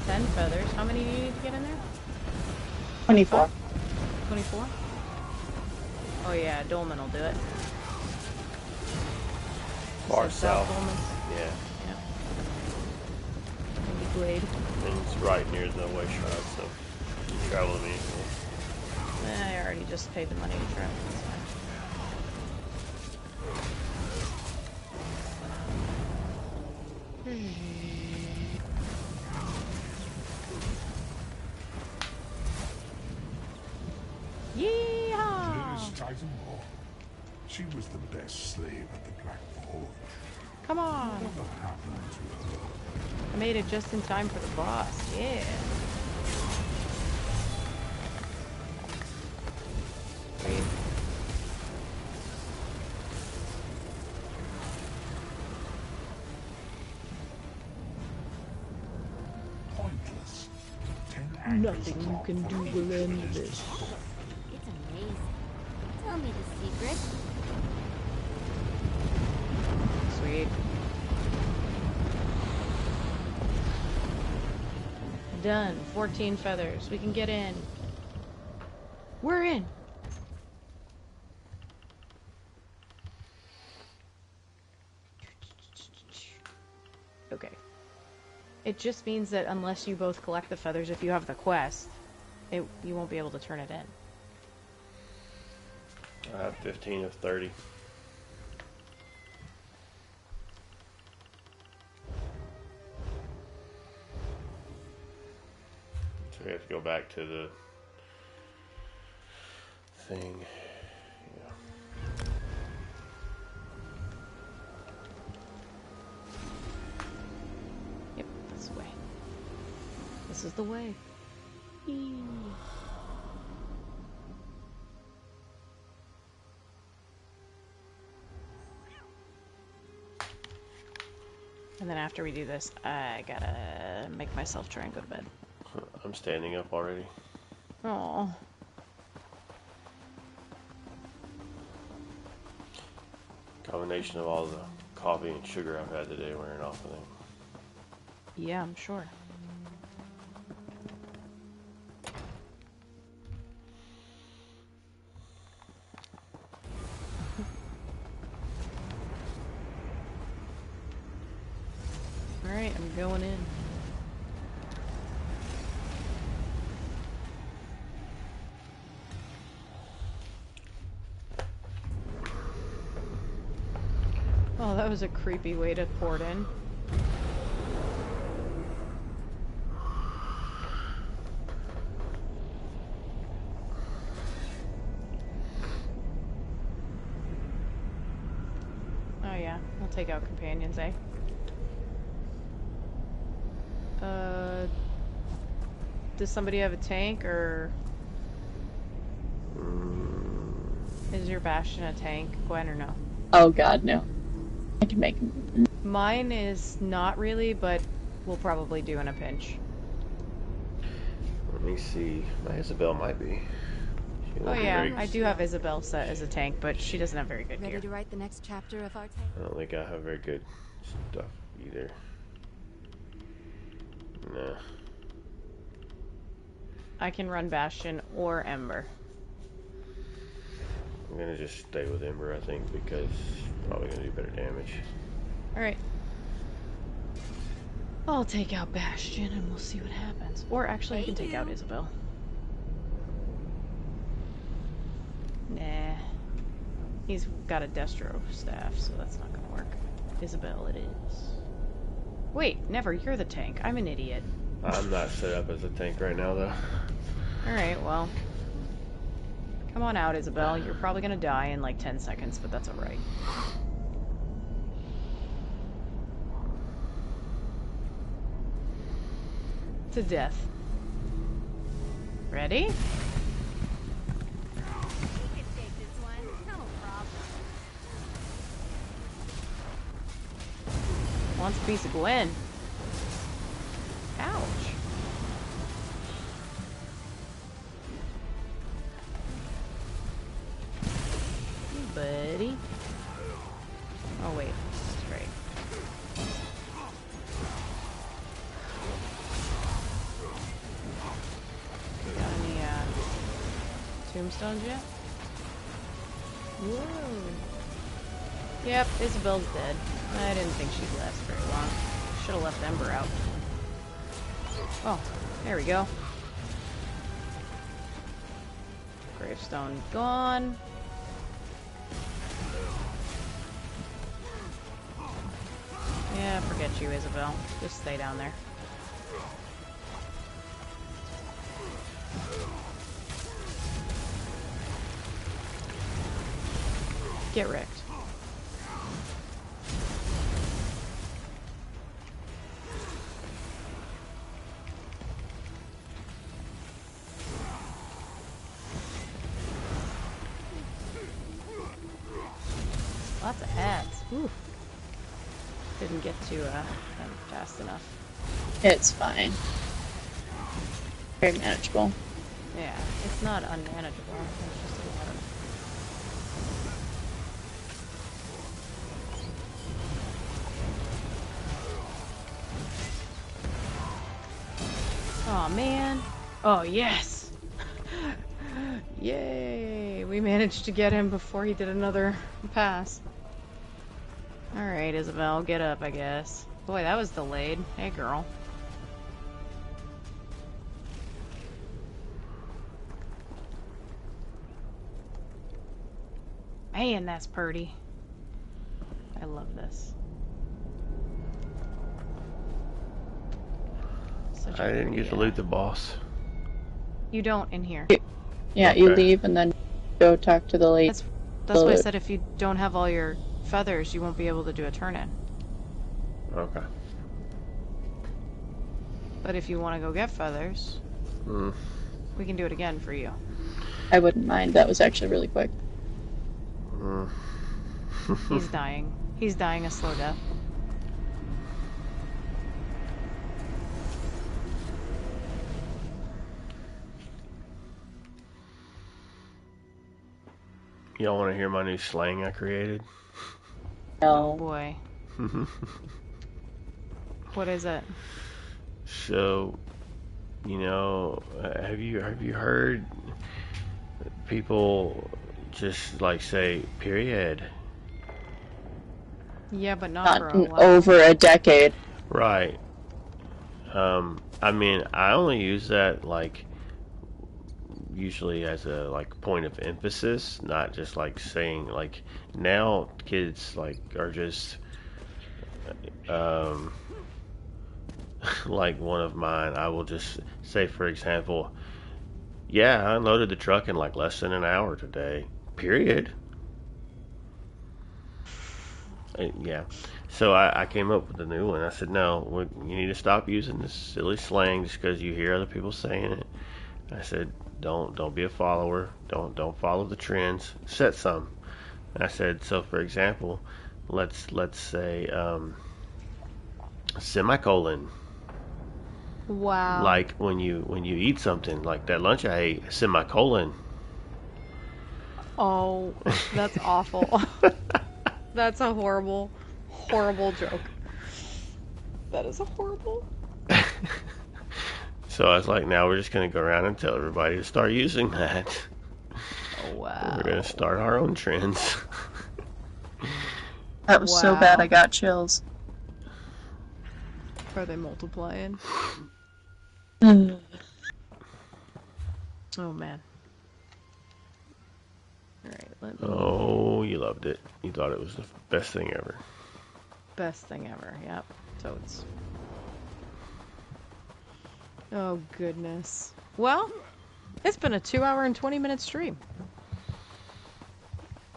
10 feathers. How many do you need to get in there? 24. 24? Oh yeah, dolmen will do it. Far south. Dolmen. Yeah. Yep. Maybe blade. And it's right near the way shroud, so you travel immediately. I already just paid the money to travel. That's fine. Yeehaw! Titan Hall. She was the best slave at the Black Forge. Come on! I made it just in time for the boss. Yeah. Wait. Pointless. Nothing you can do will end this. It's amazing. Tell me the secret. Sweet. Done. 14 feathers. We can get in. We're in. Okay. It just means that unless you both collect the feathers, if you have the quest, you won't be able to turn it in. I have 15 of 30. So we have to go back to the thing. Yeah. Yep, that's the way. This is the way. Eee. And then after we do this, I gotta make myself try and go to bed. I'm standing up already. Oh. Combination of all the coffee and sugar I've had today wearing off, I think. Yeah, I'm sure. Alright, I'm going in. Oh, that was a creepy way to port in. Oh yeah, we'll take out companions, eh? Does somebody have a tank, or is your Bastion a tank, Gwen, or no? Oh god, no. I can make... Mine is not really, but we'll probably do in a pinch. Let me see. My Isabel might be. Oh yeah, I do have Isabel set as a tank, but she doesn't have very good gear. Ready to write the next chapter of our tale? I don't think I have very good stuff either. Nah. I can run Bastion or Ember. I'm gonna just stay with Ember, I think, because probably gonna do better damage. Alright. I'll take out Bastion and we'll see what happens. Or actually, you can take out Isabel. Nah. He's got a Destro staff, so that's not gonna work. Isabel it is. Wait, never, you're the tank. I'm an idiot. I'm not set up as a tank right now, though. Alright, well. Come on out, Isabel. You're probably gonna die in like 10 seconds, but that's alright. To death. Ready? You can take this one, no problem. Wants a piece of Gwen. Ouch. Hey, buddy. Oh, wait. That's right. Got any, tombstones yet? Whoa. Yep, Isabel's dead. I didn't think she'd last very long. Should have left Ember out. Oh, there we go. Gravestone gone. Yeah, forget you, Isabel. Just stay down there. Get wrecked. Lots of ads. Ooh. Didn't get to them fast enough. It's fine. Very manageable. Yeah, it's not unmanageable. It's just a lot of... Oh man. Oh yes. Yay! We managed to get him before he did another pass. Alright, Isabel, get up, I guess. Boy, that was delayed. Hey, girl. Man, that's pretty. I love this. I didn't get to loot the boss. You don't in here. Yeah, Okay. you leave and then go talk to the lady. That's why I said if you don't have all your feathers, you won't be able to do a turn-in. Okay. But if you want to go get feathers, we can do it again for you. I wouldn't mind. That was actually really quick. He's dying. He's dying a slow death. Y'all want to hear my new slang I created? No. Oh boy. What is it? So, you know, have you heard people just like say period? Yeah, but not for a while. Over a decade. Right. I mean, I only use that like usually as a like point of emphasis, not just like saying like now kids like are just like one of mine, I will just say, for example, yeah, I unloaded the truck in like less than an hour today. Period. Yeah. So I came up with a new one. I said, no, you need to stop using this silly slang just because you hear other people saying it. I said, don't be a follower. Don't follow the trends. Set some. I said, so for example, let's say semicolon. Wow. Like when you eat something, like that lunch I ate, semicolon. Oh, that's awful. That's a horrible, horrible joke. That is a horrible. So I was like, now we're just going to go around and tell everybody to start using that. Oh, wow. We're going to start our own trends. That was so bad I got chills. Are they multiplying? Mm. Oh, man. Alright, let me... Oh, you loved it. You thought it was the best thing ever. Best thing ever, yep. Totes. Oh, goodness. Well, it's been a 2-hour and 20-minute stream.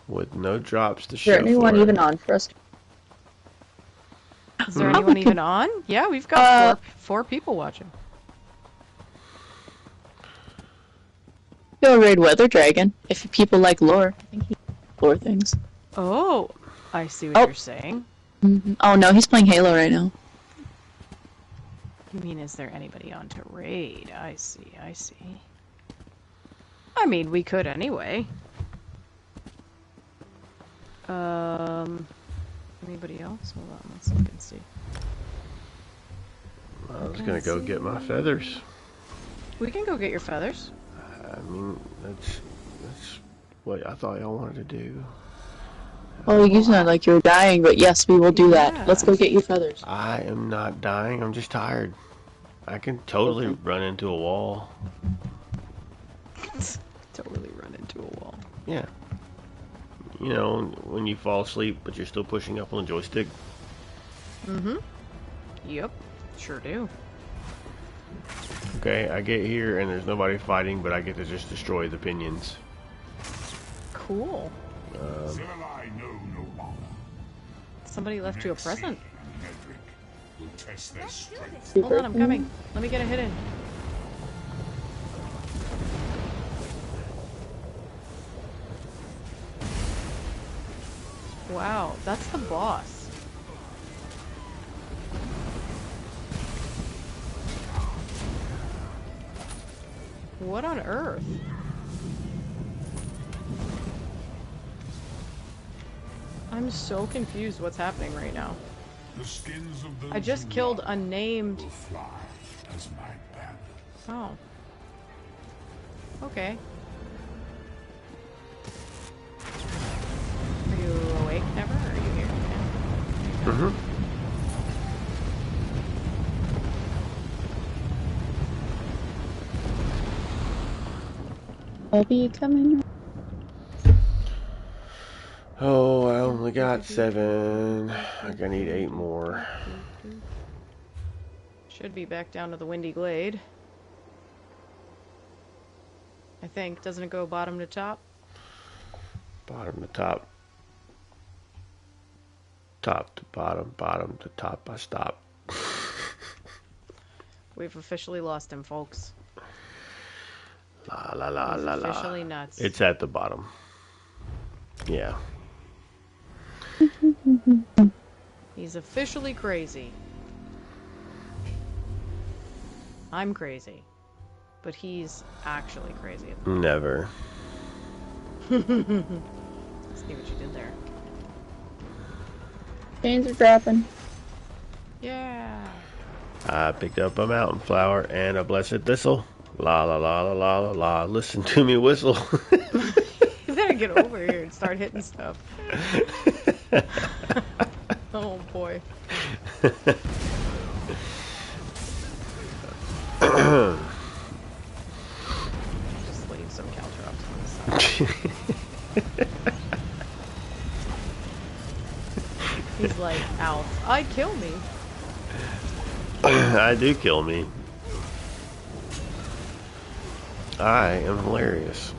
With no drops to show. Is there anyone even on for us? Is there anyone even on? Yeah, we've got four people watching. Go raid Weather Dragon if people like lore. I think he lore things. Oh, I see what you're saying. Mm-hmm. Oh no, he's playing Halo right now. You mean, is there anybody on to raid? I see, I see. I mean, we could anyway. Anybody else? Hold on, let's look and see. I was gonna go get my feathers. We can go get your feathers. I mean, that's what I thought y'all wanted to do. Oh, you sound like you're dying, but yes, we will do that. Let's go get your feathers. I am not dying. I'm just tired. I can totally run into a wall. Totally run into a wall. Yeah. You know, when you fall asleep, but you're still pushing up on the joystick. Mm-hmm. Yep. Sure do. Okay, I get here and there's nobody fighting, but I get to just destroy the pinions. Cool. Somebody left you a present. Hold on, I'm coming. Let me get a hit in. wow, that's the boss. What on earth? I'm so confused what's happening right now. The skins of those I just killed a named... will fly as my banner. Oh. Okay. Are you awake, Never? Or are you here? Okay. Mm-hmm. I'll be coming. Oh, I only got 7. I'm gonna need 8 more. Should be back down to the Windy Glade. I think. Doesn't it go bottom to top? Bottom to top. Top to bottom. Bottom to top. I stop. We've officially lost him, folks. La la la la la. Officially nuts. It's at the bottom. Yeah. He's officially crazy. I'm crazy. But he's actually crazy. Never. See what you did there. Chains are dropping. Yeah. I picked up a mountain flower and a blessed thistle. La la la la la la la. Listen to me whistle. You better get over here and start hitting stuff. Oh boy. Just leave some caltrops on the side. He's like, Alf, I'd kill me. I do kill me. I am hilarious.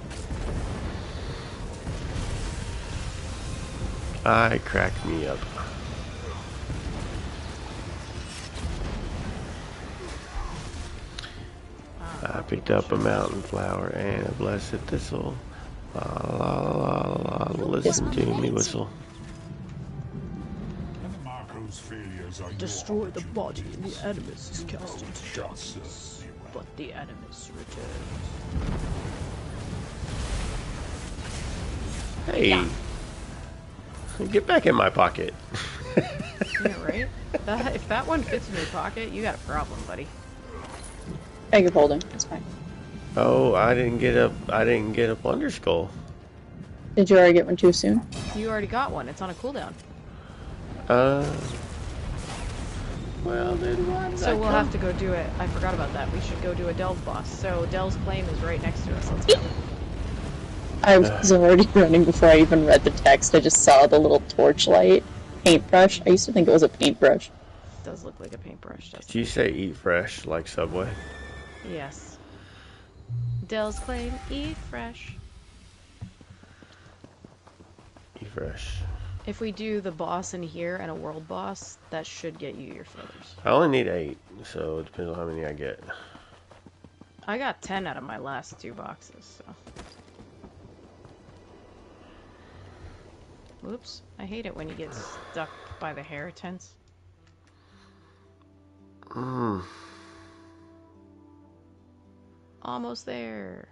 I crack me up. I picked up a mountain flower and a blessed thistle. La la la la la. Listen to me whistle. Marco's failures are Destroy the body and the animus is cast into darkness, but the animus returns. Hey, Yeah. Get back in my pocket. Yeah, right? If that one fits in your pocket, you got a problem, buddy. Bag of holding. It's fine. Oh, I didn't get a Plunder Skull. Did you already get one too soon? You already got one. It's on a cooldown. Well, then why did So I we'll come? have to go do it. I forgot about that. We should go do a Delve boss. So Delve's claim is right next to us. Let's go. I was already running before I even read the text. I just saw the little torchlight paintbrush. I used to think it was a paintbrush. It does look like a paintbrush, doesn't Did you say eat fresh like Subway? it? Yes. Delve's claim, eat fresh. Eat fresh. If we do the boss in here and a world boss, that should get you your feathers. I only need 8, so it depends on how many I get. I got 10 out of my last 2 boxes, so. Whoops. I hate it when you get stuck by the hair tents. Almost there.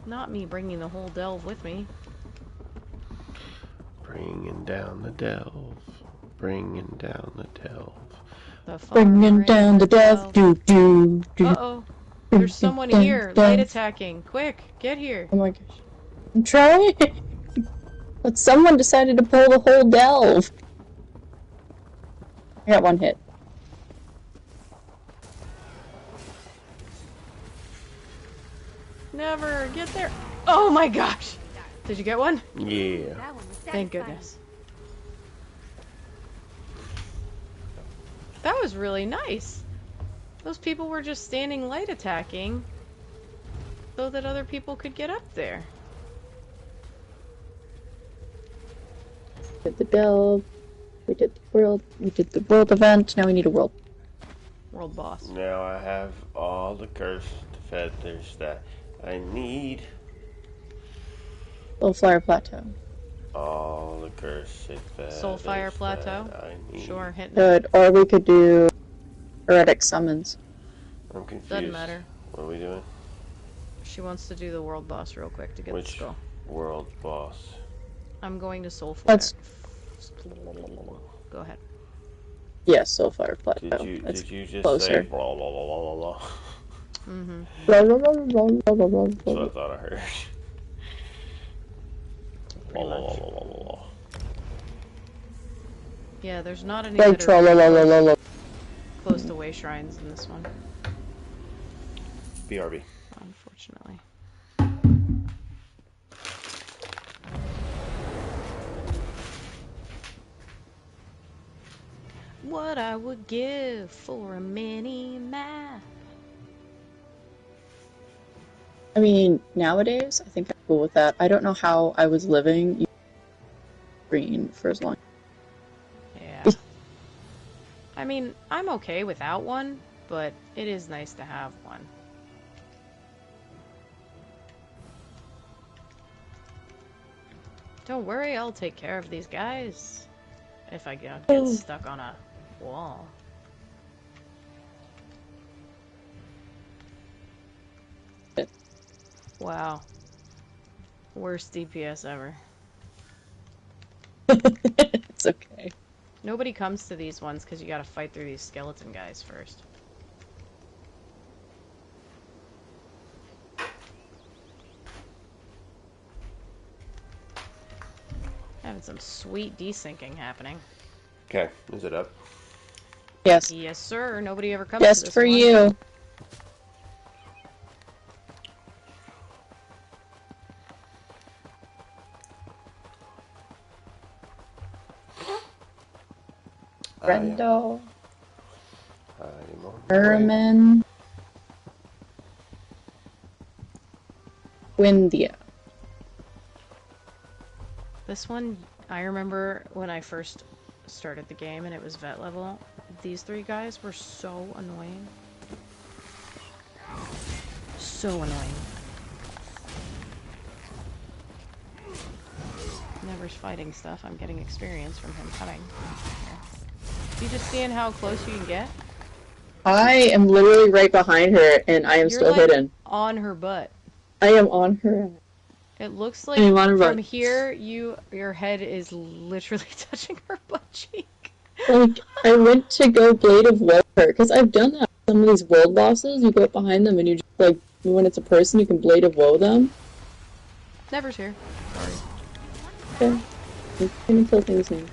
Not me bringing the whole delve with me. Bringing down the delve. Bringing down the delve. Bringing down the delve. Do do do. Uh-oh. There's someone here. Light attacking. Quick, get here. Oh my gosh. I'm trying. But someone decided to pull the whole delve. I got 1 hit. Never get there. Oh my gosh. Did you get one? Yeah. Thank goodness. That was really nice. Those people were just standing light attacking so that other people could get up there. Did the delve. We did the world event. Now we need a world. World boss. Now I have all the cursed feathers that I need. Soulfire Plateau. All the cursed Soulfire Plateau? Sure, hitting Good. Or we could do Heretic Summons. I'm confused. Doesn't matter. What are we doing? She wants to do the world boss real quick to get the skull. World boss? I'm going to Soulfire. Let's... Go ahead. Yes, Soulfire Plateau. Did you just closer. say blah blah blah blah blah? Mm-hmm. Blah, blah, blah, blah, blah, blah, blah. That's what I thought I heard. Blah, blah, blah, blah, blah, blah. Yeah, there's not any Like that are close to way shrines in this one. BRB. Unfortunately. What I would give for a mini map. I mean, nowadays, I think I'm cool with that. I don't know how I was living green for as long. Yeah. I mean, I'm okay without one, but it is nice to have one. Don't worry, I'll take care of these guys. If I get stuck on a wall. Wow. Worst DPS ever. It's okay. Nobody comes to these ones because you gotta fight through these skeleton guys first. Having some sweet desyncing happening. Okay, is it up? Yes. Yes, sir. Nobody ever comes Just to this for one. you. Brendo. Herman. Windia. This one, I remember when I first started the game and it was vet level, these three guys were so annoying. So annoying. Never's fighting stuff. I'm getting experience from him coming. You just seeing how close you can get? I am literally right behind her, and I am You're still like hidden. on her butt. I am on her. It looks like from here, your head is literally touching her butt cheek. Like, I went to go Blade of Woe her, because I've done that with some of these world bosses. You go up behind them, and you just, like, when it's a person, you can Blade of Woe them. Never's here. Sorry. Okay. I'm gonna kill things now.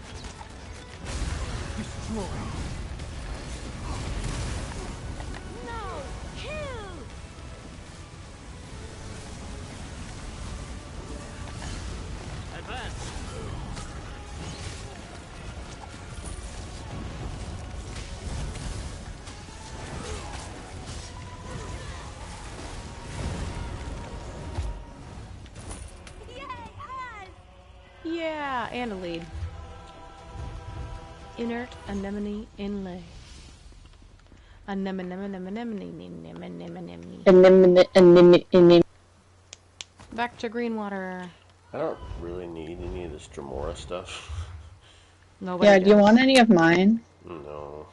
Yeah, and a lead. Inert anemone inlay. Anemone. Back to Greenwater. I don't really need any of this Dremora stuff. Nobody Yeah, does. do you want any of mine? No.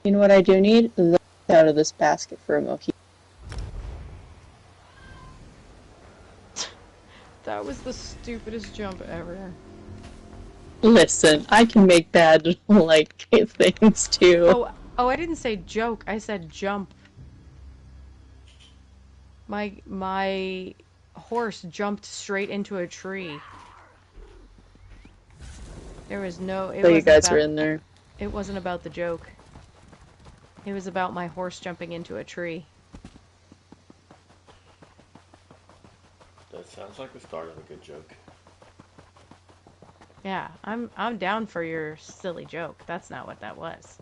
You know what I do need? The out of this basket for a Mohi. That was the stupidest jump ever. Listen, I can make bad, like, things too. Oh, I didn't say joke. I said jump. My horse jumped straight into a tree. There was no... So you guys were in there. It wasn't about the joke. It was about my horse jumping into a tree. That sounds like the start of a good joke. Yeah, I'm down for your silly joke. That's not what that was.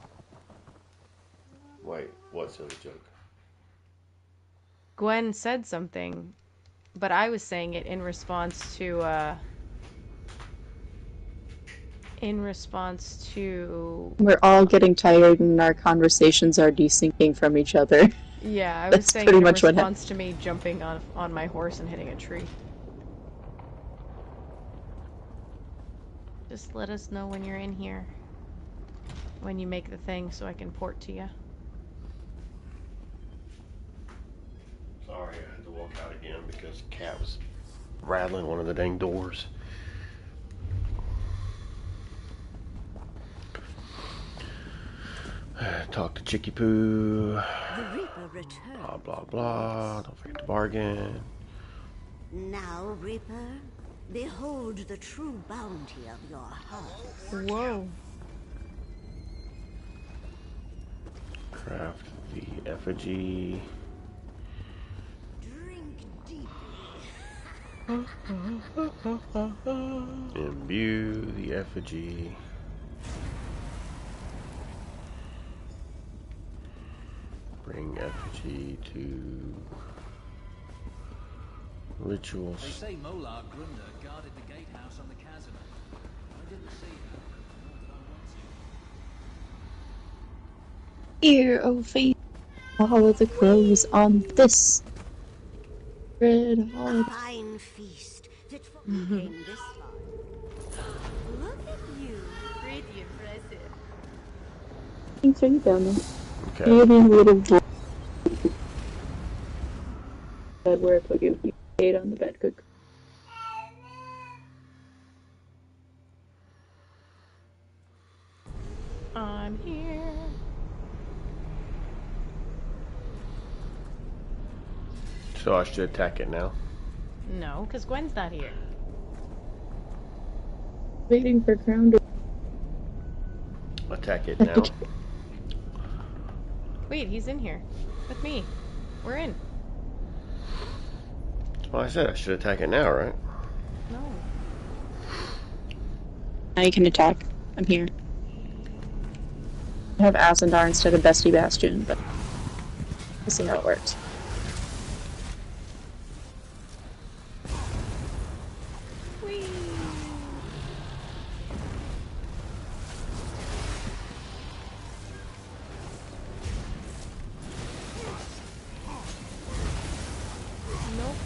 Wait, what silly joke? Gwen said something, but I was saying it in response to We're all getting tired and our conversations are desyncing from each other. Yeah, I was saying in response to me jumping on my horse and hitting a tree. Just let us know when you're in here. When you make the thing so I can port to you. Sorry, I had to walk out again because the cat was rattling one of the dang doors. Talk to Chicky Poo. The Reaper returns. Blah, blah, blah. Don't forget to bargain. Now, Reaper, behold the true bounty of your heart. Whoa. Craft the effigy. Drink deeply. Imbue the effigy. Bring effigy to rituals. They say Molar Grunder guarded the gatehouse on the chasm. I didn't see her, nor did I want to. Here, O fate, follow the crows on this red holiday. A fine feast fit for eating this time. Look at you, pretty impressive. Thanks for you down there. Okay. You need a little bed where I put you. You ate on the bed. Good. I'm here. So I should attack it now? No, because Gwen's not here. Waiting for Crown to... Attack it now. Wait, he's in here. With me. We're in. Well, I said I should attack it now, right? No. Now you can attack. I'm here. I have Ascendar instead of Bestie Bastion, but we'll see how it works. Whee! Nope.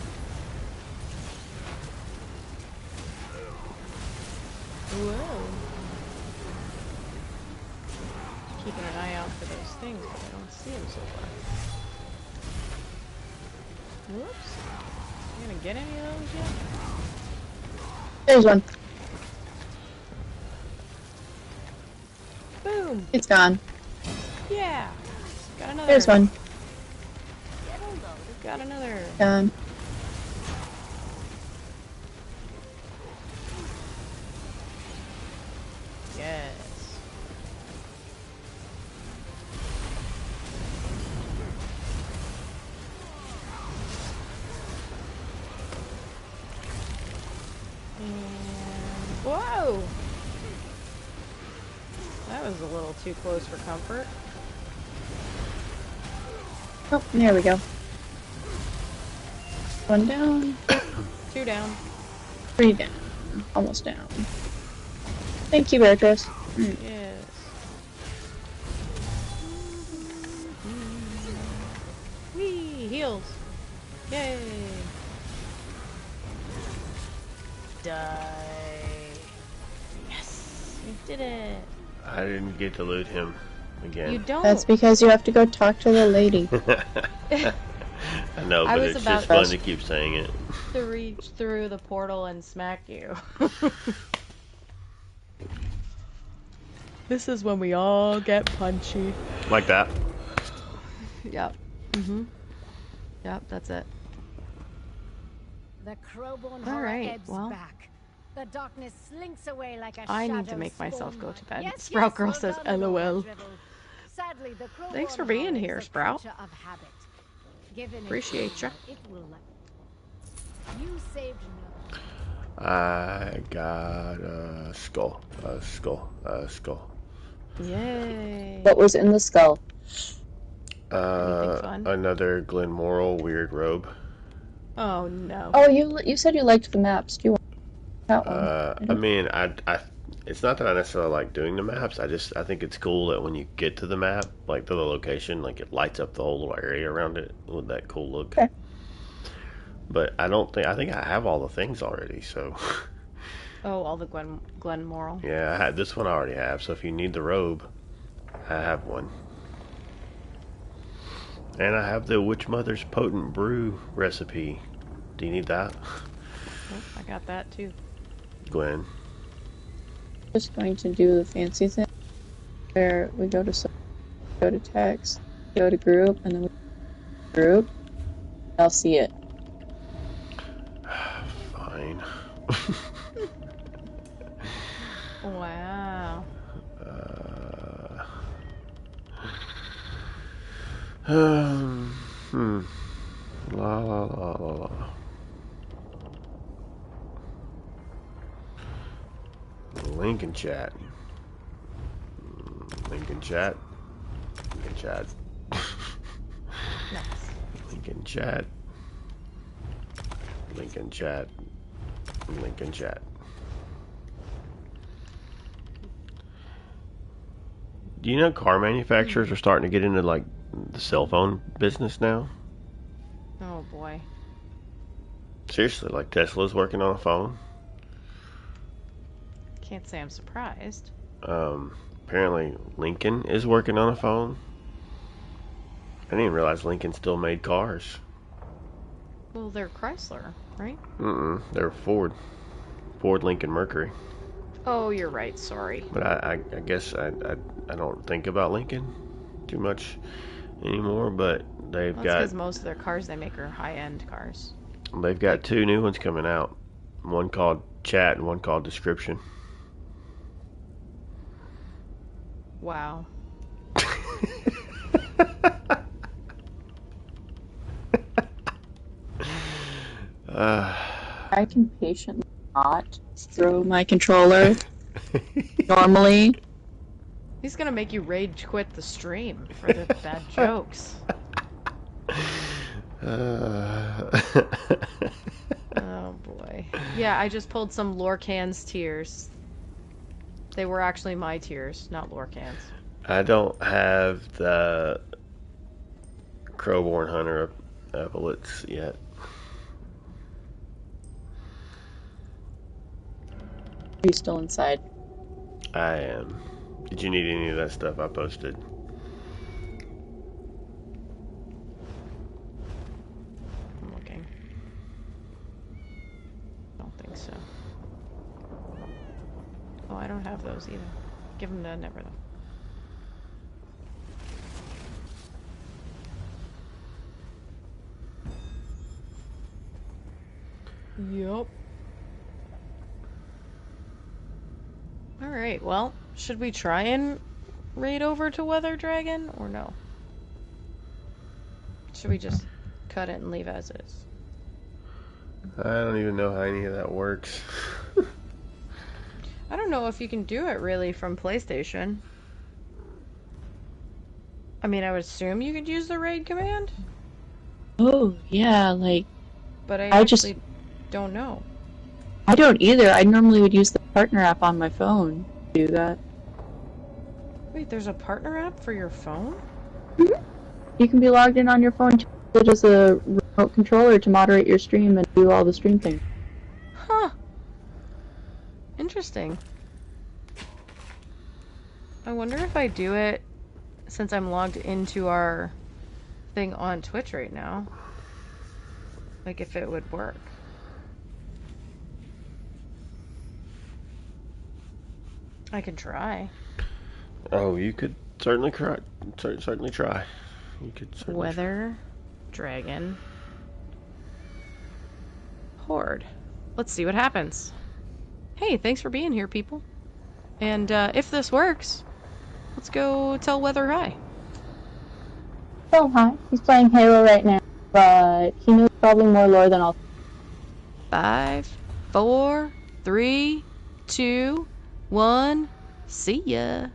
Whoa. Keeping an eye out for those things, but I don't see them so far. Whoops. You gonna get any of those yet? There's one. Boom! It's gone. Yeah! Got another. There's one. Got another. Gone. Yes. And whoa! That was a little too close for comfort. Oh, there we go. One down. 2 down. 3 down. Almost down. Thank you, Beatrice. Yes. Whee! Heals! Yay! Die! Yes! We did it! I didn't get to loot him again. You don't! That's because you have to go talk to the lady. I know, but it's just fun to keep saying it. To reach through the portal and smack you. This is when we all get punchy. Like that? Yep. Yep, that's it. The Crowborn All horror right, ebbs well. back. The darkness slinks away like a I need to shadow make myself go to bed. Yes, Sprout yes, Girl well says done, LOL. Lord Dribble. Sadly, the Thanks for Crowborn being horror is here, a Sprout. creature of habit. Given Appreciate ya. it will you saved no. I got a skull. A skull. A skull. Yay. What was in the skull? Anything fun? Another Glenmoral weird robe. Oh no. Oh, you said you liked the maps. Do you want that one? I mean, I it's not that I necessarily like doing the maps. I think it's cool that when you get to the map, like to the location, like it lights up the whole little area around it with that cool look. Okay. But I think I have all the things already, so Oh, all the Glenmoral. Yeah, this one I already have, so if you need the robe, I have one. And I have the Witch Mother's Potent Brew recipe. Do you need that? Oh, I got that too. Gwen. Just going to do the fancy thing where we go to text, go to group, and then we group. I'll see it. Fine. Wow. La la la la la. Link in chat. Link in chat. Link in chat. Nice. Link in chat. Link in chat. Link in chat. Do you know car manufacturers are starting to get into like the cell phone business now? Oh boy. Seriously, like Tesla's working on a phone. Can't say I'm surprised. Apparently Lincoln is working on a phone. I didn't even realize Lincoln still made cars. Well, they're Chrysler, right? They're Ford. Ford Lincoln Mercury. Oh, you're right. Sorry. But I guess I don't think about Lincoln too much anymore. But they've That's got because most of their cars they make are high-end cars. They've got two new ones coming out. One called Chat and one called Description. Wow. I can patiently not throw my controller. Normally. He's gonna make you rage quit the stream for the bad jokes. Oh boy. Yeah, I just pulled some Lorcan's tears. They were actually my tears, not Lorcan's. I don't have the Crowborn Hunter bullets yet. Are you still inside? I am. Did you need any of that stuff I posted? I'm looking. Don't think so. Oh, I don't have those either. Give them to Never though. Yup. Alright, well, should we try and raid over to Weather Dragon, or no? Should we just cut it and leave as is? I don't even know how any of that works. I don't know if you can do it really from PlayStation. I mean, I would assume you could use the raid command. Oh, yeah, like... But I just actually don't know. I don't either. I normally would use the partner app on my phone to do that. Wait, there's a partner app for your phone? Mm-hmm. You can be logged in on your phone to use it as a remote controller to moderate your stream and do all the stream things. Huh. Interesting. I wonder if I do it since I'm logged into our thing on Twitch right now. Like if it would work. I could try. Oh, you could certainly try. Certainly try. You could certainly Weather Dragon Horde. Let's see what happens. Hey, thanks for being here, people. And if this works, let's go tell Weather hi. Oh, hi. He's playing Halo right now, but he knows probably more lore than I'll. 5, 4, 3, 2, 1. See ya.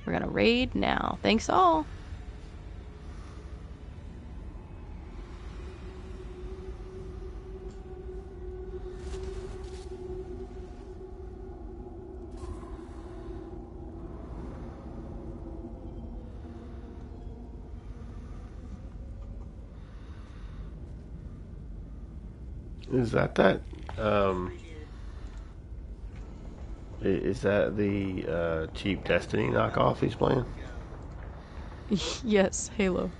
We're gonna raid now. Thanks all. Is that? Is that the cheap Destiny knockoff he's playing? Yes, Halo.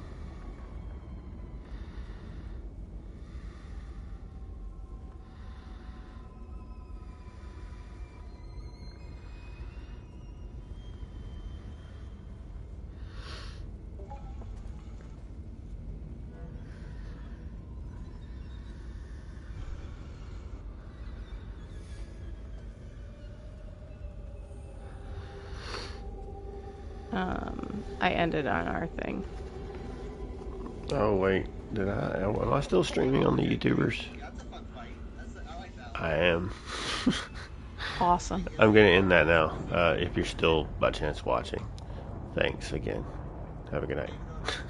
I ended on our thing. Oh wait, am I still streaming on the YouTubers? I am. Awesome. I'm gonna end that now. If you're still by chance watching, thanks again. Have a good night.